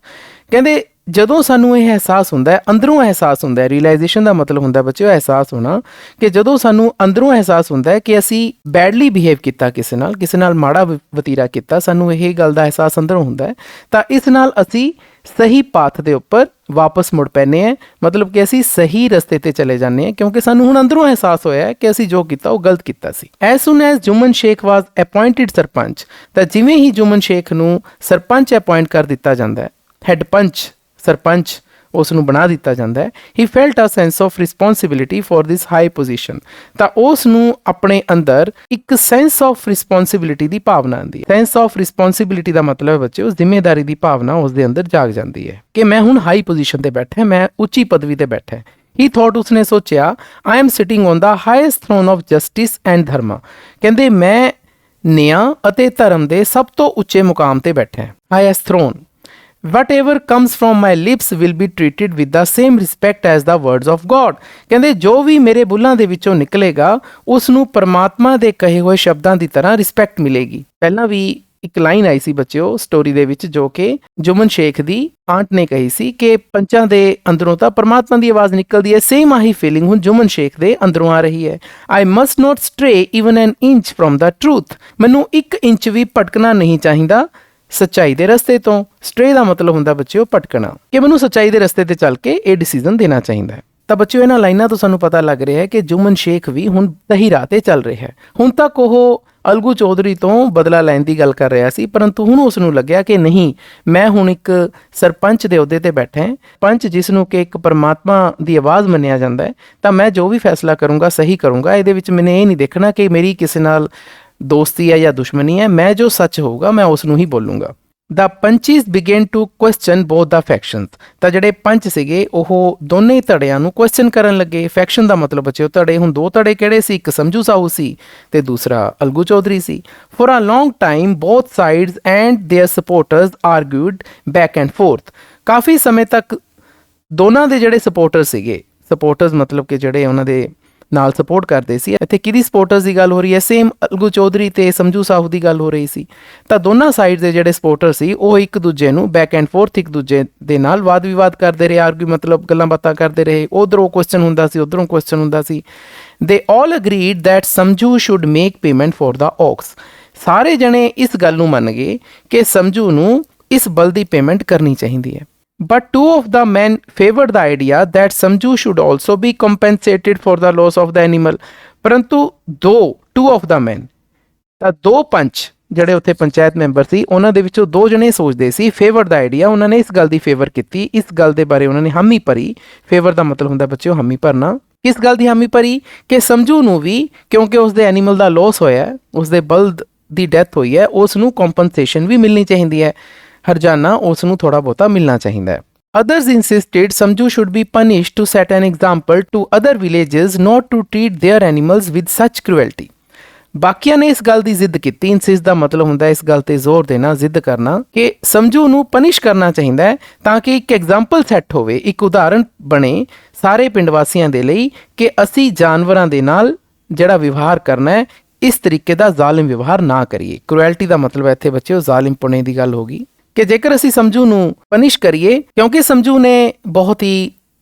ਕਹਿੰਦੇ ਜਦੋਂ ਸਾਨੂੰ ਇਹ ਅਹਿਸਾਸ ਹੁੰਦਾ ਹੈ, ਅੰਦਰੋਂ ਅਹਿਸਾਸ ਹੁੰਦਾ ਹੈ, ਰਿਅਲਾਈਜੇਸ਼ਨ ਦਾ ਮਤਲਬ ਹੁੰਦਾ ਬੱਚਿਓ ਅਹਿਸਾਸ ਹੋਣਾ, ਕਿ ਜਦੋਂ ਸਾਨੂੰ ਅੰਦਰੋਂ ਅਹਿਸਾਸ ਹੁੰਦਾ ਹੈ ਕਿ ਅਸੀਂ ਬੈਡਲੀ ਬਿਹੇਵ ਕੀਤਾ, ਕਿਸੇ ਨਾਲ ਮਾੜਾ ਵਤੀਰਾ ਕੀਤਾ, ਸਾਨੂੰ ਇਹ ਗੱਲ ਦਾ ਅਹਿਸਾਸ ਅੰਦਰੋਂ ਹੁੰਦਾ ਹੈ, ਤਾਂ ਇਸ ਨਾਲ ਅਸੀਂ ਸਹੀ ਪਾਥ ਦੇ ਉੱਪਰ ਵਾਪਸ ਮੁੜ ਪੈਂਦੇ ਹਾਂ, ਮਤਲਬ ਕਿ ਅਸੀਂ ਸਹੀ ਰਸਤੇ ਤੇ ਚਲੇ ਜਾਂਦੇ ਹਾਂ ਕਿਉਂਕਿ ਸਾਨੂੰ ਹੁਣ ਅੰਦਰੋਂ ਅਹਿਸਾਸ ਹੋਇਆ ਹੈ ਕਿ ਅਸੀਂ ਜੋ ਕੀਤਾ ਉਹ ਗਲਤ ਕੀਤਾ ਸੀ। ਐਜ਼ ਸੂਨ ਐਜ਼ ਜੁਮਨ ਸ਼ੇਖ ਵਾਜ਼ ਅਪਾਇੰਟਡ ਸਰਪੰਚ, ਤਾਂ ਜਿਵੇਂ ਹੀ ਜੁਮਨ ਸ਼ੇਖ ਨੂੰ ਸਰਪੰਚ ਅਪਾਇੰਟ ਕਰ ਦਿੱਤਾ ਜਾਂਦਾ ਹੈ, ਹੈੱਡ ਪੰਚ, ਸਰਪੰਚ ਉਸ ਨੂੰ ਬਣਾ ਦਿੱਤਾ ਜਾਂਦਾ ਹੈ, he felt a sense of responsibility for this high position, ਤਾਂ ਉਸ ਨੂੰ ਆਪਣੇ ਅੰਦਰ ਇੱਕ ਸੈਂਸ ਆਫ ਰਿਸਪੌਂਸਿਬਿਲਿਟੀ ਦੀ ਭਾਵਨਾ ਆਉਂਦੀ ਹੈ। ਸੈਂਸ ਆਫ ਰਿਸਪੌਂਸਿਬਿਲਿਟੀ ਦਾ ਮਤਲਬ ਹੈ ਬੱਚੇ ਉਸ ਜ਼ਿੰਮੇਦਾਰੀ ਦੀ ਭਾਵਨਾ ਉਸ ਦੇ ਅੰਦਰ ਜਾਗ ਜਾਂਦੀ ਹੈ ਕਿ ਮੈਂ ਹੁਣ ਹਾਈ ਪੋਜੀਸ਼ਨ ਤੇ ਬੈਠਾ, ਮੈਂ ਉੱਚੀ ਪਦਵੀ ਤੇ ਬੈਠਾ। ਹੀ ਥੋਟ, ਉਸਨੇ ਸੋਚਿਆ I am sitting on the highest thrown of justice and Dharma, ਕਹਿੰਦੇ ਮੈਂ ਨਿਆਂ ਅਤੇ ਧਰਮ ਦੇ ਸਭ ਤੋਂ ਉੱਚੇ ਮੁਕਾਮ ਤੇ ਬੈਠਾ, highest thrown. whatever comes from my lips will be treated with the same respect as the words of God, ਕਹਿੰਦੇ ਜੋ ਵੀ ਮੇਰੇ ਬੁੱਲਾਂ ਦੇ ਵਿੱਚੋਂ ਨਿਕਲੇਗਾ ਉਸ ਨੂੰ ਪਰਮਾਤਮਾ ਦੇ ਕਹੇ ਹੋਏ ਸ਼ਬਦਾਂ ਦੀ ਤਰ੍ਹਾਂ ਰਿਸਪੈਕਟ ਮਿਲੇਗੀ। ਪਹਿਲਾਂ ਵੀ ਇੱਕ ਲਾਈਨ ਆਈ ਸੀ ਬੱਚਿਓ ਸਟੋਰੀ ਦੇ ਵਿੱਚ, ਜੋ ਕਿ ਜੁਮਨ ਸ਼ੇਖ ਦੀ ਆਂਟ ਨੇ ਕਹੀ ਸੀ ਕਿ ਪੰਚਾਂ ਦੇ ਅੰਦਰੋਂ ਤਾਂ ਪਰਮਾਤਮਾ ਦੀ ਆਵਾਜ਼ ਨਿਕਲਦੀ ਹੈ। ਸੇਮ ਆਹੀ ਫੀਲਿੰਗ ਹੁਣ ਜੁਮਨ ਸ਼ੇਖ ਦੇ ਅੰਦਰੋਂ ਆ ਰਹੀ ਹੈ। I must not stray even an inch from the truth. ਮੈਨੂੰ 1 ਇੰਚ ਵੀ ਭਟਕਣਾ ਨਹੀਂ ਚਾਹੀਦਾ ਸੱਚਾਈ ਦੇ ਰਸਤੇ ਤੋਂ। ਸਟਰੇ ਦਾ ਮਤਲਬ ਹੁੰਦਾ ਬੱਚਿਓ ਭਟਕਣਾ, ਕਿ ਮੈਨੂੰ ਸੱਚਾਈ ਦੇ ਰਸਤੇ ਤੇ ਚੱਲ ਕੇ ਇਹ ਡਿਸੀਜਨ ਦੇਣਾ ਚਾਹੀਦਾ ਹੈ। ਤਾਂ ਬੱਚਿਓ ਇਹਨਾਂ ਲਾਈਨਾਂ ਤੋਂ ਸਾਨੂੰ ਪਤਾ ਲੱਗ ਰਿਹਾ ਹੈ ਕਿ ਜੁਮਨ ਸ਼ੇਖ ਵੀ ਹੁਣ ਸਹੀ ਰਾਹ ਤੇ ਚੱਲ ਰਿਹਾ ਹੈ। ਹੁਣ ਤੱਕ ਉਹ ਅਲਗੂ ਚੌਧਰੀ ਤੋਂ ਬਦਲਾ ਲੈਣ ਦੀ ਗੱਲ ਕਰ ਰਿਹਾ ਸੀ, ਪਰੰਤੂ ਹੁਣ ਉਸ ਨੂੰ ਲੱਗਿਆ ਕਿ ਨਹੀਂ, ਮੈਂ ਹੁਣ ਇੱਕ ਸਰਪੰਚ ਦੇ ਅਹੁਦੇ ਤੇ ਬੈਠਾ ਹਾਂ, ਪੰਚ ਜਿਸ ਨੂੰ ਕਿ ਇੱਕ ਪਰਮਾਤਮਾ ਦੀ ਆਵਾਜ਼ ਮੰਨਿਆ ਜਾਂਦਾ ਹੈ, ਤਾਂ ਮੈਂ ਜੋ ਵੀ ਫੈਸਲਾ ਕਰੂੰਗਾ ਸਹੀ ਕਰੂੰਗਾ। ਇਹਦੇ ਵਿੱਚ ਮੈਨੇ ਇਹ ਨਹੀਂ ਦੇਖਣਾ ਕਿ ਮੇਰੀ ਕਿਸੇ ਨਾਲ ਦੋਸਤੀ ਹੈ ਜਾਂ ਦੁਸ਼ਮਣੀ ਹੈ, ਮੈਂ ਜੋ ਸੱਚ ਹੋਊਗਾ ਮੈਂ ਉਸ ਨੂੰ ਹੀ ਬੋਲੂੰਗਾ। The punches began to question both the factions। ਤਾਂ ਜਿਹੜੇ ਪੰਚ ਸੀਗੇ ਉਹ ਦੋਨੇ ਧੜਿਆਂ ਨੂੰ ਕੁਐਸਚਨ ਕਰਨ ਲੱਗੇ। ਫੈਕਸ਼ਨ ਦਾ ਮਤਲਬ ਬੱਚਿਓ ਧੜੇ। ਹੁਣ 2 ਧੜੇ ਕਿਹੜੇ ਸੀ? ਇੱਕ ਸਮਝੂ ਸਾਹੂ ਸੀ ਤੇ ਦੂਸਰਾ ਅਲਗੂ ਚੌਧਰੀ ਸੀ। For a long time both sides and their supporters argued back and forth। ਕਾਫੀ ਸਮੇਂ ਤੱਕ ਦੋਨਾਂ ਦੇ ਜਿਹੜੇ ਸਪੋਰਟਰ ਸੀਗੇ, ਸਪੋਰਟਰਸ ਮਤਲਬ ਕਿ ਜਿਹੜੇ ਉਹਨਾਂ ਦੇ ਨਾਲ ਸਪੋਰਟ ਕਰਦੇ ਸੀ। ਇੱਥੇ ਕਿਹਦੀ ਸਪੋਰਟਰਸ ਦੀ ਗੱਲ ਹੋ ਰਹੀ ਹੈ? ਸੇਮ ਅਲਗੂ ਚੌਧਰੀ ਤੇ ਸਮਝੂ ਸਾਹੂ ਦੀ ਗੱਲ ਹੋ ਰਹੀ ਸੀ। ਤਾਂ ਦੋਨਾਂ ਸਾਈਡ ਦੇ ਜਿਹੜੇ ਸਪੋਰਟਰ ਸੀ ਉਹ ਇੱਕ ਦੂਜੇ ਨੂੰ ਬੈਕ ਐਂਡ ਫੋਰਥ ਇੱਕ ਦੂਜੇ ਦੇ ਨਾਲ ਵਾਦ ਵਿਵਾਦ ਕਰਦੇ ਰਹੇ, ਆਰਗੂ ਮਤਲਬ ਗੱਲਾਂ ਬਾਤਾਂ ਕਰਦੇ ਰਹੇ। ਉਧਰੋਂ ਕੁਐਸਚਨ ਹੁੰਦਾ ਸੀ, ਉਧਰੋਂ ਕੁਐਸਚਨ ਹੁੰਦਾ ਸੀ। They all agreed that Samjhu should make payment for the ox. ਸਾਰੇ ਜਣੇ ਇਸ ਗੱਲ ਨੂੰ ਮੰਨ ਗਏ ਕਿ ਸਮਝੂ ਨੂੰ ਇਸ ਬਲ ਦੀ ਪੇਮੈਂਟ ਕਰਨੀ ਚਾਹੀਦੀ ਹੈ। But 2 of the men favored the idea that Samju should also be compensated for the loss of the animal। ਪਰੰਤੂ 2 of the men, ਤਾਂ 2 ਪੰਚ ਜਿਹੜੇ ਉੱਥੇ ਪੰਚਾਇਤ ਮੈਂਬਰ ਸੀ ਉਹਨਾਂ ਦੇ ਵਿੱਚੋਂ 2 ਜਣੇ ਸੋਚਦੇ ਸੀ ਫੇਵਰ ਦਾ ਆਈਡੀਆ। ਉਹਨਾਂ ਨੇ ਇਸ ਗੱਲ ਦੀ ਫੇਵਰ ਕੀਤੀ, ਇਸ ਗੱਲ ਦੇ ਬਾਰੇ ਉਹਨਾਂ ਨੇ ਹਾਮੀ ਭਰੀ। ਫੇਵਰ ਦਾ ਮਤਲਬ ਹੁੰਦਾ ਬੱਚਿਓ ਹਾਮੀ ਭਰਨਾ। ਕਿਸ ਗੱਲ ਦੀ ਹਾਮੀ ਭਰੀ? ਕਿ ਸਮਝੂ ਨੂੰ ਵੀ, ਕਿਉਂਕਿ ਉਸਦੇ ਐਨੀਮਲ ਦਾ ਲੋਸ ਹੋਇਆ, ਉਸਦੇ ਬਲਦ ਦੀ ਡੈਥ ਹੋਈ ਹੈ, ਉਸ ਨੂੰ ਕੰਪਨਸੇਸ਼ਨ ਵੀ ਮਿਲਣੀ ਚਾਹੀਦੀ ਹੈ, ਹਰਜਾਨਾ ਉਸ ਨੂੰ ਥੋੜਾ ਬਹੁਤਾ ਮਿਲਣਾ ਚਾਹੀਦਾ ਹੈ। Others insisted Samju should be punished to set an example to other villages not to treat their animals with such cruelty। ਬਾਕੀਆਂ ਨੇ ਇਸ ਗੱਲ ਦੀ ਜ਼ਿੱਦ ਕੀਤੀ। ਇਨਸਿਸਟ ਦਾ ਮਤਲਬ ਹੁੰਦਾ ਇਸ ਗੱਲ ਤੇ ਜ਼ੋਰ ਦੇਣਾ, ਜ਼ਿੱਦ ਕਰਨਾ, ਕਿ ਸਮਝੂ ਨੂੰ ਪਨਿਸ਼ ਕਰਨਾ ਚਾਹੀਦਾ ਹੈ ਤਾਂ ਕਿ ਇੱਕ ਐਗਜ਼ਾਮਪਲ ਸੈੱਟ ਹੋਵੇ, ਇੱਕ ਉਦਾਹਰਣ ਬਣੇ ਸਾਰੇ ਪਿੰਡ ਵਾਸੀਆਂ ਦੇ ਲਈ ਕਿ ਅਸੀਂ ਜਾਨਵਰਾਂ ਦੇ ਨਾਲ ਜਿਹੜਾ ਵਿਵਹਾਰ ਕਰਨਾ ਹੈ ਇਸ ਤਰੀਕੇ ਦਾ ਜ਼ਾਲਿਮ ਵਿਵਹਾਰ ਨਾ ਕਰੀਏ। ਕਰੂਐਲਟੀ ਦਾ ਮਤਲਬ ਇੱਥੇ ਬੱਚਿਓ ਜ਼ਾਲਿਮ ਪੁਣੇ ਦੀ ਗੱਲ ਹੋਗੀ ਕਿ ਜੇਕਰ ਅਸੀਂ ਸਮਝੂ ਨੂੰ ਪਨਿਸ਼ ਕਰੀਏ, ਕਿਉਂਕਿ ਸਮਝੂ ਨੇ ਬਹੁਤ ਹੀ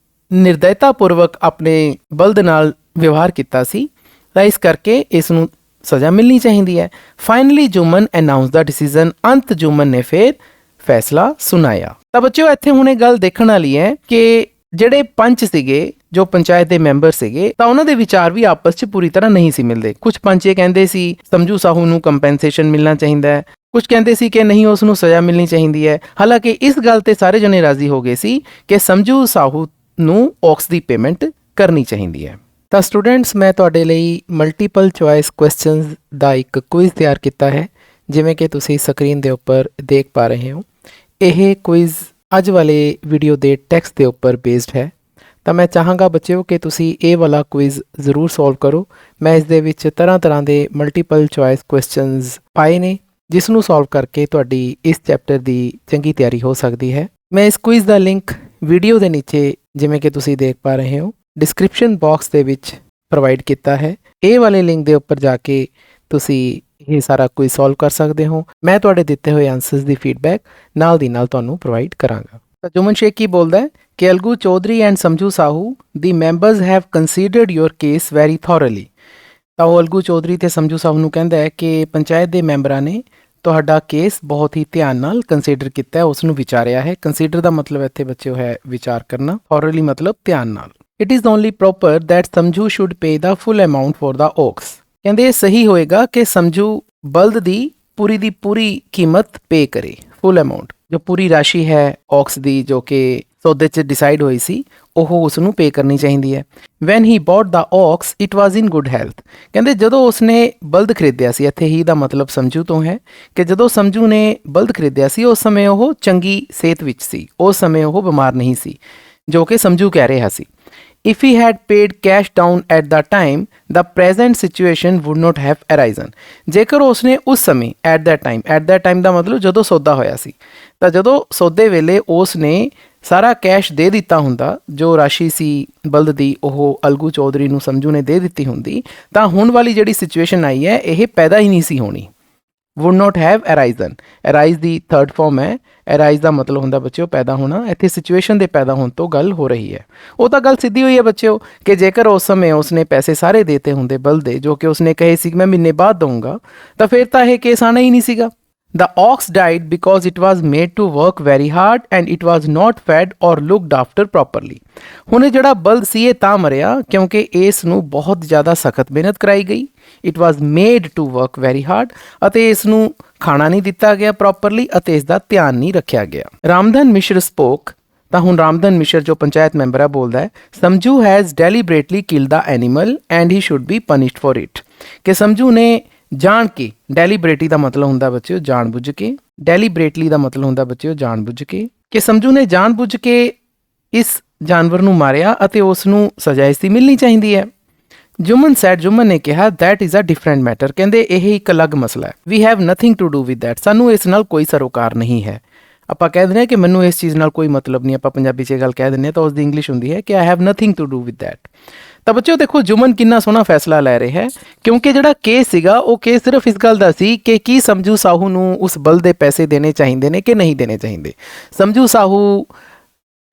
ਨਿਰਦੈਤਾ ਪੂਰਵਕ ਆਪਣੇ ਬਲਦ ਨਾਲ ਵਿਵਹਾਰ ਕੀਤਾ ਸੀ, ਤਾਂ ਇਸ ਕਰਕੇ ਇਸ ਨੂੰ ਸਜ਼ਾ ਮਿਲਣੀ ਚਾਹੀਦੀ ਹੈ। ਫਾਈਨਲੀ ਜੁਮਨ ਅਨਾਉਂਸ ਦਾ ਡਿਸੀਜਨ। ਅੰਤ ਜੁਮਨ ਨੇ ਫਿਰ ਫੈਸਲਾ ਸੁਣਾਇਆ। ਤਾਂ ਬੱਚਿਓ ਇੱਥੇ ਹੁਣ ਇਹ ਗੱਲ ਦੇਖਣ ਵਾਲੀ ਹੈ ਕਿ ਜਿਹੜੇ ਪੰਚ ਸੀਗੇ, ਜੋ ਪੰਚਾਇਤ ਦੇ ਮੈਂਬਰ ਸੀਗੇ, ਤਾਂ ਉਹਨਾਂ ਦੇ ਵਿਚਾਰ ਵੀ ਆਪਸ 'ਚ ਪੂਰੀ ਤਰ੍ਹਾਂ ਨਹੀਂ ਸੀ ਮਿਲਦੇ। ਕੁਝ ਪੰਚ ਇਹ ਕਹਿੰਦੇ ਸੀ ਸਮਝੂ ਸਾਹੂ ਨੂੰ ਕੰਪਨਸੇਸ਼ਨ ਮਿਲਣਾ ਚਾਹੀਦਾ ਹੈ, ਕੁਝ ਕਹਿੰਦੇ ਸੀ ਕਿ ਨਹੀਂ ਉਸ ਨੂੰ ਸਜ਼ਾ ਮਿਲਣੀ ਚਾਹੀਦੀ ਹੈ। ਹਾਲਾਂਕਿ ਇਸ ਗੱਲ ਤੇ ਸਾਰੇ ਜਣੇ ਰਾਜ਼ੀ ਹੋ ਗਏ ਸੀ ਕਿ ਸਮਝੂ ਸਾਹੂ ਨੂੰ ਔਕਸ ਦੀ ਪੇਮੈਂਟ ਕਰਨੀ ਚਾਹੀਦੀ ਹੈ। ਤਾਂ ਸਟੂਡੈਂਟਸ, ਮੈਂ ਤੁਹਾਡੇ ਲਈ ਮਲਟੀਪਲ ਚੁਆਇਸ ਕੁਐਸਚਨਸ ਦਾ ਇੱਕ ਕੁਇਜ਼ ਤਿਆਰ ਕੀਤਾ ਹੈ, ਜਿਵੇਂ ਕਿ ਤੁਸੀਂ ਸਕਰੀਨ ਦੇ ਉੱਪਰ ਦੇਖ ਪਾ ਰਹੇ ਹੋ। ਇਹ ਕੁਇਜ਼ ਅੱਜ ਵਾਲੇ ਵੀਡੀਓ ਦੇ ਟੈਕਸਟ ਦੇ ਉੱਪਰ ਬੇਸਡ ਹੈ। ਤਾਂ ਮੈਂ ਚਾਹਾਂਗਾ ਬੱਚਿਓ ਕਿ ਤੁਸੀਂ ਇਹ ਵਾਲਾ ਕੁਇਜ਼ ਜ਼ਰੂਰ ਸੋਲਵ ਕਰੋ। ਮੈਂ ਇਸ ਦੇ ਵਿੱਚ ਤਰ੍ਹਾਂ ਦੇ ਮਲਟੀਪਲ ਚੁਆਇਸ ਕੁਐਸਚਨਸ ਪਾਏ ਨੇ, ਜਿਸ ਨੂੰ ਸੋਲਵ ਕਰਕੇ ਤੁਹਾਡੀ ਇਸ ਚੈਪਟਰ ਦੀ ਚੰਗੀ ਤਿਆਰੀ ਹੋ ਸਕਦੀ ਹੈ। ਮੈਂ ਇਸ ਕੁਇਜ਼ ਦਾ ਲਿੰਕ ਵੀਡੀਓ ਦੇ ਨੀਚੇ, ਜਿਵੇਂ ਕਿ ਤੁਸੀਂ ਦੇਖ ਪਾ ਰਹੇ ਹੋ, ਡਿਸਕ੍ਰਿਪਸ਼ਨ ਬਾਕਸ ਦੇ ਵਿੱਚ ਪ੍ਰੋਵਾਈਡ ਕੀਤਾ ਹੈ। ਇਹ ਵਾਲੇ ਲਿੰਕ ਦੇ ਉੱਪਰ ਜਾ ਕੇ ਤੁਸੀਂ ਇਹ ਸਾਰਾ ਕੁਇਜ਼ ਸੋਲਵ ਕਰ ਸਕਦੇ ਹੋ। ਮੈਂ ਤੁਹਾਡੇ ਦਿੱਤੇ ਹੋਏ ਆਨਸਰਸ ਦੀ ਫੀਡਬੈਕ ਨਾਲ ਦੀ ਨਾਲ ਤੁਹਾਨੂੰ ਪ੍ਰੋਵਾਈਡ ਕਰਾਂਗਾ। ਤਾਂ ਜੁਮਨ ਸ਼ੇਖ ਕੀ ਬੋਲਦਾ ਹੈ ਕਿ ਅਲਗੂ Chaudhary and ਸਮਝੂ Sahu the members have considered your case very thoroughly. ਤਾਂ ਉਹ ਅਲਗੂ ਚੌਧਰੀ ਤੇ ਸਮਝੂ ਸਾਹੂ ਨੂੰ ਕਹਿੰਦਾ ਹੈ ਕਿ ਪੰਚਾਇਤ ਦੇ ਮੈਂਬਰਾਂ ਨੇ ਤੁਹਾਡਾ ਕੇਸ ਬਹੁਤ ਹੀ ਧਿਆਨ ਨਾਲ ਕੰਸੀਡਰ ਕੀਤਾ ਹੈ, ਉਸ ਨੂੰ ਵਿਚਾਰਿਆ ਹੈ। ਕੰਸੀਡਰ ਦਾ ਮਤਲਬ ਇੱਥੇ ਬੱਚਿਓ ਹੈ ਵਿਚਾਰ ਕਰਨਾ, ਥੋਰਲੀ ਮਤਲਬ ਧਿਆਨ ਨਾਲ। It is only proper that Samjhu should pay the full amount for the ox. ਕਹਿੰਦੇ ਇਹ ਸਹੀ ਹੋਏਗਾ ਕਿ ਸਮਝੂ ਬਲਦ ਦੀ ਪੂਰੀ ਕੀਮਤ ਪੇ ਕਰੇ, ਫੁੱਲ ਅਮਾਊਂਟ, ਜੋ ਪੂਰੀ ਰਾਸ਼ੀ ਹੈ ਔਕਸ ਦੀ, ਜੋ ਕਿ ਸੌਦੇ 'ਚ ਡਿਸਾਈਡ ਹੋਈ ਸੀ, ਉਹ ਉਸ ਨੂੰ ਪੇ ਕਰਨੀ ਚਾਹੀਦੀ ਹੈ। Van he bought the aux it was in good health. ਕਹਿੰਦੇ ਜਦੋਂ ਉਸਨੇ ਬਲਦ ਖਰੀਦਿਆ ਸੀ, ਇੱਥੇ ਹੀ ਦਾ ਮਤਲਬ ਸਮਝੂ ਤੋਂ ਹੈ ਕਿ ਜਦੋਂ ਸਮਝੂ ਨੇ ਬਲਦ ਖਰੀਦਿਆ ਸੀ ਉਸ ਸਮੇਂ ਉਹ ਚੰਗੀ ਸਿਹਤ ਵਿੱਚ ਸੀ, ਉਸ ਸਮੇਂ ਉਹ ਬਿਮਾਰ ਨਹੀਂ ਸੀ, ਜੋ ਕਿ ਸਮਝੂ ਕਹਿ ਰਿਹਾ ਸੀ। If he had paid cash down at the time, the present situation would not have arisen। ਜੇਕਰ ਉਸਨੇ ਉਸ ਸਮੇਂ at that time ਦਾ ਮਤਲਬ ਜਦੋਂ ਸੌਦਾ ਹੋਇਆ ਸੀ, ਤਾਂ ਜਦੋਂ ਸੌਦੇ ਵੇਲੇ ਉਸਨੇ ਸਾਰਾ ਕੈਸ਼ ਦੇ ਦਿੱਤਾ ਹੁੰਦਾ, ਜੋ ਰਾਸ਼ੀ ਸੀ ਬਲਦ ਦੀ ਉਹ ਅਲਗੂ ਚੌਧਰੀ ਨੂੰ ਸਮਝੂ ਨੇ ਦੇ ਦਿੱਤੀ ਹੁੰਦੀ, ਤਾਂ ਹੁਣ ਵਾਲੀ ਜਿਹੜੀ ਸਿਚੁਏਸ਼ਨ ਆਈ ਹੈ ਇਹ ਪੈਦਾ ਹੀ ਨਹੀਂ ਸੀ ਹੋਣੀ। Would not have arisen. Arise ਦੀ ਥਰਡ ਫਾਰਮ ਹੈ। ਅਰਾਈਜ਼ ਦਾ ਮਤਲਬ ਹੁੰਦਾ ਬੱਚਿਓ ਪੈਦਾ ਹੋਣਾ। ਇੱਥੇ ਸਿਚੁਏਸ਼ਨ ਦੇ ਪੈਦਾ ਹੋਣ ਤੋਂ ਗੱਲ ਹੋ ਰਹੀ ਹੈ। ਉਹ ਤਾਂ ਗੱਲ ਸਿੱਧੀ ਹੋਈ ਹੈ ਬੱਚਿਓ ਕਿ ਜੇਕਰ ਉਸ ਸਮੇਂ ਉਸਨੇ ਪੈਸੇ ਸਾਰੇ ਦੇਤੇ ਹੁੰਦੇ ਬਲਦ ਦੇ, ਜੋ ਕਿ ਉਸਨੇ ਕਹੇ ਸੀ ਮੈਂ ਮਹੀਨੇ ਬਾਅਦ ਦਊਂਗਾ, ਤਾਂ ਫਿਰ ਤਾਂ ਇਹ ਕੇਸ ਆਣਾ ਹੀ ਨਹੀਂ ਸੀਗਾ। The ox died because it was made to work very hard and it was not fed or looked after properly। ਹੁਣ ਇਹ ਜਿਹੜਾ ਬਲਦ ਸੀ ਇਹ ਤਾਂ ਮਰਿਆ ਕਿਉਂਕਿ ਇਸ ਨੂੰ ਬਹੁਤ ਜ਼ਿਆਦਾ ਸਖਤ ਮਿਹਨਤ ਕਰਾਈ ਗਈ। It was made to work very hard ਅਤੇ ਇਸ ਨੂੰ ਖਾਣਾ ਨਹੀਂ ਦਿੱਤਾ ਗਿਆ ਪ੍ਰੋਪਰਲੀ ਅਤੇ ਇਸ ਦਾ ਧਿਆਨ ਨਹੀਂ ਰੱਖਿਆ ਗਿਆ। ਰਾਮਧਨ ਮਿਸ਼ਰ ਸਪੋਕ, ਤਾਂ ਹੁਣ ਰਾਮਧਨ ਮਿਸ਼ਰ ਜੋ ਪੰਚਾਇਤ ਮੈਂਬਰ ਹੈ ਬੋਲਦਾ ਹੈ, Samjhu has deliberately kill the animal and he should be punished for it. ਕਿ ਸਮਝੂ ਨੇ ਜਾਣ ਕੇ, ਡੈਲੀਬਰੇਟਲੀ ਦਾ ਮਤਲਬ ਹੁੰਦਾ ਬੱਚਿਓ ਜਾਣ ਬੁੱਝ ਕੇ, ਡੈਲੀਬਰੇਟਲੀ ਦਾ ਮਤਲਬ ਹੁੰਦਾ ਬੱਚਿਓ ਜਾਣ ਬੁੱਝ ਕੇ, ਕਿ ਸਮਝੂ ਨੇ ਜਾਣ ਬੁੱਝ ਕੇ ਇਸ ਜਾਨਵਰ ਨੂੰ ਮਾਰਿਆ ਅਤੇ ਉਸ ਨੂੰ ਸਜ਼ਾ ਇਸ ਦੀ ਮਿਲਣੀ ਚਾਹੀਦੀ ਹੈ। ਜੁਮਨ ਸੈਡ, ਜੁਮਨ ਨੇ ਕਿਹਾ that is a different matter. ਕਹਿੰਦੇ ਇਹ ਇੱਕ ਅਲੱਗ ਮਸਲਾ ਹੈ। We have nothing to do with that. ਸਾਨੂੰ ਇਸ ਨਾਲ ਕੋਈ ਸਰੋਕਾਰ ਨਹੀਂ ਹੈ। ਆਪਾਂ ਕਹਿ ਦਿੰਦੇ ਹਾਂ ਕਿ ਮੈਨੂੰ ਇਸ ਚੀਜ਼ ਨਾਲ ਕੋਈ ਮਤਲਬ ਨਹੀਂ, ਆਪਾਂ ਪੰਜਾਬੀ 'ਚ ਇਹ ਗੱਲ ਕਹਿ ਦਿੰਦੇ ਹਾਂ ਤਾਂ ਉਸ ਦੀ ਇੰਗਲਿਸ਼ ਹੁੰਦੀ ਹੈ ਕਿ I have nothing to do with that. ਤਾਂ ਬੱਚਿਓ ਦੇਖੋ ਜੁਮਨ ਕਿੰਨਾ ਸੋਹਣਾ ਫੈਸਲਾ ਲੈ ਰਿਹਾ ਹੈ, ਕਿਉਂਕਿ ਜਿਹੜਾ ਕੇਸ ਸੀਗਾ ਉਹ ਕੇਸ ਸਿਰਫ ਇਸ ਗੱਲ ਦਾ ਸੀ ਕਿ ਕੀ ਸਮਝੂ ਸਾਹੂ ਨੂੰ ਉਸ ਬਲਦ ਦੇ ਪੈਸੇ ਦੇਣੇ ਚਾਹੀਦੇ ਨੇ ਕਿ ਨਹੀਂ ਦੇਣੇ ਚਾਹੀਦੇ। ਸਮਝੂ ਸਾਹੂ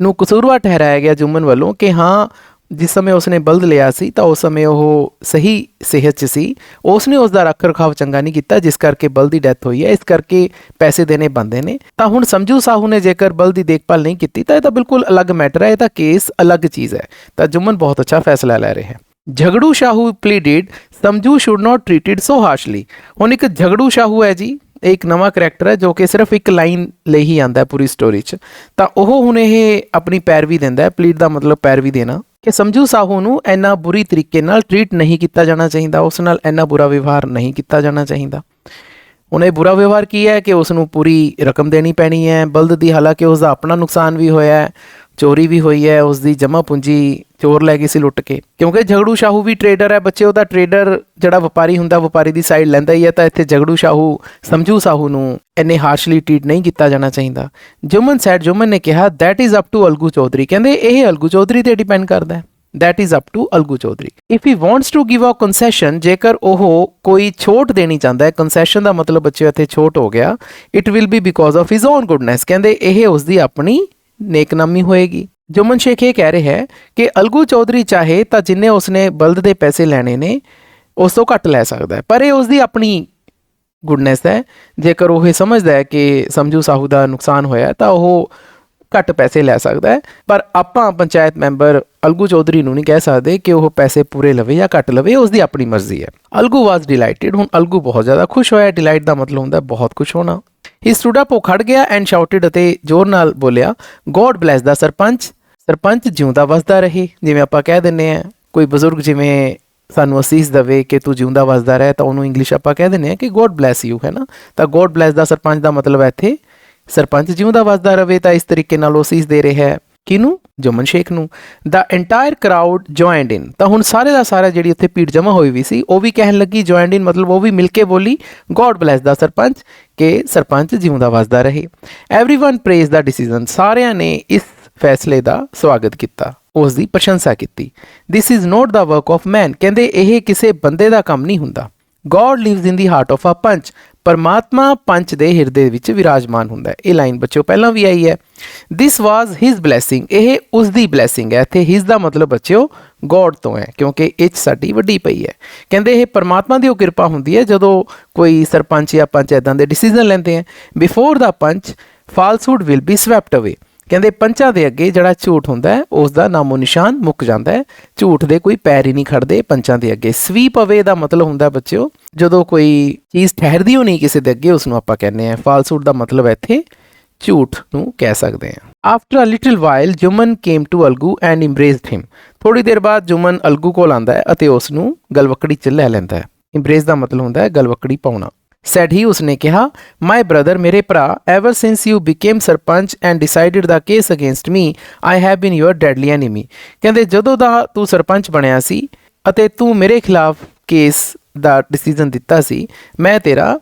ਨੂੰ ਕਸੂਰਵਾਰ ਠਹਿਰਾਇਆ ਗਿਆ ਜੁਮਨ ਵੱਲੋਂ ਕਿ ਹਾਂ ਜਿਸ ਸਮੇਂ ਉਸਨੇ ਬਲਦ ਲਿਆ ਸੀ ਤਾਂ ਉਸ ਸਮੇਂ ਉਹ ਸਹੀ ਸਿਹਤ 'ਚ ਸੀ, ਉਸਨੇ ਉਸ ਦਾ ਰੱਖ ਰਖਾਵ ਚੰਗਾ ਨਹੀਂ ਕੀਤਾ ਜਿਸ ਕਰਕੇ ਬਲਦ ਦੀ ਡੈਥ ਹੋਈ ਹੈ, ਇਸ ਕਰਕੇ ਪੈਸੇ ਦੇਣੇ ਬਣਦੇ ਨੇ। ਤਾਂ ਹੁਣ ਸਮਝੂ ਸਾਹੂ ਨੇ ਜੇਕਰ ਬਲਦ ਦੀ ਦੇਖਭਾਲ ਨਹੀਂ ਕੀਤੀ ਤਾਂ ਇਹ ਤਾਂ ਬਿਲਕੁਲ ਅਲੱਗ ਮੈਟਰ ਹੈ, ਇਹ ਤਾਂ ਕੇਸ ਅਲੱਗ ਚੀਜ਼ ਹੈ। ਤਾਂ ਜੁਮਨ ਬਹੁਤ ਅੱਛਾ ਫੈਸਲਾ ਲੈ ਰਿਹਾ ਹੈ। ਝਗੜੂ ਸ਼ਾਹੂ ਪਲੀਡਿਡ ਸਮਝੂ ਸ਼ੁੱਡ ਨਾਟ ਟ੍ਰੀਟਡ ਸੋ ਹਾਰਸ਼ਲੀ। ਹੁਣ ਇੱਕ ਝਗੜੂ ਸ਼ਾਹੂ ਹੈ ਜੀ, ਇਹ ਇੱਕ ਨਵਾਂ ਕਰੈਕਟਰ ਹੈ ਜੋ ਕਿ ਸਿਰਫ ਇੱਕ ਲਾਈਨ ਲਈ ਹੀ ਆਉਂਦਾ ਪੂਰੀ ਸਟੋਰੀ 'ਚ। ਤਾਂ ਉਹ ਹੁਣ ਇਹ ਆਪਣੀ ਪੈਰਵੀ ਦਿੰਦਾ ਹੈ, ਪਲੀਡ ਦਾ ਮਤਲਬ ਪੈਰਵੀ ਦੇਣਾ, ਕਿ ਸਮਝੂ ਸਾਹੂ ਨੂੰ ਇੰਨਾ ਬੁਰੀ ਤਰੀਕੇ ਨਾਲ ਟਰੀਟ ਨਹੀਂ ਕੀਤਾ ਜਾਣਾ ਚਾਹੀਦਾ, ਉਸ ਨਾਲ ਇੰਨਾ ਬੁਰਾ ਵਿਵਹਾਰ ਨਹੀਂ ਕੀਤਾ ਜਾਣਾ ਚਾਹੀਦਾ। ਹੁਣ ਇਹ ਬੁਰਾ ਵਿਵਹਾਰ ਕੀ ਹੈ ਕਿ ਉਸ ਨੂੰ ਪੂਰੀ ਰਕਮ ਦੇਣੀ ਪੈਣੀ ਹੈ ਬਲਦ ਦੀ, ਹਾਲਾਂਕਿ ਉਸ ਦਾ ਆਪਣਾ ਨੁਕਸਾਨ ਵੀ ਹੋਇਆ ਹੈ, ਚੋਰੀ ਵੀ ਹੋਈ ਹੈ, ਉਸ ਦੀ ਜਮ੍ਹਾਂ ਪੂੰਜੀ ਚੋਰ ਲੈ ਗਈ ਸੀ ਲੁੱਟ ਕੇ। ਕਿਉਂਕਿ ਝਗੜੂ ਸ਼ਾਹੂ ਵੀ ਟਰੇਡਰ ਹੈ ਬੱਚੇ, ਉਹਦਾ ਟਰੇਡਰ ਜਿਹੜਾ ਵਪਾਰੀ ਹੁੰਦਾ ਵਪਾਰੀ ਦੀ ਸਾਈਡ ਲੈਂਦਾ ਹੀ ਹੈ। ਤਾਂ ਇੱਥੇ ਝਗੜੂ ਸ਼ਾਹੂ ਸਮਝੂ ਸਾਹੂ ਨੂੰ ਇੰਨੇ ਹਾਰਸ਼ਲੀ ਟਰੀਟ ਨਹੀਂ ਕੀਤਾ ਜਾਣਾ ਚਾਹੀਦਾ। ਜੁਮਨ ਸੈਡ, ਜੁਮਨ ਨੇ ਕਿਹਾ that is up to Algu Chaudhary. ਕਹਿੰਦੇ ਇਹ ਅਲਗੂ ਚੌਧਰੀ ਤੇ ਡਿਪੈਂਡ ਕਰਦਾ ਹੈ। that is up to ਅਲਗੂ Chaudhary. if he wants to give a concession, ਜੇਕਰ ਉਹ ਕੋਈ ਛੋਟ ਦੇਣੀ ਚਾਹੁੰਦਾ ਹੈ, concession ਦਾ ਮਤਲਬ ਬੱਚੇ ਇੱਥੇ ਛੋਟ ਹੋ ਗਿਆ, it will be because of his own goodness। ਕਹਿੰਦੇ ਇਹ ਉਸ ਦੀ ਆਪਣੀ ਨੇਕਨਾਮੀ ਹੋਏਗੀ। ਜੁਮਨ ਸ਼ੇਖ ਇਹ ਕਹਿ ਰਿਹਾ ਹੈ ਕਿ ਅਲਗੂ ਚੌਧਰੀ ਚਾਹੇ ਤਾਂ ਜਿੰਨੇ ਉਸਨੇ ਬਲਦ ਦੇ ਪੈਸੇ ਲੈਣੇ ਨੇ ਉਸ ਤੋਂ ਘੱਟ ਲੈ ਸਕਦਾ ਹੈ, ਪਰ ਇਹ ਉਸ ਦੀ ਆਪਣੀ ਗੁੱਡਨੈਸ ਹੈ। ਜੇਕਰ ਉਹ ਇਹ ਸਮਝਦਾ ਹੈ ਕਿ ਸਮਝੂ ਸਾਹੂ ਦਾ ਨੁਕਸਾਨ ਹੋਇਆ ਤਾਂ ਉਹ ਘੱਟ ਪੈਸੇ ਲੈ ਸਕਦਾ ਹੈ, ਪਰ ਆਪਾਂ ਪੰਚਾਇਤ ਮੈਂਬਰ ਅਲਗੂ ਚੌਧਰੀ ਨੂੰ ਨਹੀਂ ਕਹਿ ਸਕਦੇ ਕਿ ਉਹ ਪੈਸੇ ਪੂਰੇ ਲਵੇ ਜਾਂ ਘੱਟ ਲਵੇ, ਉਸ ਦੀ ਆਪਣੀ ਮਰਜ਼ੀ ਹੈ। ਅਲਗੂ ਵਾਜ਼ ਡਿਲਾਈਟਡ। ਹੁਣ ਅਲਗੂ ਬਹੁਤ ਜ਼ਿਆਦਾ ਖੁਸ਼ ਹੋਇਆ। ਡਿਲਾਈਟ ਦਾ ਮਤਲਬ ਹੁੰਦਾ ਬਹੁਤ ਖੁਸ਼ ਹੋਣਾ। ਹੀ ਸਟੂਡ ਅਪ, ਉਹ ਖੜ ਗਿਆ ਐਂਡ ਸ਼ਾਊਟਡ, ਅਤੇ ਜ਼ੋਰ ਨਾਲ ਬੋਲਿਆ ਗੋਡ ਬਲੈਸ ਦਾ ਸਰਪੰਚ। ਸਰਪੰਚ ਜਿਉਂਦਾ ਵਸਦਾ ਰਹੇ। ਜਿਵੇਂ ਆਪਾਂ ਕਹਿ ਦਿੰਦੇ ਹਾਂ ਕੋਈ ਬਜ਼ੁਰਗ ਜਿਵੇਂ ਸਾਨੂੰ ਅਸੀਸ ਦੇਵੇ ਕਿ ਤੂੰ ਜਿਉਂਦਾ ਵਸਦਾ ਰਹੇ, ਤਾਂ ਉਹਨੂੰ ਇੰਗਲਿਸ਼ ਆਪਾਂ ਕਹਿ ਦਿੰਦੇ ਹਾਂ ਕਿ ਗੋਡ ਬਲੈਸ ਯੂ, ਹੈ ਨਾ। ਤਾਂ ਗੋਡ ਬਲੈਸ ਦਾ ਸਰਪੰਚ ਦਾ ਮਤਲਬ ਹੈ ਇੱਥੇ ਸਰਪੰਚ ਜਿਉਂਦਾ ਵਸਦਾ ਰਵੇ। ਤਾਂ ਇਸ ਤਰੀਕੇ ਨਾਲ ਉਹ ਅਸੀਸ ਦੇ ਰਿਹਾ ਹੈ ਕਿਹਨੂੰ? ਜੁਮਨ ਸ਼ੇਖ ਨੂੰ। ਦਾ ਐਂਟਾਇਰ ਕਰਾਊਡ ਜੁਆਇਨਡ ਇਨ। ਤਾਂ ਹੁਣ ਸਾਰੇ ਦਾ ਸਾਰਾ ਜਿਹੜੀ ਉੱਥੇ ਭੀੜ ਜਮ੍ਹਾਂ ਹੋਈ ਵੀ ਸੀ ਉਹ ਵੀ ਕਹਿਣ ਲੱਗੀ ਜੁਆਇਨਡ ਇਨ, ਮਤਲਬ ਉਹ ਵੀ ਮਿਲ ਕੇ ਬੋਲੀ ਗੋਡ ਬਲੈਸ ਦਾ ਸਰਪੰਚ, ਕਿ ਸਰਪੰਚ ਜਿਉਂਦਾ ਵਸਦਾ ਰਹੇ। Everyone praise the decision. ਸਾਰਿਆਂ ਨੇ ਇਸ ਫੈਸਲੇ ਦਾ ਸਵਾਗਤ ਕੀਤਾ, ਉਸ ਦੀ ਪ੍ਰਸ਼ੰਸਾ ਕੀਤੀ। This is not the work of man. ਕਹਿੰਦੇ ਇਹ ਕਿਸੇ ਬੰਦੇ ਦਾ ਕੰਮ ਨਹੀਂ ਹੁੰਦਾ। God lives in the heart of a panch. ਪਰਮਾਤਮਾ ਪੰਚ ਦੇ ਹਿਰਦੇ ਵਿੱਚ ਵਿਰਾਜਮਾਨ ਹੁੰਦਾ ਹੈ। ਇਹ ਲਾਈਨ ਬੱਚਿਓ ਪਹਿਲਾਂ ਵੀ ਆਈ ਹੈ। ਦਿਸ ਵਾਜ਼ ਹਿਜ਼ ਬਲੈਸਿੰਗ। ਇਹ ਉਸ ਦੀ ਬਲੈਸਿੰਗ ਹੈ। ਇੱਥੇ ਹਿਜ਼ ਦਾ ਮਤਲਬ ਬੱਚਿਓ ਗੋਡ ਤੋਂ ਹੈ, ਕਿਉਂਕਿ ਇਹ 'ਚ ਸਾਡੀ ਵੱਡੀ ਪਈ ਹੈ। ਕਹਿੰਦੇ ਇਹ ਪਰਮਾਤਮਾ ਦੀ ਉਹ ਕਿਰਪਾ ਹੁੰਦੀ ਹੈ ਜਦੋਂ ਕੋਈ ਸਰਪੰਚ ਜਾਂ ਪੰਚ ਇੱਦਾਂ ਦੇ ਡਿਸੀਜ਼ਨ ਲੈਂਦੇ ਹੈ। Before the panch falsehood will be swept away. ਕਹਿੰਦੇ ਪੰਚਾਂ ਦੇ ਅੱਗੇ ਜਿਹੜਾ ਝੂਠ ਹੁੰਦਾ ਹੈ ਉਸ ਦਾ ਨਾਮੋ ਨਿਸ਼ਾਨ ਮੁੱਕ ਜਾਂਦਾ ਹੈ। ਝੂਠ ਦੇ ਕੋਈ ਪੈਰ ਹੀ ਨਹੀਂ ਖੜਦੇ ਪੰਚਾਂ ਦੇ ਅੱਗੇ। ਸਵੀਪ ਅਵੇ ਦਾ ਮਤਲਬ ਹੁੰਦਾ ਬੱਚਿਓ ਜਦੋਂ ਕੋਈ ਚੀਜ਼ ਠਹਿਰਦੀ ਹੋ ਨਹੀਂ ਕਿਸੇ ਦੇ ਅੱਗੇ, ਉਸ ਨੂੰ ਆਪਾਂ ਕਹਿੰਦੇ ਹਾਂ। ਫਾਲਸਹੂਡ ਦਾ ਮਤਲਬ ਇੱਥੇ ਝੂਠ ਨੂੰ ਕਹਿ ਸਕਦੇ ਹਾਂ। After a little while Jumman came to Algu and embraced him. ਥੋੜ੍ਹੀ ਦੇਰ ਬਾਅਦ ਜੁਮਨ ਅਲਗੂ ਕੋਲ ਆਉਂਦਾ ਹੈ ਅਤੇ ਉਸ ਨੂੰ ਗਲਵੱਕੜੀ 'ਚ ਲੈ ਲੈਂਦਾ ਹੈ। ਇੰਬਰੇਸ ਦਾ ਮਤਲਬ ਹੁੰਦਾ ਹੈ ਗਲਵੱਕੜੀ ਪਾਉਣਾ। ਸੈਡ ਹੀ, ਉਸਨੇ ਕਿਹਾ ਮਾਈ ਬ੍ਰਦਰ, ਮੇਰੇ ਭਰਾ, ever since you became sarpanch and decided the case against me I have been your deadly enemy. ਕਹਿੰਦੇ ਜਦੋਂ ਦਾ ਤੂੰ ਸਰਪੰਚ ਬਣਿਆ ਸੀ ਅਤੇ ਤੂੰ ਮੇਰੇ ਖਿਲਾਫ ਕੇਸ ਦਾ ਡਿਸੀਜ਼ਨ ਦਿੱਤਾ ਸੀ, ਮੈਂ ਤੇਰਾ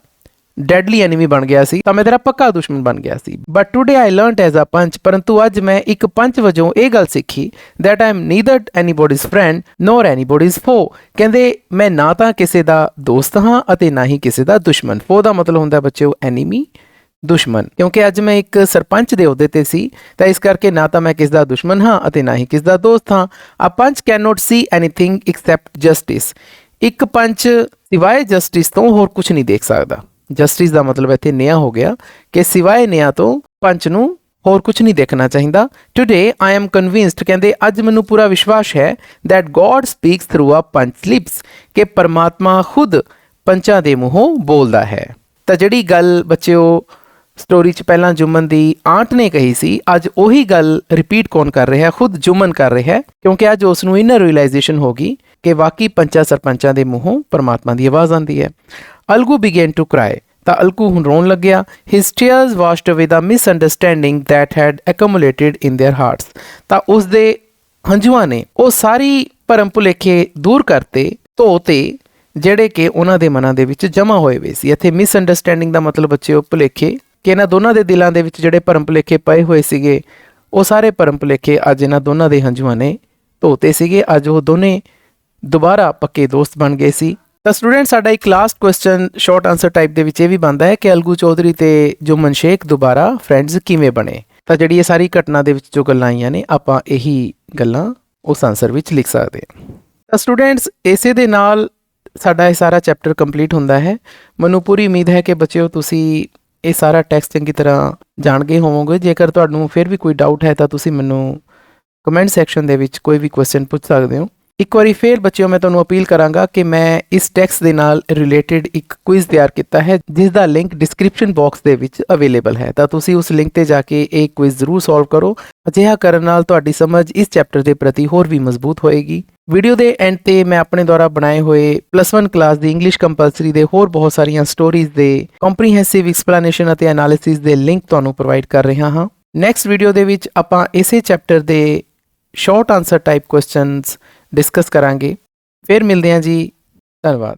ਡੈਡਲੀ ਐਨੀਮੀ ਬਣ ਗਿਆ ਸੀ ਤਾਂ ਮੈਂ ਤੇਰਾ ਪੱਕਾ ਦੁਸ਼ਮਣ ਬਣ ਗਿਆ ਸੀ। But today I learned as a panch, ਪਰੰਤੂ ਅੱਜ ਮੈਂ ਇੱਕ ਪੰਚ ਵਜੋਂ ਇਹ ਗੱਲ ਸਿੱਖੀ that I am neither anybody's friend nor anybody's foe. ਕਹਿੰਦੇ ਮੈਂ ਨਾ ਤਾਂ ਕਿਸੇ ਦਾ ਦੋਸਤ ਹਾਂ ਅਤੇ ਨਾ ਹੀ ਕਿਸੇ ਦਾ ਦੁਸ਼ਮਣ। ਫੋ ਦਾ ਮਤਲਬ ਹੁੰਦਾ ਬੱਚਿਓ ਐਨੀਮੀ, ਦੁਸ਼ਮਣ। ਕਿਉਂਕਿ ਅੱਜ ਮੈਂ ਇੱਕ ਸਰਪੰਚ ਦੇ ਅਹੁਦੇ ਤੇ ਸੀ ਤਾਂ ਇਸ ਕਰਕੇ ਨਾ ਤਾਂ ਮੈਂ ਕਿਸ ਦਾ ਦੁਸ਼ਮਣ ਹਾਂ ਅਤੇ ਨਾ ਹੀ ਕਿਸ ਦਾ ਦੋਸਤ ਹਾਂ। A panch can not see anything except justice. ਇੱਕ ਪੰਚ ਸਿਵਾਏ ਜਸਟਿਸ ਤੋਂ ਹੋਰ ਕੁਝ ਨਹੀਂ ਦੇਖ ਸਕਦਾ। ਜਸਟਿਸ ਦਾ ਮਤਲਬ ਇੱਥੇ ਨਿਆਂ ਹੋ ਗਿਆ ਕਿ ਸਿਵਾਏ ਨਿਆਂ ਤੋਂ ਪੰਚ ਨੂੰ ਹੋਰ ਕੁਝ ਨਹੀਂ ਦੇਖਣਾ ਚਾਹੀਦਾ। ਟੁਡੇ ਆਈ ਐਮ ਕਨਵਿੰਸਡ, ਕਹਿੰਦੇ ਅੱਜ ਮੈਨੂੰ ਪੂਰਾ ਵਿਸ਼ਵਾਸ ਹੈ that God speaks through a panch lips, ਕਿ ਪਰਮਾਤਮਾ ਖੁਦ ਪੰਚਾਂ ਦੇ ਮੂੰਹੋਂ ਬੋਲਦਾ ਹੈ। ਤਾਂ ਜਿਹੜੀ ਗੱਲ ਬੱਚਿਓ ਸਟੋਰੀ 'ਚ ਪਹਿਲਾਂ ਜੁਮਨ ਦੀ ਆਂਟ ਨੇ ਕਹੀ ਸੀ, ਅੱਜ ਉਹੀ ਗੱਲ ਰਿਪੀਟ ਕੌਣ ਕਰ ਰਿਹਾ? ਖੁਦ ਜੁਮਨ ਕਰ ਰਿਹਾ, ਕਿਉਂਕਿ ਅੱਜ ਉਸ ਨੂੰ ਇਨਰ ਰਿਅਲਾਈਜੇਸ਼ਨ ਹੋ ਗਈ ਕਿ ਵਾਕਈ ਪੰਚਾਂ ਸਰਪੰਚਾਂ ਦੇ ਮੂੰਹੋਂ ਪਰਮਾਤਮਾ ਦੀ ਆਵਾਜ਼ ਆਉਂਦੀ ਹੈ। ਅਲਗੂ ਬਿਗੇਨ ਟੂ ਕਰਾਈ, ਤਾਂ ਅਲਗੂ ਹੁਣ ਰੋਣ ਲੱਗਿਆ। ਹਿਸ tears washed away the misunderstanding that had accumulated in their hearts, ਤਾਂ ਉਸ ਦੇ ਹੰਝੂਆਂ ਨੇ ਉਹ ਸਾਰੀ ਭਰਮ ਭੁਲੇਖੇ ਦੂਰ ਕਰਤੇ, ਧੋਤੇ, ਜਿਹੜੇ ਕਿ ਉਹਨਾਂ ਦੇ ਮਨਾਂ ਦੇ ਵਿੱਚ ਜਮ੍ਹਾਂ ਹੋਏ ਹੋਏ ਸੀ। ਇੱਥੇ ਮਿਸਅੰਡਰਸਟੈਂਡਿੰਗ ਦਾ ਮਤਲਬ ਬੱਚੇ ਉਹ ਭੁਲੇਖੇ, ਕਿ ਇਹਨਾਂ ਦੋਨਾਂ ਦੇ ਦਿਲਾਂ ਦੇ ਵਿੱਚ ਜਿਹੜੇ ਭਰਮ ਭੁਲੇਖੇ ਪਏ ਹੋਏ ਸੀਗੇ, ਉਹ ਸਾਰੇ ਭਰਮ ਭੁਲੇਖੇ ਅੱਜ ਇਹਨਾਂ ਦੋਨਾਂ ਦੇ ਹੰਝੂਆਂ ਨੇ ਧੋਤੇ ਸੀਗੇ। ਅੱਜ ਉਹ ਦੋਨੇ ਦੁਬਾਰਾ ਪੱਕੇ ਦੋਸਤ ਬਣ ਗਏ ਸੀ। ਤਾਂ ਸਟੂਡੈਂਟ ਸਾਡਾ ਇੱਕ last question short answer type ਦੇ ਵਿੱਚ ਇਹ ਵੀ ਬਣਦਾ ਹੈ ਕਿ ਅਲਗੂ ਚੌਧਰੀ ਤੇ ਜੁਮਨ ਸ਼ੇਖ ਦੁਬਾਰਾ ਫਰੈਂਡਸ ਕਿਵੇਂ ਬਣੇ। ਤਾਂ ਜਿਹੜੀ ਇਹ ਸਾਰੀ ਘਟਨਾ ਦੇ ਵਿੱਚ ਜੋ ਗੱਲਾਂ ਆਈਆਂ ਨੇ, ਆਪਾਂ ਇਹੀ ਗੱਲਾਂ ਉਸ ਆਨਸਰ ਵਿੱਚ ਲਿਖ ਸਕਦੇ ਹਾਂ। ਤਾਂ ਸਟੂਡੈਂਟਸ ਇਸੇ ਦੇ ਨਾਲ ਸਾਡਾ ਇਹ ਸਾਰਾ ਚੈਪਟਰ ਕੰਪਲੀਟ ਹੁੰਦਾ ਹੈ। ਮੈਨੂੰ ਪੂਰੀ ਉਮੀਦ ਹੈ ਕਿ ਬੱਚਿਓ ਤੁਸੀਂ ਇਹ ਸਾਰਾ ਟੈਕਸਟ ਚੰਗੀ ਤਰ੍ਹਾਂ ਜਾਣ ਗਏ ਹੋਵੋਗੇ। ਜੇਕਰ ਤੁਹਾਨੂੰ ਫਿਰ ਵੀ ਕੋਈ ਡਾਊਟ ਹੈ ਤਾਂ ਤੁਸੀਂ ਮੈਨੂੰ ਕਮੈਂਟ ਸੈਕਸ਼ਨ ਦੇ ਵਿੱਚ ਕੋਈ ਵੀ ਕੁਐਸਚਨ ਪੁੱਛ ਸਕਦੇ ਹੋ। ਇੱਕ ਵਾਰੀ ਫਿਰ ਬੱਚਿਓ ਮੈਂ ਤੁਹਾਨੂੰ ਅਪੀਲ ਕਰਾਂਗਾ ਕਿ ਮੈਂ ਇਸ ਟੈਕਸਟ ਦੇ ਨਾਲ ਰਿਲੇਟਡ ਇੱਕ ਕੁਇਜ਼ ਤਿਆਰ ਕੀਤਾ ਹੈ, ਜਿਸ ਦਾ ਲਿੰਕ ਡਿਸਕ੍ਰਿਪਸ਼ਨ ਬਾਕਸ ਦੇ ਵਿੱਚ ਅਵੇਲੇਬਲ ਹੈ। ਤਾਂ ਤੁਸੀਂ ਉਸ ਲਿੰਕ ਤੇ ਜਾ ਕੇ ਇਹ ਕੁਇਜ਼ ਜ਼ਰੂਰ ਸੋਲਵ ਕਰੋ। ਅਜਿਹਾ ਕਰਨ ਨਾਲ ਤੁਹਾਡੀ ਸਮਝ ਇਸ ਚੈਪਟਰ ਦੇ ਪ੍ਰਤੀ ਹੋਰ ਵੀ ਮਜ਼ਬੂਤ ਹੋਏਗੀ। ਵੀਡੀਓ ਦੇ ਐਂਡ ਤੇ ਮੈਂ ਆਪਣੇ ਦੁਆਰਾ ਬਣਾਏ ਹੋਏ +1 ਕਲਾਸ ਦੀ ਇੰਗਲਿਸ਼ ਕੰਪਲਸਰੀ ਦੇ ਹੋਰ ਬਹੁਤ ਸਾਰੀਆਂ ਸਟੋਰੀਜ਼ ਦੇ ਕੰਪਰੀਹੈਂਸਿਵ ਐਕਸਪਲੇਨੇਸ਼ਨ ਅਤੇ ਐਨਾਲਿਸਿਸ ਦੇ ਲਿੰਕ ਤੁਹਾਨੂੰ ਪ੍ਰੋਵਾਈਡ ਕਰ ਰਿਹਾ ਹਾਂ। ਨੈਕਸਟ ਵੀਡੀਓ ਦੇ ਵਿੱਚ ਆਪਾਂ ਇਸੇ ਚੈਪਟਰ ਦੇ short answer type questions discuss ਕਰਾਂਗੇ। ਫਿਰ ਮਿਲਦੇ ਹਾਂ ਜੀ, ਧੰਨਵਾਦ।